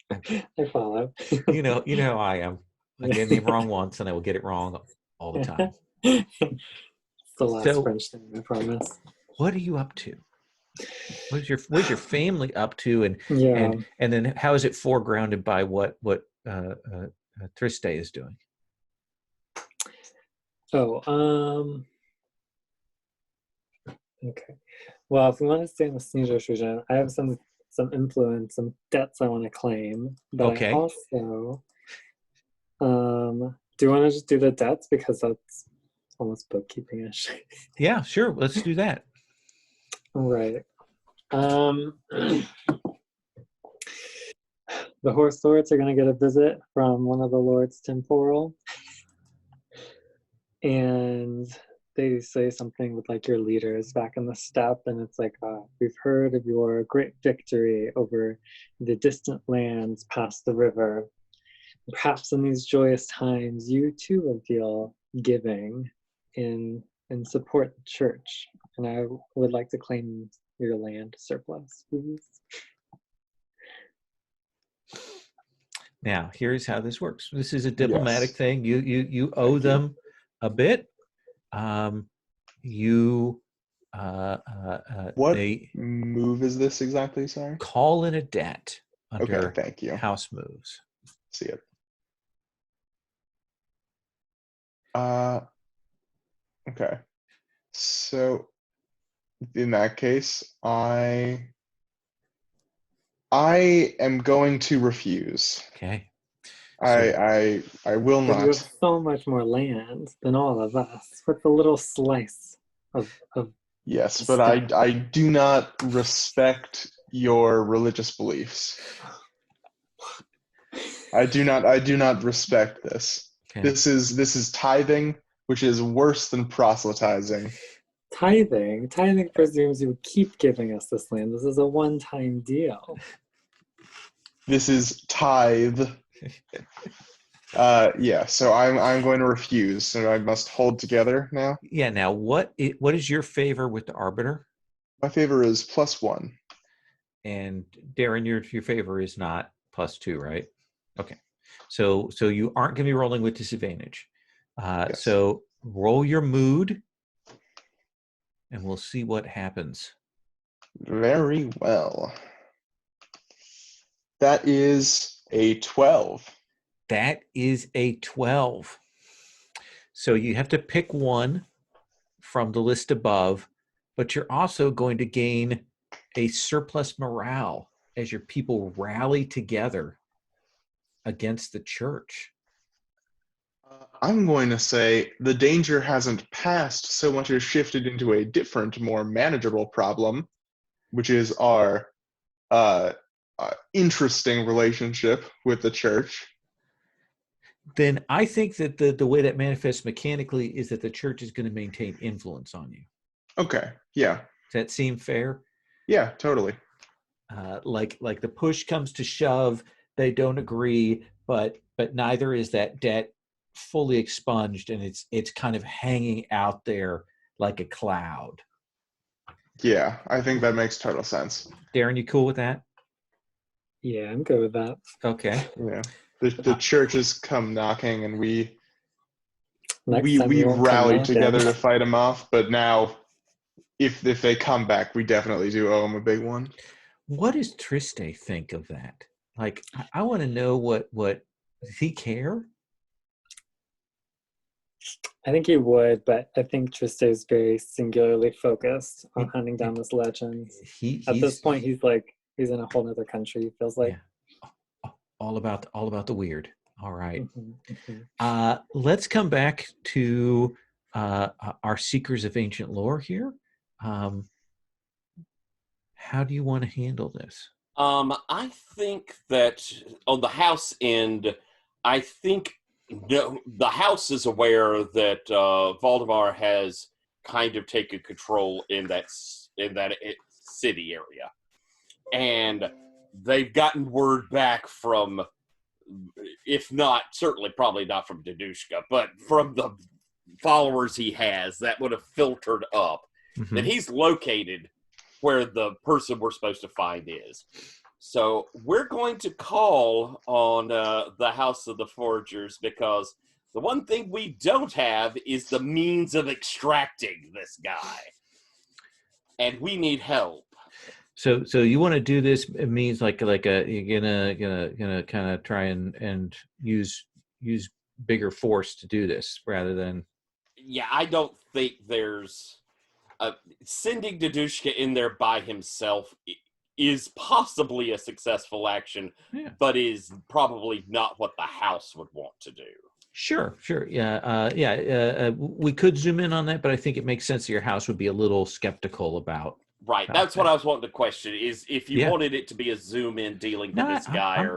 I follow. You know how I am. I get a name wrong once and I will get it wrong all the time. It's the last French thing, I promise. What are you up to? What's your family up to, and then how is it foregrounded by what Triste is doing? Okay. Well, if we want to stay in the Sneezer region, I have some influence, some debts I want to claim. But okay. I also do you want to just do the debts because that's almost bookkeeping-ish? Yeah, sure. Let's do that. All right. The horselords are going to get a visit from one of the lords temporal, and they say something with like your leaders back in the steppe, and it's like, we've heard of your great victory over the distant lands past the river. Perhaps in these joyous times you too will feel giving and support the church, and I would like to claim your land surplus, please. Now, here's how this works. This is a diplomatic thing. You owe them a bit. What move is this exactly? Sorry. Call in a debt under thank you. House moves. See it. Okay. So in that case, I am going to refuse. Okay. I will not. You have so much more land than all of us with a little slice of yes, but I do not respect your religious beliefs. I do not respect this. Okay. This is tithing, which is worse than proselytizing. Tithing presumes you would keep giving us this land. This is a one-time deal. This is tithe. So I'm going to refuse. So I must hold together now. Yeah. Now, what is your favor with the Arbiter? My favor is +1. And Darren, your favor is not +2, right? Okay. So you aren't going to be rolling with disadvantage. Yes. So roll your mood, and we'll see what happens. Very well. That is a 12. That is a 12. So you have to pick one from the list above, but you're also going to gain a surplus morale as your people rally together against the church. I'm going to say the danger hasn't passed so much as shifted into a different, more manageable problem, which is our interesting relationship with the church. Then I think that the way that manifests mechanically is that the church is going to maintain influence on you. Okay. Yeah. Does that seem fair? Yeah, totally. Like the push comes to shove, they don't agree, but neither is that debt fully expunged, and it's kind of hanging out there like a cloud. Yeah, I think that makes total sense. Darren, you cool with that? Yeah, I'm good with that. Okay. Yeah. The churches come knocking, and we Next time we we won't come rallied knocking. together to fight them off, but now if they come back, we definitely do owe them a big one. What does Triste think of that? Like, I want to know what does he care? I think he would, but I think Triste is very singularly focused on hunting down this legend. At this point, he's in a whole other country. He feels like all about the weird. All right. Mm-hmm, mm-hmm. Let's come back to our seekers of ancient lore here. How do you want to handle this? I think that on the house end, I think the house is aware that Valdemar has kind of taken control in that city area, and they've gotten word back from, if not, certainly probably not from Dadushka, but from the followers he has that would have filtered up, that he's located where the person we're supposed to find is. So we're going to call on the House of the Forgers, because the one thing we don't have is the means of extracting this guy, and we need help. So you want to do this? It means like you're gonna kind of try and use bigger force to do this rather than. Yeah, I don't think there's sending Dadushka in there by himself is possibly a successful action, but is probably not what the house would want to do. Sure. Yeah. We could zoom in on that, but I think it makes sense that your house would be a little skeptical about. Right. That's what I was wanting to question, is if you wanted it to be a zoom in dealing with this guy.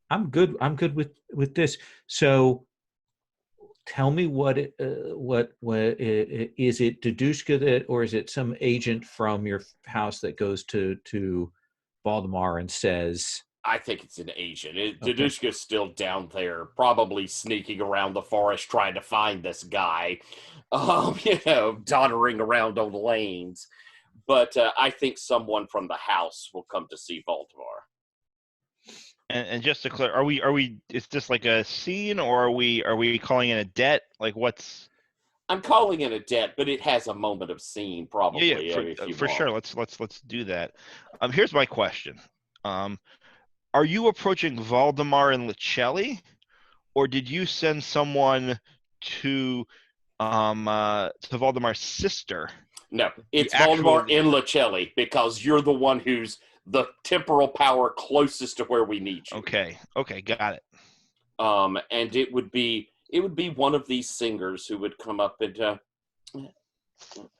I'm good. I'm good with this. So tell me what is it Dadushka that, or is it some agent from your house that goes to Valdemar and says? I think it's an agent. Dadushka's still down there, probably sneaking around the forest trying to find this guy, doddering around on the lanes. But I think someone from the house will come to see Valdemar. And just to clear, are we? Is this like a scene, or are we calling it a debt? Like what's? I'm calling it a debt, but it has a moment of scene, probably. Yeah, for sure. Let's do that. Here's my question. Are you approaching Valdemar and Licelli, or did you send someone to Valdemar's sister? No, it's Valdemar and Licelli, because you're the one who's the temporal power closest to where we need you. Okay, got it. And it would be one of these singers who would come up and,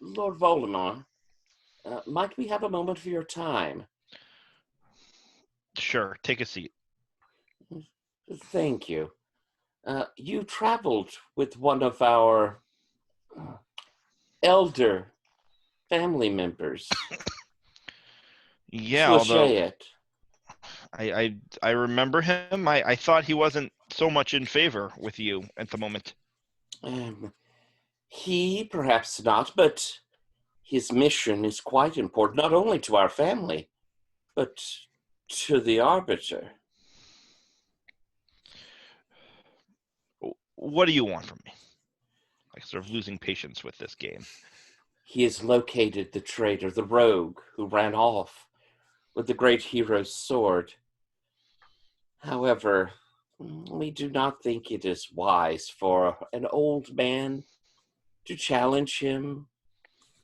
Lord Valdemar, might we have a moment of your time? Sure, take a seat. Thank you. You traveled with one of our elder family members. Yeah, although I remember him. I thought he wasn't so much in favor with you at the moment. He perhaps not, but his mission is quite important, not only to our family, but to the Arbiter. What do you want from me? Like, sort of losing patience with this game. He has located the traitor, the rogue, who ran off with the great hero's sword. However, we do not think it is wise for an old man to challenge him,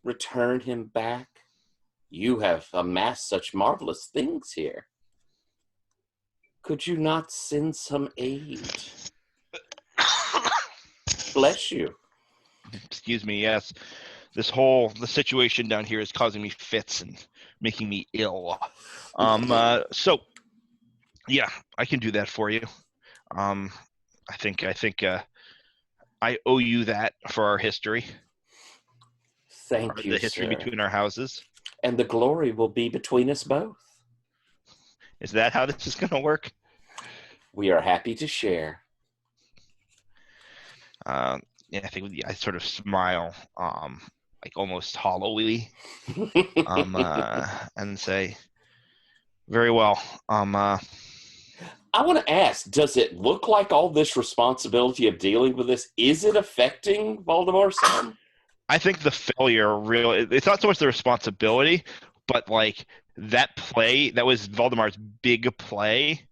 return him back. You have amassed such marvelous things here. Could you not send some aid? Bless you. Excuse me, yes. The situation down here is causing me fits and making me ill. So yeah, I can do that for you. I think I owe you that for our history. Thank you, the history sir. between our houses. And the glory will be between us both. Is that how this is going to work? We are happy to share. Yeah, I think I sort of smile, like almost hollowly, and say, "Very well." I want to ask, does it look like all this responsibility of dealing with this, is it affecting Voldemort some? I think the failure really, it's not so much the responsibility, but like that play, that was Voldemar's big play,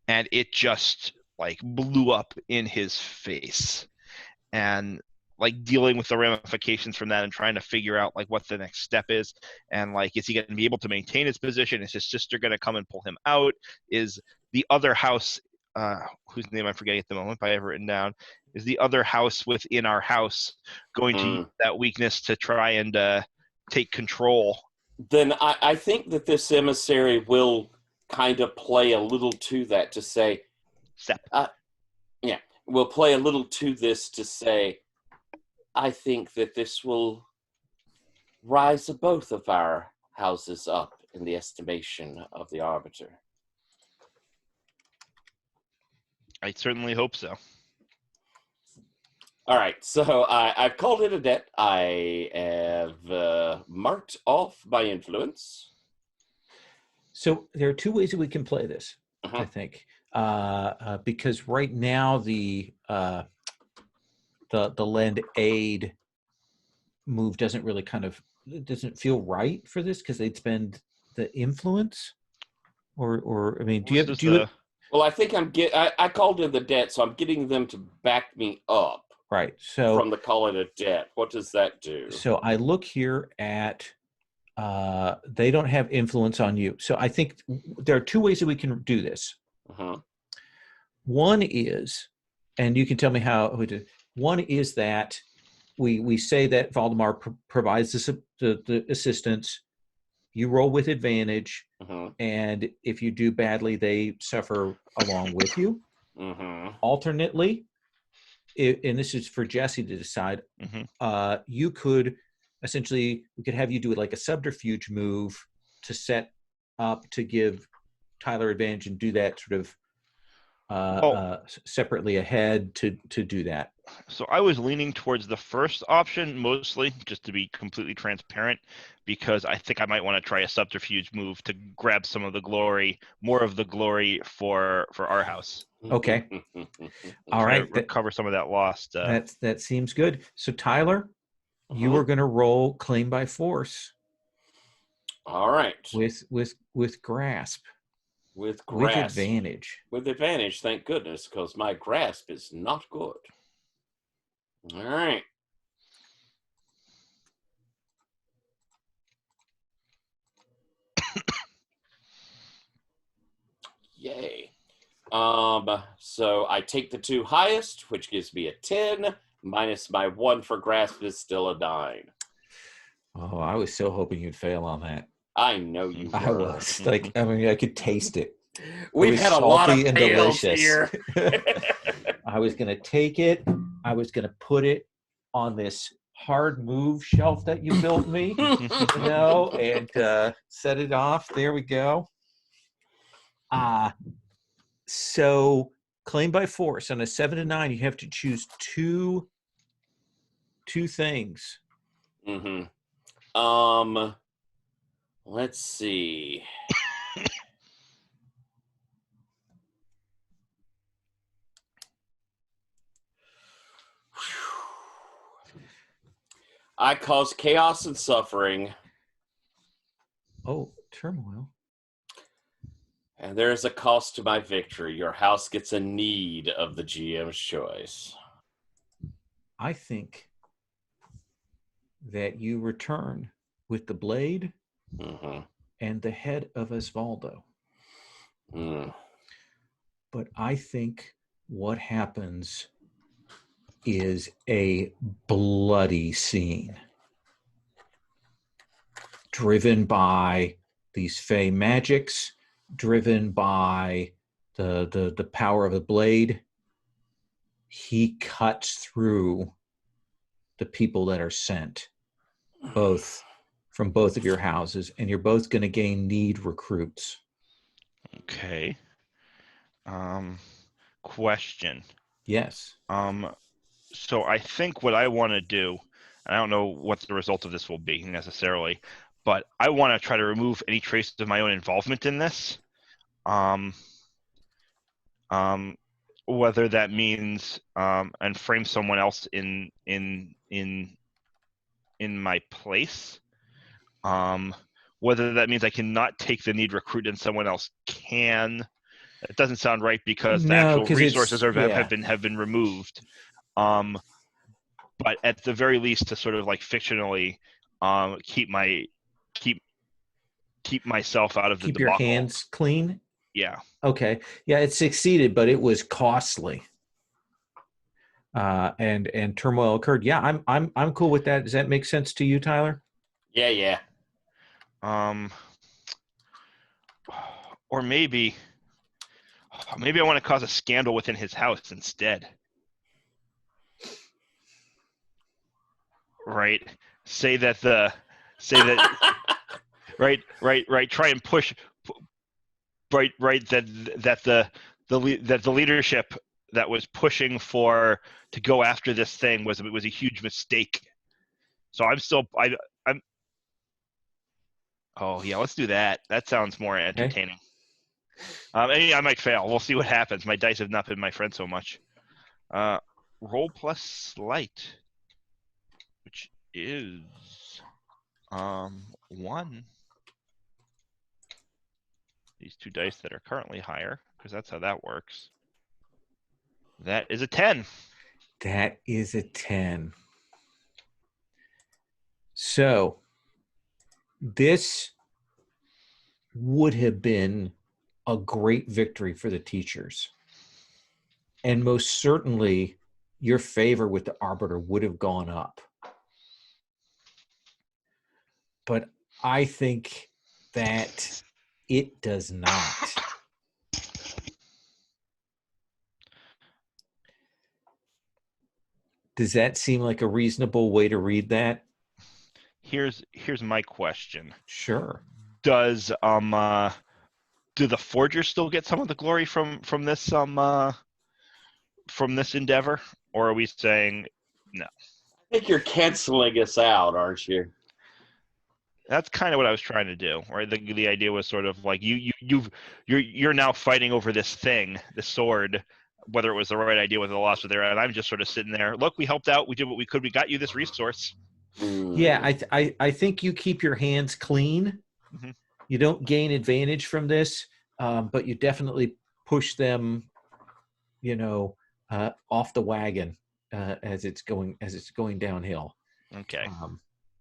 and it just like blew up in his face. And like dealing with the ramifications from that and trying to figure out like what the next step is, and like, is he going to be able to maintain his position? Is his sister going to come and pull him out? Is the other house, whose name I'm forgetting at the moment, but I have written down, is the other house within our house going to use that weakness to try and take control? Then I think that this emissary will kind of play a little to that, to say, we'll play a little to this to say, I think that this will rise both of our houses up in the estimation of the Arbiter. I certainly hope so. All right, so I've called it a debt. I have marked off my influence. So there are two ways that we can play this, I think, because right now the lend aid move doesn't really doesn't feel right for this, because they'd spend the influence, or I mean, do you? Well, I think I called in the debt, so I'm getting them to back me up. Right. So from the call it a debt, what does that do? So I look here at they don't have influence on you. So I think there are two ways that we can do this. One is, and you can tell me how we do. One is that we say that Voldemar provides the assistance. You roll with advantage, and if you do badly, they suffer along with you. Alternately, and this is for Jesse to decide, you could essentially, we could have you do it like a subterfuge move to set up to give Tyler advantage, and do that sort of separately ahead to do that. So I was leaning towards the first option mostly, just to be completely transparent, because I think I might want to try a subterfuge move to grab some of the glory, more of the glory for our house. Okay. All right. Recover some of that lost. That seems good. So Tyler, you are going to roll claim by force. All right. With grasp. With advantage. With advantage, thank goodness, because my grasp is not good. All right. Yay. So I take the two highest, which gives me a 10, minus my 1 for grasp is still a 9. Oh, I was so hoping you'd fail on that. I know you were. I was. Like, I mean, I could taste it. We've had a lot of fails here. I was going to take it. I was going to put it on this hard move shelf that you built me, and set it off. There we go. So claim by force on a 7 to 9, you have to choose two things. Let's see. I cause chaos and suffering. Oh, turmoil. And there is a cost to my victory. Your house gets a need of the GM's choice. I think that you return with the blade and the head of Osvaldo. But I think what happens is a bloody scene driven by these fey magics, driven by the power of the blade. He cuts through the people that are sent, both from both of your houses, and you're both going to gain need recruits. Okay. Question. Yes. So I think what I want to do, and I don't know what the result of this will be necessarily, but I want to try to remove any traces of my own involvement in this. Whether that means and frame someone else in my place. Whether that means I cannot take the need recruit and someone else can. It doesn't sound right because the actual resources have been removed. But at the very least, to sort of like fictionally keep myself out of the debacle. Keep your hands clean. Yeah. Okay. Yeah, it succeeded, but it was costly. And turmoil occurred. Yeah, I'm cool with that. Does that make sense to you, Tyler? Yeah. Or maybe I want to cause a scandal within his house instead. Right. Right. Try and push. Right. That the leadership that was pushing to go after this thing was a huge mistake. So I'm. Oh yeah, let's do that. That sounds more entertaining. Okay. I might fail. We'll see what happens. My dice have not been my friend so much. Roll plus sleight, which is 1. These 2 dice that are currently higher, because that's how that works. That is a 10. That is a 10. So this would have been a great victory for the teachers. And most certainly your favor with the Arbiter would have gone up. But I think that it does not. Does that seem like a reasonable way to read that? Here's my question. Sure. Does do the forgers still get some of the glory from this endeavor, or are we saying no? I think you're canceling us out, aren't you? That's kind of what I was trying to do. Right? The idea was sort of like you're now fighting over this thing, this sword, whether it was the right idea, whether the loss was there, and I'm just sort of sitting there. Look, we helped out. We did what we could. We got you this resource. Yeah, I think you keep your hands clean. Mm-hmm. You don't gain advantage from this, but you definitely push them, off the wagon as it's going downhill. Okay.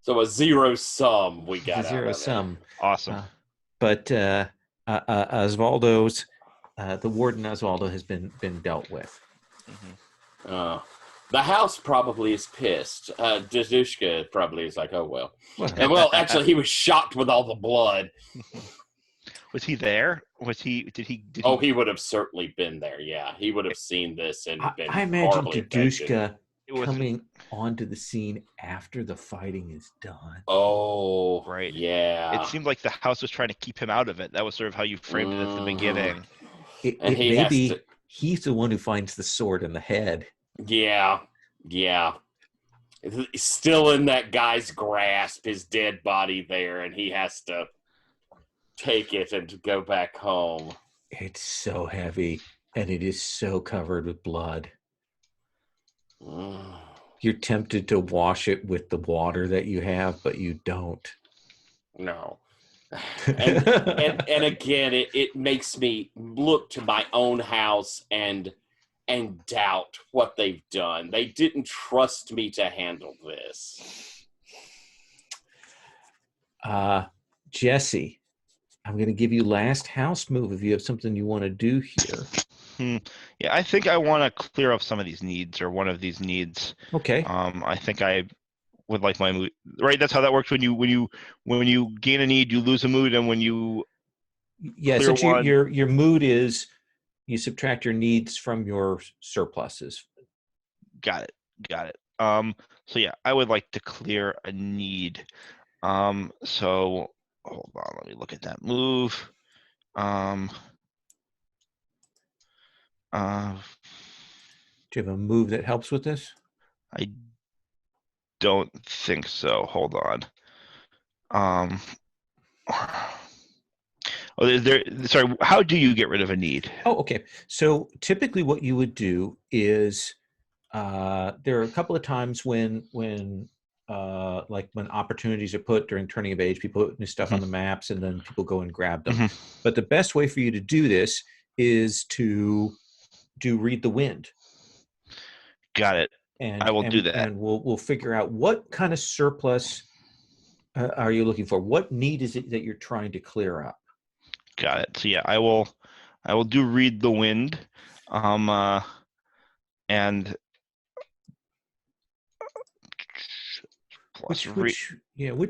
So a zero sum we got. A zero sum. Awesome. But Osvaldo's the warden Osvaldo has been dealt with. Mm-hmm. The house probably is pissed. Jadushka probably is like, oh well. And actually, he was shocked with all the blood. Was he there? Did he? Oh, he would have certainly been there. Yeah, he would have seen this and been. I imagine Jadushka coming onto the scene after the fighting is done. Oh, right. Yeah. It seemed like the house was trying to keep him out of it. That was sort of how you framed it at the beginning. Maybe he's the one who finds the sword in the head. Yeah. He's still in that guy's grasp, his dead body there, and he has to take it and go back home. It's so heavy, and it is so covered with blood. You're tempted to wash it with the water that you have, but you don't. No. And again, it makes me look to my own house and doubt what they've done. They didn't trust me to handle this. Jesse, I'm going to give you last house move if you have something you want to do here. Yeah, I think I want to clear up some of these needs, or one of these needs. Okay. I think I would like my mood. Right, that's how that works. When you gain a need, you lose a mood, and when you clear one, your mood is you subtract your needs from your surpluses. Got it. So yeah, I would like to clear a need. So hold on, let me look at that move. Do you have a move that helps with this? I don't think so. Hold on. Sorry, how do you get rid of a need? Oh, okay. So typically what you would do is there are a couple of times when like when opportunities are put during Turning of Age, people put new stuff on the maps and then people go and grab them. But the best way for you to do this is to do Read the Wind. Got it. And I will do that. And we'll figure out what kind of surplus are you looking for? What need is it that you're trying to clear up? Got it. So yeah, I will do Read the Wind. And which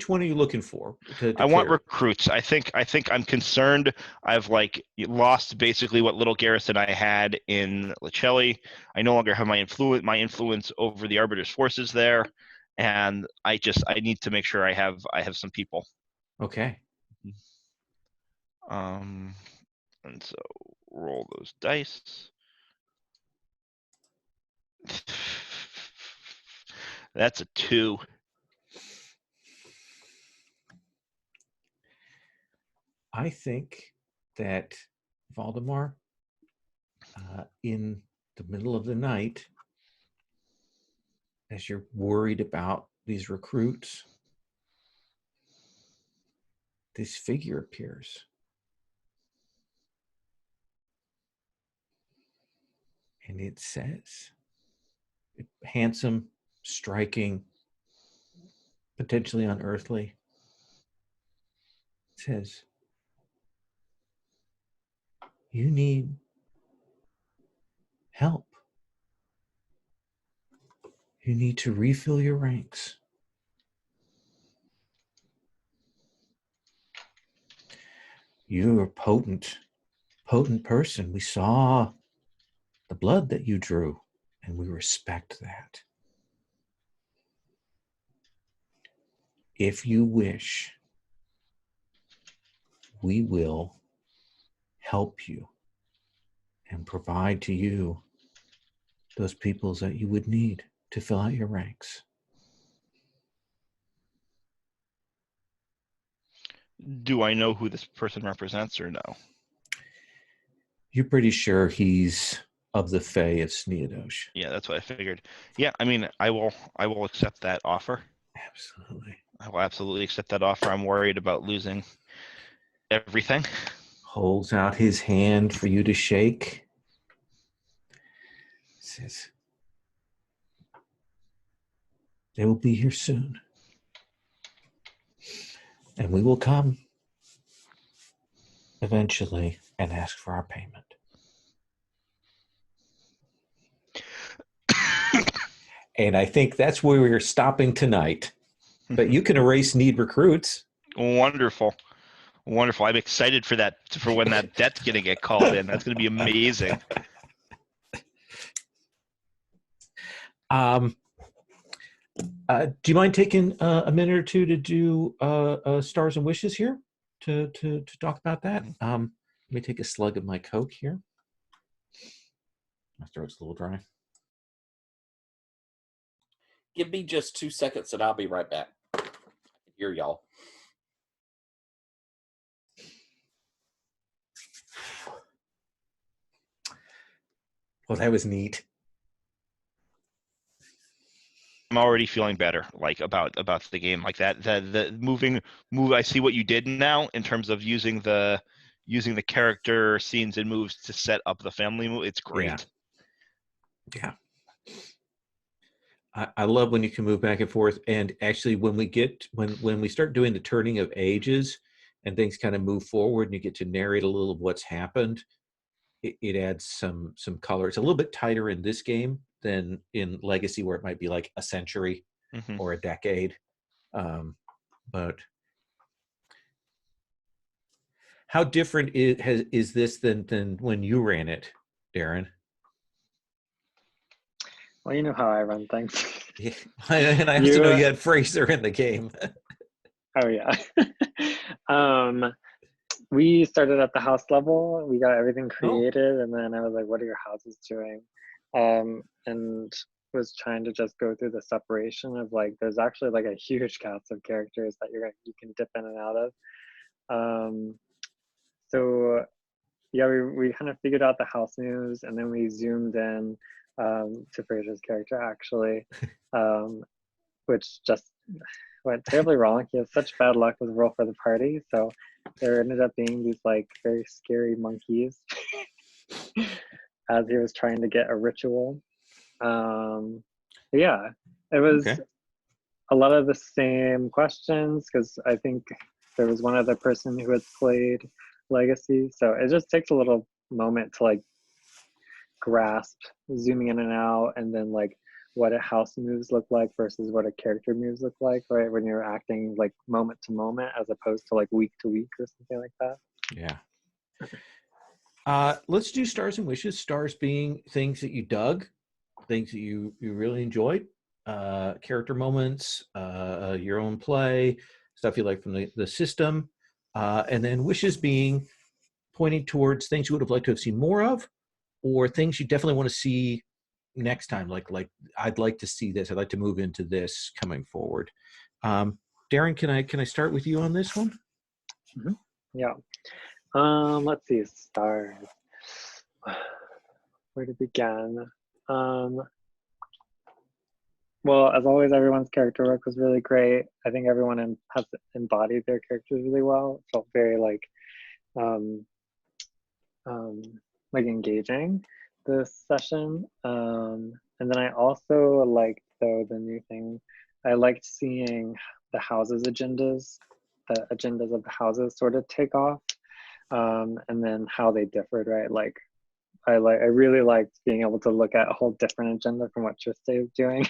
one are you looking for? I want recruits. I think I'm concerned. I've lost basically what little garrison I had in Lacelli. I no longer have my influence over the Arbiter's forces there, and I need to make sure I have some people. Okay. And so roll those dice. That's a 2. I think that Valdemar, in the middle of the night, as you're worried about these recruits, this figure appears. And it says, handsome, striking, potentially unearthly. It says, you need help. You need to refill your ranks. You're a potent person. We saw the blood that you drew, and we respect that. If you wish, we will help you and provide to you those peoples that you would need to fill out your ranks. Do I know who this person represents or no? You're pretty sure he's of the Fae of Sneadosh. Yeah, that's what I figured. Yeah, I mean, I will accept that offer. Absolutely. I will absolutely accept that offer. I'm worried about losing everything. Holds out his hand for you to shake. Says, they will be here soon. And we will come eventually and ask for our payment. And I think that's where we're stopping tonight. But you can erase need recruits. Wonderful. I'm excited for that, for when that debt's going to get called in. That's going to be amazing. Do you mind taking a minute or two to do Stars and Wishes here to talk about that? Let me take a slug of my Coke here. My throat's a little dry. Give me just 2 seconds and I'll be right back. I can hear y'all. Well, that was neat. I'm already feeling better, about the game, like that. The move. I see what you did now in terms of using the character scenes and moves to set up the family move. It's great. Yeah. I love when you can move back and forth. And actually, when we start doing the turning of ages and things kind of move forward and you get to narrate a little of what's happened, it adds some color. It's a little bit tighter in this game than in Legacy, where it might be like a century or a decade. But how different is this than when you ran it, Darren? Well, you know how I run things. Yeah. And I also know you had Fraser in the game. Oh yeah. We started at the house level. We got everything created, and then I was like, "What are your houses doing?" And was trying to just go through the separation of like, there's actually like a huge cast of characters that you can dip in and out of. So yeah, we kind of figured out the house moves, and then we zoomed in to Fraser's character actually, which just went terribly wrong. He has such bad luck with roll for the party, so there ended up being these like very scary monkeys as he was trying to get a ritual. Yeah, it was a lot of the same questions, because I think there was one other person who had played Legacy, so it just takes a little moment to like grasp zooming in and out, and then like what a house moves look like versus what a character moves look like, right? When you're acting like moment to moment as opposed to like week to week or something like that. Yeah. Let's do stars and wishes. Stars being things that you dug, things that you really enjoyed, character moments, your own play, stuff you like from the system, and then wishes being pointing towards things you would have liked to have seen more of, or things you definitely want to see next time. Like I'd like to see this. I'd like to move into this coming forward. Darren, can I start with you on this one? Mm-hmm. Yeah. Let's see, stars. Where to begin? Well, as always, everyone's character work was really great. I think everyone has embodied their characters really well. It felt very like engaging this session. And then I also liked, though, the new thing. I liked seeing the houses agendas, the agendas of the houses sort of take off, and then how they differed, right? Like I really liked being able to look at a whole different agenda from what Triste is doing.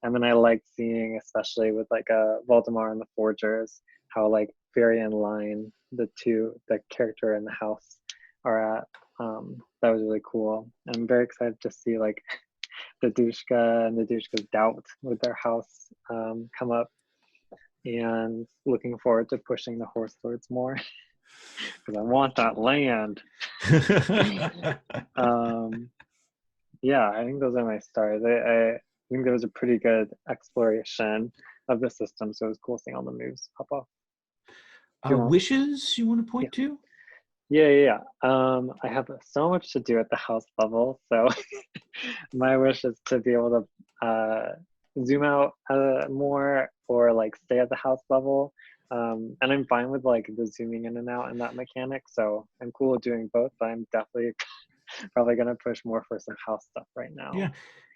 And then I liked seeing, especially with like Voldemar and the Forgers, how like very in line the character and the house are at. That was really cool. I'm very excited to see like the Dushka and the Dushka's doubt with their house come up, and looking forward to pushing the horselords more. Because I want that land. Yeah, I think those are my stars. I think there was a pretty good exploration of the system, so it was cool seeing all the moves pop off. Wishes you want to point to? Yeah. I have so much to do at the house level, so my wish is to be able to zoom out more, or like stay at the house level. And I'm fine with like the zooming in and out and that mechanic, so I'm cool with doing both, but I'm definitely probably going to push more for some house stuff right now. Yeah.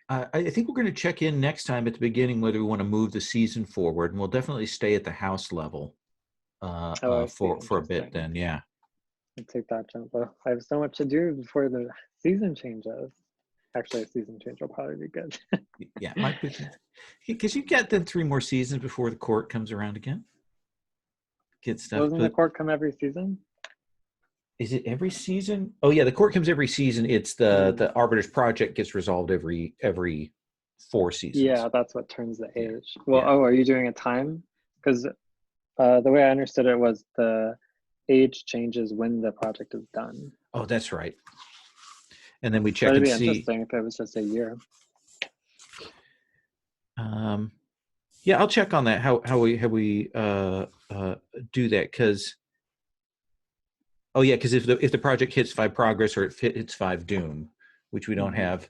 I think we're going to check in next time at the beginning whether we want to move the season forward, and we'll definitely stay at the house level for a bit then. Yeah. I'll take that jump though. I have so much to do before the season changes. Actually, a season change will probably be good. Yeah, might be, because you get then 3 more seasons before the court comes around again. Get stuff. Doesn't the court come every season? Is it every season? Oh yeah, the court comes every season. It's the Arbiter's project gets resolved every 4 seasons. Yeah, that's what turns the age. Well, yeah. Oh, are you doing a time? Because the way I understood it was the age changes when the project is done. Oh, that's right. And then we check and see. That'd be interesting if it was just a year. Yeah, I'll check on that. How we do that, because if the project hits 5 progress or it hits 5 doom, which we don't have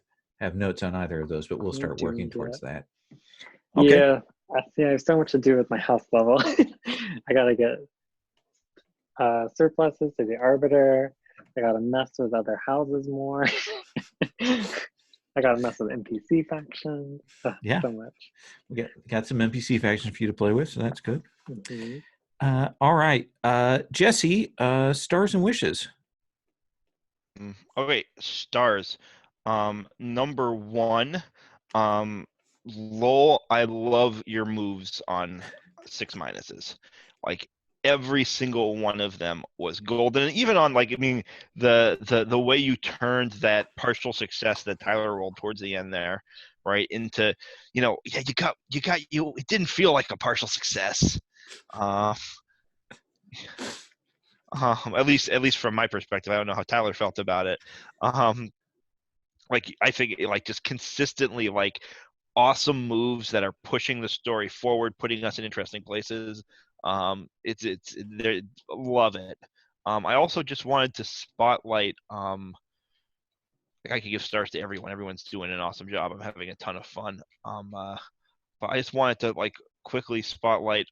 notes on either of those, but we'll start working towards that. Okay. Yeah, I have so much to do with my house level. I gotta get surpluses to the Arbiter. I gotta mess with other houses more. I I gotta mess with NPC factions. Yeah. So much. We got some NPC factions for you to play with, so that's good. Mhm. All right, Jesse, stars and wishes. Okay, stars. Number one, lol, I love your moves on 6 minuses. Like every single one of them was golden. And even on like, I mean, the way you turned that partial success that Tyler rolled towards the end there, right, into, yeah, you it didn't feel like a partial success. At least from my perspective. I don't know how Tyler felt about it. Like I think like just consistently like awesome moves that are pushing the story forward, putting us in interesting places. It's love it. I also just wanted to spotlight. I could give stars to everyone. Everyone's doing an awesome job. I'm having a ton of fun. But I just wanted to like quickly spotlight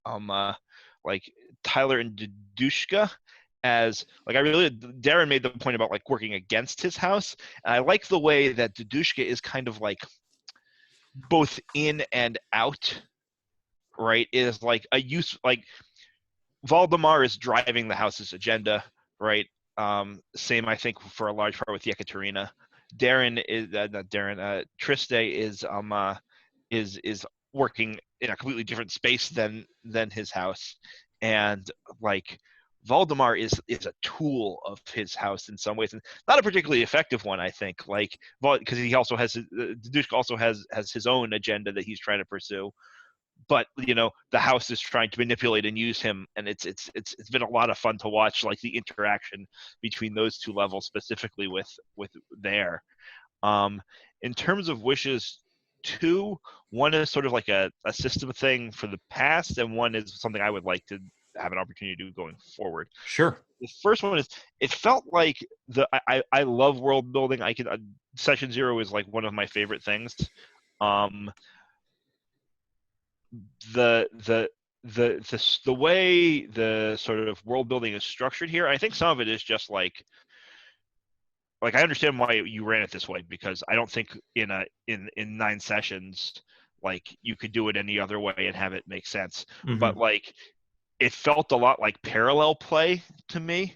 like Tyler and Dudushka as like Darren made the point about like working against his house, and I like the way that Dudushka is kind of like both in and out, right? Is like a use like Valdemar is driving the house's agenda, right? Same I think for a large part with Yekaterina. Darren is not Darren. Triste is working in a completely different space than his house, and like Valdemar is a tool of his house in some ways, and not a particularly effective one, I think. Like, because he also has Dudushka also has his own agenda that he's trying to pursue, but the house is trying to manipulate and use him, and it's been a lot of fun to watch like the interaction between those two levels, specifically with there. In terms of wishes, one is sort of like a system thing for the past, and one is something I would like to have an opportunity to do going forward. Sure. The first one is, it felt like I love world building. Session 0 is like one of my favorite things. The way the sort of world building is structured here, I think some of it is just like I understand why you ran it this way, because I don't think in 9 sessions like you could do it any other way and have it make sense. Mm-hmm. But like it felt a lot like parallel play to me,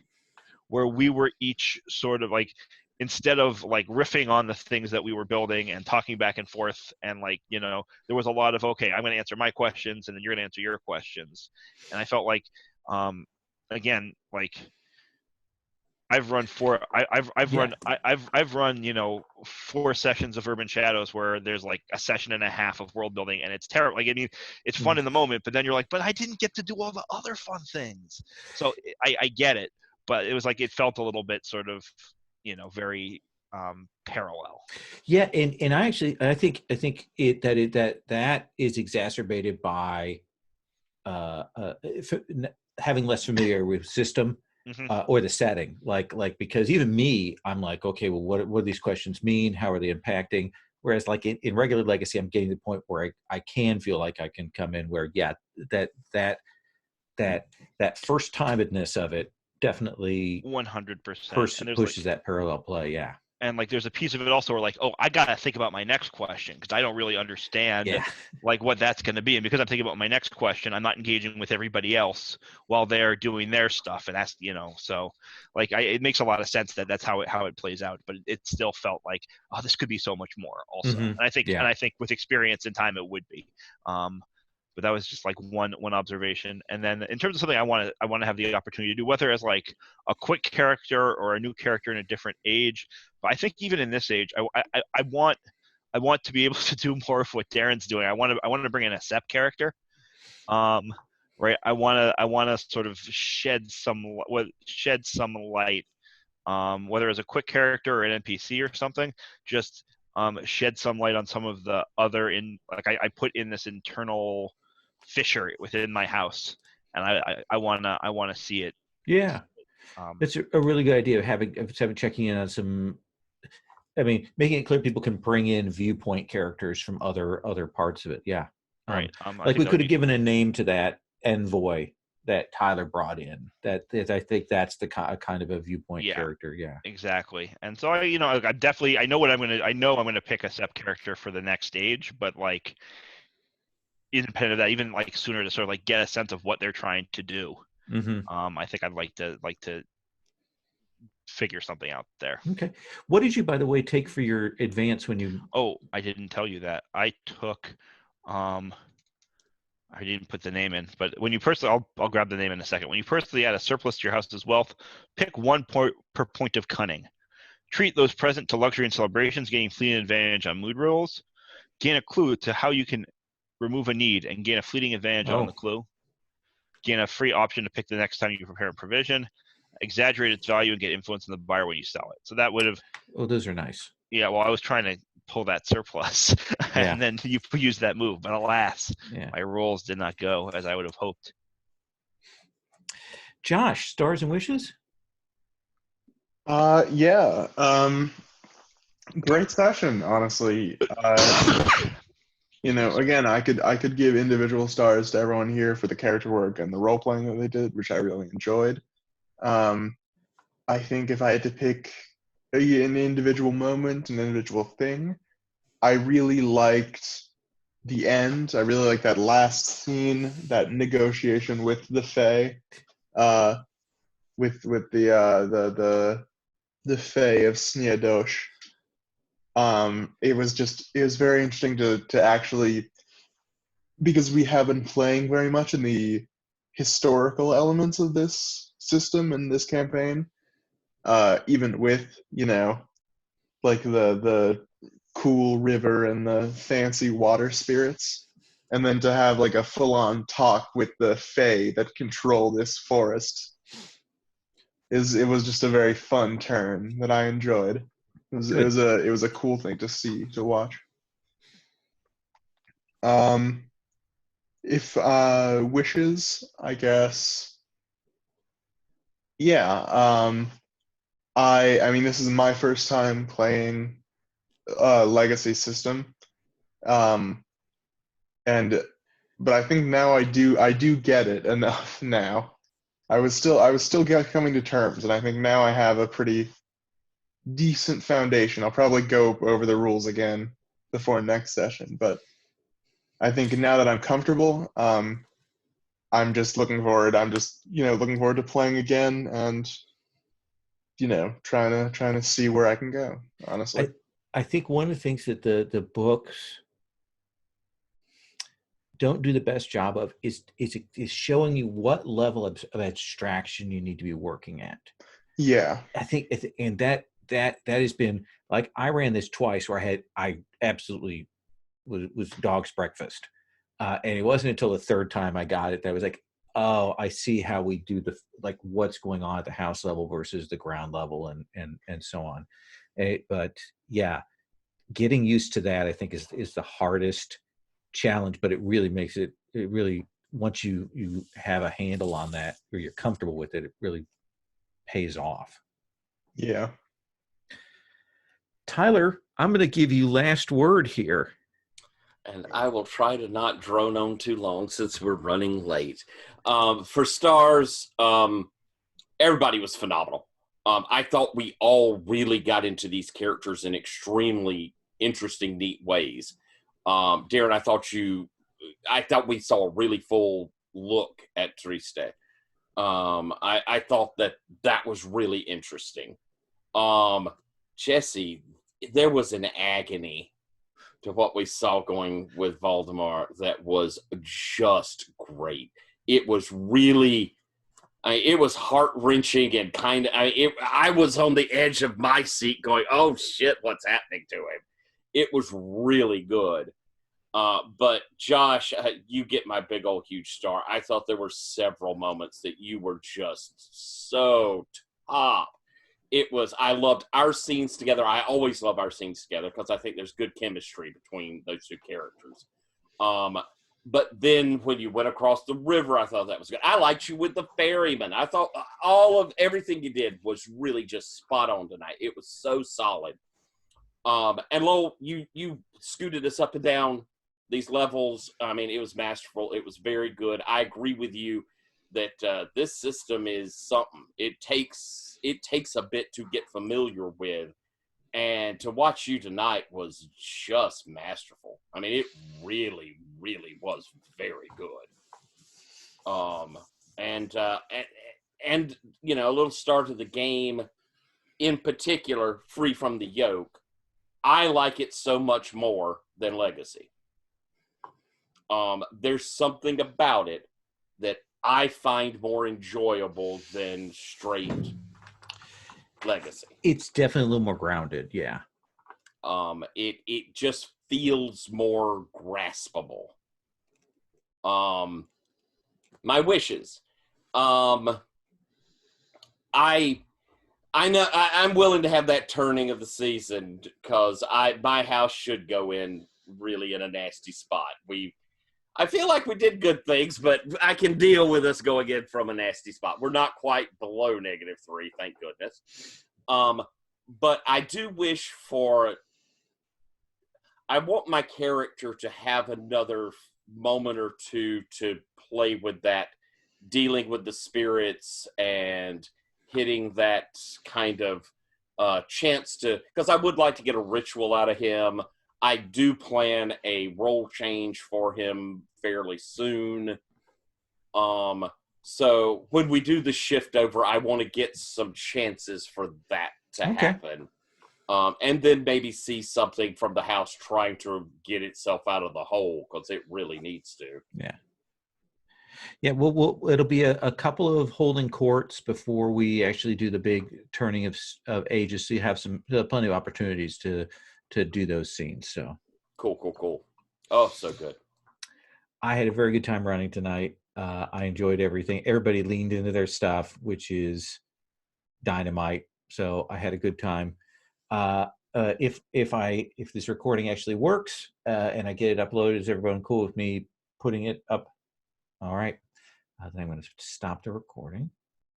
where we were each sort of like, instead of like riffing on the things that we were building and talking back and forth, and like there was a lot of, okay, I'm going to answer my questions and then you're going to answer your questions. And I felt like again, like I've run 4 sessions of Urban Shadows where there's like a session and a half of world building, and it's terrible. Like, I mean, it's fun in the moment, but then you're like, but I didn't get to do all the other fun things. So I get it, but it was like, it felt a little bit sort of very parallel. Yeah, and I think that is exacerbated by having less familiar with system. Mm-hmm. Or the setting, like because even me, I'm like, okay, well, what do these questions mean? How are they impacting? Whereas like in regular Legacy, I'm getting to the point where I can feel like I can come in where, yeah, that first timedness of it definitely 100% pushes that parallel play. Yeah. And like there's a piece of it also where like, oh, I gotta think about my next question, because I don't really understand like what that's going to be, and because I'm thinking about my next question, I'm not engaging with everybody else while they're doing their stuff, and that's so like it makes a lot of sense that that's how it plays out, but it still felt like, oh, this could be so much more also. Mm-hmm. And I think with experience and time it would be. But that was just like one observation. And then in terms of something I want to have the opportunity to do, whether as like a quick character or a new character in a different age. But I think even in this age, I want to be able to do more of what Darren's doing. I want to bring in a SEP character. Right. I want to sort of shed some light, whether as a quick character or an NPC or something, just shed some light on some of the other I put in this internal fissure within my house, and I want to see it. Yeah. That's a really good idea of having checking in on some, I mean, making it clear people can bring in viewpoint characters from other parts of it. Yeah. Right. Like we could have given a name to that envoy that Tyler brought in. That I think that's the kind of a viewpoint Yeah. character. Yeah. Exactly. And so I know I'm gonna pick a step character for the next stage, but like independent of that, even like sooner to sort of like get a sense of what they're trying to do. I think I'd like to figure something out there. Okay. What did you, by the way, take for your advance when you? Oh, I didn't tell you that. I took, I didn't put the name in, but when you personally, I'll grab the name in a second. When you personally add a surplus to your house's wealth, pick 1 point per point of cunning. Treat those present to luxury and celebrations, gaining fleeting advantage on mood rolls. Gain a clue to how you can remove a need and gain a fleeting advantage on the clue. Gain a free option to pick the next time you prepare a provision. Exaggerate its value and get influence in the buyer when you sell it. So that would have. Oh, those are nice. Yeah, well, I was trying to pull that surplus, and then you use that move, but alas, my rolls did not go as I would have hoped. Josh, stars and wishes. Yeah. Great session, honestly. Again, I could give individual stars to everyone here for the character work and the role playing that they did, which I really enjoyed. I think if I had to pick an individual moment, an individual thing, I really liked the end. I really liked that last scene, that negotiation with the Fae, with the Fae of Sniadosh. It was very interesting to actually, because we have been playing very much in the historical elements of this system and this campaign, even with like the cool river and the fancy water spirits, and then to have like a full-on talk with the Fae that control this forest it was just a very fun turn that I enjoyed. It was a cool thing to watch. If wishes, I guess. Yeah. I mean, this is my first time playing a legacy system, but I think now I do get it enough now. I was still coming to terms, and I think now I have a pretty decent foundation. I'll probably go over the rules again before next session, but I think now that I'm comfortable, I'm just looking forward. I'm just looking forward to playing again, and trying to see where I can go. Honestly, I think one of the things that the books don't do the best job of is showing you what level of abstraction you need to be working at. Yeah, I think, and that has been like, I ran this twice where I absolutely was dog's breakfast, and it wasn't until the third time I got it that I was like, oh, I see how we do what's going on at the house level versus the ground level, and so on. But yeah, getting used to that, I think, is the hardest challenge, but it really makes it really, once you have a handle on that, or you're comfortable with it, it really pays off. Yeah. Tyler, I'm going to give you last word here. And I will try to not drone on too long since we're running late. For stars, everybody was phenomenal. I thought we all really got into these characters in extremely interesting, neat ways. Darren, I thought we saw a really full look at Triste. I thought that was really interesting. Jesse, there was an agony to what we saw going with Valdemar that was just great. It was really, it was heart-wrenching and kind of, I was on the edge of my seat going, oh shit, what's happening to him? It was really good. But Josh, you get my big old huge star. I thought there were several moments that you were just so top. I loved our scenes together. I always love our scenes together because I think there's good chemistry between those two characters. But then when you went across the river, I thought that was good. I liked you with the ferryman. I thought everything you did was really just spot on tonight. It was so solid. And Lowell, you scooted us up and down these levels. I mean, it was masterful. It was very good. I agree with you. that this system is something. It takes a bit to get familiar with, and to watch you tonight was just masterful. I mean, it really, really was very good. And you know, a little start of the game, in particular, Free from the Yoke, I like it so much more than Legacy. There's something about it that I find more enjoyable than straight Legacy. It's definitely a little more grounded, yeah. It just feels more graspable. My wishes. I know I'm willing to have that turning of the season, because my house should go in really in a nasty spot. I feel like we did good things, but I can deal with us going in from a nasty spot. We're not quite below -3, thank goodness. But I do wish I want my character to have another moment or two to play with that, dealing with the spirits and hitting that kind of chance to, because I would like to get a ritual out of him. I do plan a role change for him fairly soon. So when we do the shift over, I want to get some chances for that to happen. And then maybe see something from the house trying to get itself out of the hole, because it really needs to. Yeah. Yeah, it'll be a couple of holding courts before we actually do the big turning of ages, so you have plenty of opportunities to do those scenes. So Cool. Oh, so good. I had a very good time running tonight. I enjoyed everything. Everybody leaned into their stuff, which is dynamite. So I had a good time. If this recording actually works and I get it uploaded, is everyone cool with me putting it up? All right. Then I'm going to stop the recording.